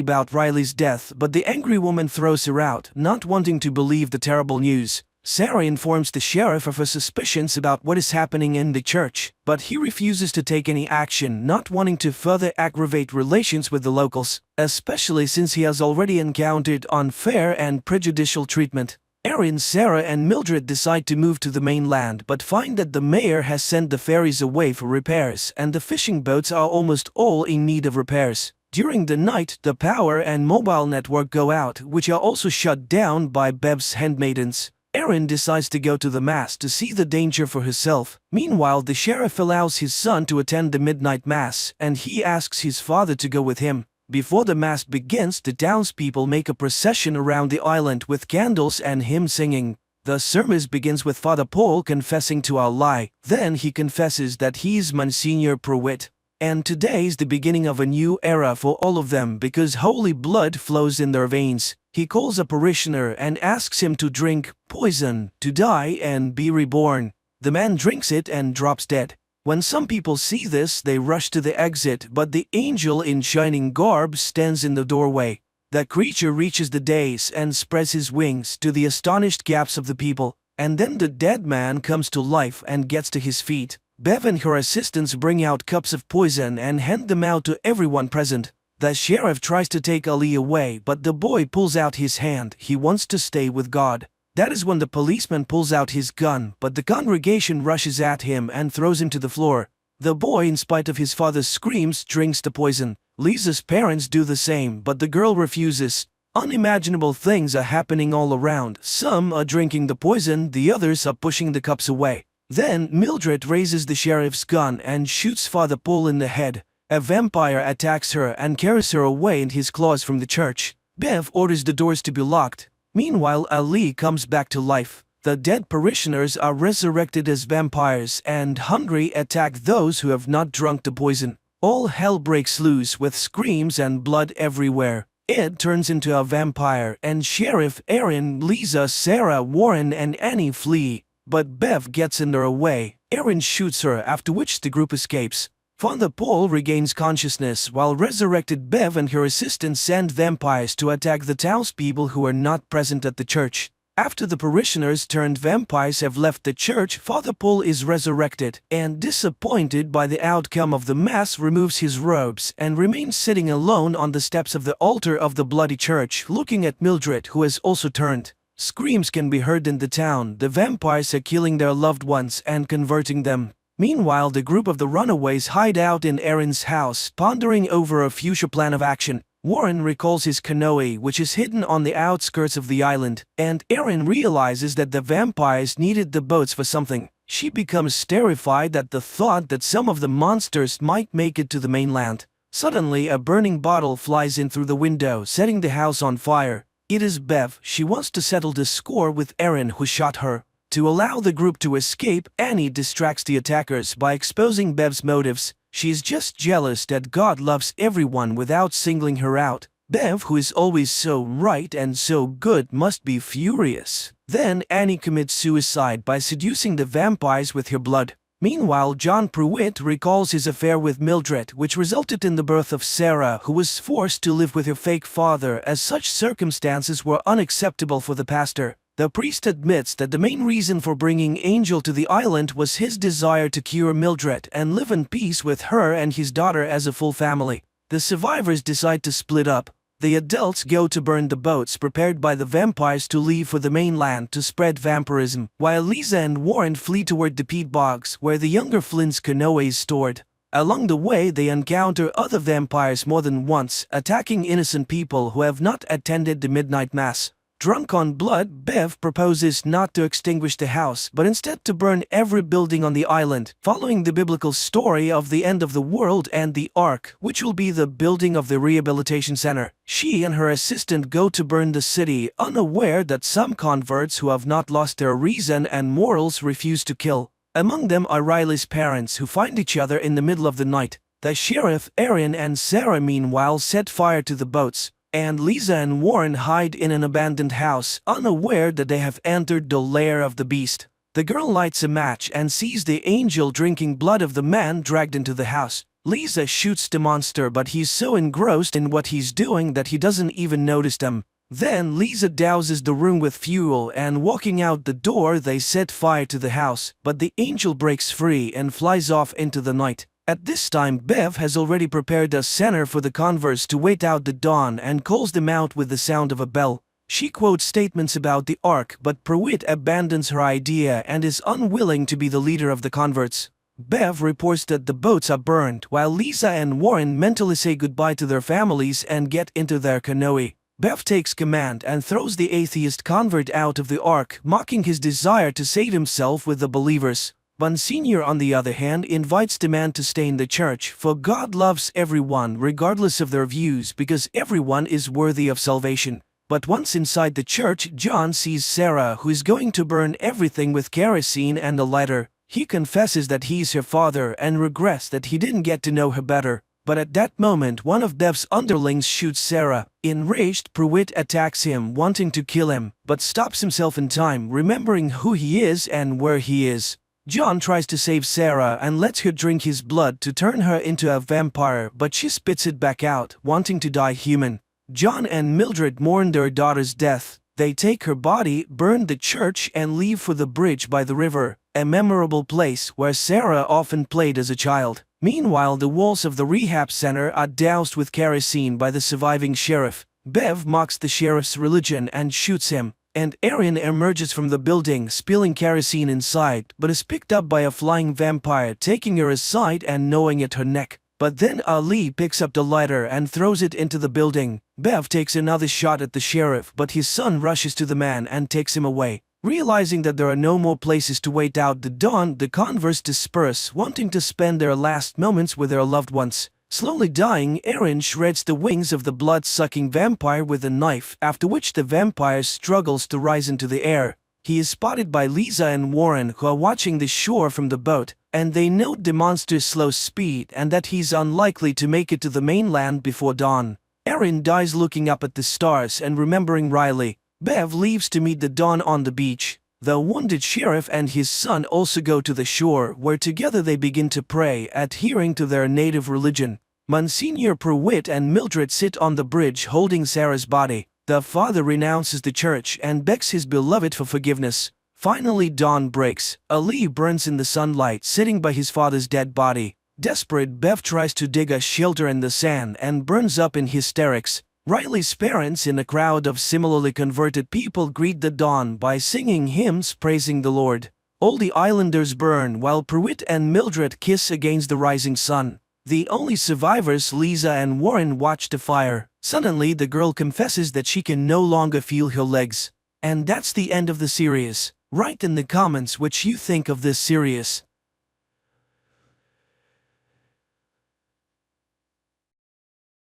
about Riley's death, but the angry woman throws her out, not wanting to believe the terrible news. Sarah informs the sheriff of her suspicions about what is happening in the church, but he refuses to take any action, not wanting to further aggravate relations with the locals, especially since he has already encountered unfair and prejudicial treatment. Erin, Sarah, and Mildred decide to move to the mainland but find that the mayor has sent the ferries away for repairs and the fishing boats are almost all in need of repairs. During the night, the power and mobile network go out, which are also shut down by Bev's handmaidens. Erin decides to go to the mass to see the danger for herself. Meanwhile, the sheriff allows his son to attend the midnight mass, and he asks his father to go with him. Before the mass begins, the townspeople make a procession around the island with candles and hymn singing. The service begins with Father Paul confessing to our lie. Then he confesses that he's Monsignor Pruitt. And today is the beginning of a new era for all of them because holy blood flows in their veins. He calls a parishioner and asks him to drink poison, to die and be reborn. The man drinks it and drops dead. When some people see this, they rush to the exit, but the angel in shining garb stands in the doorway. The creature reaches the dais and spreads his wings to the astonished gaps of the people, and then the dead man comes to life and gets to his feet. Bev and her assistants bring out cups of poison and hand them out to everyone present. The sheriff tries to take Ali away, but the boy pulls out his hand. He wants to stay with God. That is when the policeman pulls out his gun, but the congregation rushes at him and throws him to the floor. The boy, in spite of his father's screams, drinks the poison. Lisa's parents do the same, but the girl refuses. Unimaginable things are happening all around. Some are drinking the poison, the others are pushing the cups away. Then Mildred raises the sheriff's gun and shoots Father Paul in the head. A vampire attacks her and carries her away in his claws from the church. Bev orders the doors to be locked. Meanwhile, Ali comes back to life. The dead parishioners are resurrected as vampires and hungry attack those who have not drunk the poison. All hell breaks loose with screams and blood everywhere. Ed turns into a vampire and Sheriff Erin, Lisa, Sarah, Warren, and Annie flee. But Bev gets in their way. Erin shoots her, after which the group escapes. Father Paul regains consciousness while resurrected Bev and her assistants send vampires to attack the townspeople who are not present at the church. After the parishioners turned vampires have left the church, Father Paul is resurrected and, disappointed by the outcome of the mass, removes his robes and remains sitting alone on the steps of the altar of the bloody church, looking at Mildred, who has also turned. Screams can be heard in the town. The vampires are killing their loved ones and converting them. Meanwhile, the group of the runaways hide out in Erin's house, pondering over a future plan of action. Warren recalls his canoe, which is hidden on the outskirts of the island, and Erin realizes that the vampires needed the boats for something. She becomes terrified at the thought that some of the monsters might make it to the mainland. Suddenly, a burning bottle flies in through the window, setting the house on fire. It is Bev. She wants to settle the score with Erin, who shot her. To allow the group to escape, Annie distracts the attackers by exposing Bev's motives. She is just jealous that God loves everyone without singling her out. Bev, who is always so right and so good, must be furious. Then Annie commits suicide by seducing the vampires with her blood. Meanwhile, John Pruitt recalls his affair with Mildred, which resulted in the birth of Sarah, who was forced to live with her fake father as such circumstances were unacceptable for the pastor. The priest admits that the main reason for bringing Angel to the island was his desire to cure Mildred and live in peace with her and his daughter as a full family. The survivors decide to split up. The adults go to burn the boats prepared by the vampires to leave for the mainland to spread vampirism, while Lisa and Warren flee toward the peat bogs where the younger Flynn's canoe is stored. Along the way, they encounter other vampires more than once, attacking innocent people who have not attended the midnight mass. Drunk on blood, Bev proposes not to extinguish the house, but instead to burn every building on the island, following the biblical story of the end of the world and the Ark, which will be the building of the rehabilitation center. She and her assistant go to burn the city, unaware that some converts who have not lost their reason and morals refuse to kill. Among them are Riley's parents, who find each other in the middle of the night. The sheriff, Erin, and Sarah meanwhile set fire to the boats, and Lisa and Warren hide in an abandoned house, unaware that they have entered the lair of the beast. The girl lights a match and sees the angel drinking blood of the man dragged into the house. Lisa shoots the monster, but he's so engrossed in what he's doing that he doesn't even notice them. Then Lisa douses the room with fuel, and walking out the door they set fire to the house, but the angel breaks free and flies off into the night. At this time, Bev has already prepared a center for the converts to wait out the dawn and calls them out with the sound of a bell. She quotes statements about the Ark, but Pruitt abandons her idea and is unwilling to be the leader of the converts. Bev reports that the boats are burned, while Lisa and Warren mentally say goodbye to their families and get into their canoe. Bev takes command and throws the atheist convert out of the Ark, mocking his desire to save himself with the believers. Monsignor, on the other hand, invites the man to stay in the church, for God loves everyone regardless of their views because everyone is worthy of salvation. But once inside the church, John sees Sarah, who is going to burn everything with kerosene and a lighter. He confesses that he's her father and regrets that he didn't get to know her better. But at that moment, one of Bev's underlings shoots Sarah. Enraged, Pruitt attacks him, wanting to kill him, but stops himself in time, remembering who he is and where he is. John tries to save Sarah and lets her drink his blood to turn her into a vampire, but she spits it back out, wanting to die human. John and Mildred mourn their daughter's death. They take her body, burn the church, and leave for the bridge by the river, a memorable place where Sarah often played as a child. Meanwhile, the walls of the rehab center are doused with kerosene by the surviving sheriff. Bev mocks the sheriff's religion and shoots him, and Erin emerges from the building, spilling kerosene inside, but is picked up by a flying vampire, taking her aside and gnawing at her neck. But then Ali picks up the lighter and throws it into the building. Bev takes another shot at the sheriff, but his son rushes to the man and takes him away. Realizing that there are no more places to wait out the dawn, the converts disperse, wanting to spend their last moments with their loved ones. Slowly dying, Erin shreds the wings of the blood-sucking vampire with a knife, after which the vampire struggles to rise into the air. He is spotted by Lisa and Warren, who are watching the shore from the boat, and they note the monster's slow speed and that he's unlikely to make it to the mainland before dawn. Erin dies looking up at the stars and remembering Riley. Bev leaves to meet the dawn on the beach. The wounded sheriff and his son also go to the shore, where together they begin to pray, adhering to their native religion. Monsignor Pruitt and Mildred sit on the bridge holding Sarah's body. The father renounces the church and begs his beloved for forgiveness. Finally, dawn breaks. Ali burns in the sunlight, sitting by his father's dead body. Desperate, Bev tries to dig a shelter in the sand and burns up in hysterics. Riley's parents, in a crowd of similarly converted people, greet the dawn by singing hymns praising the Lord. All the islanders burn while Pruitt and Mildred kiss against the rising sun. The only survivors, Lisa and Warren, watch the fire. Suddenly, the girl confesses that she can no longer feel her legs. And that's the end of the series. Write in the comments what you think of this series.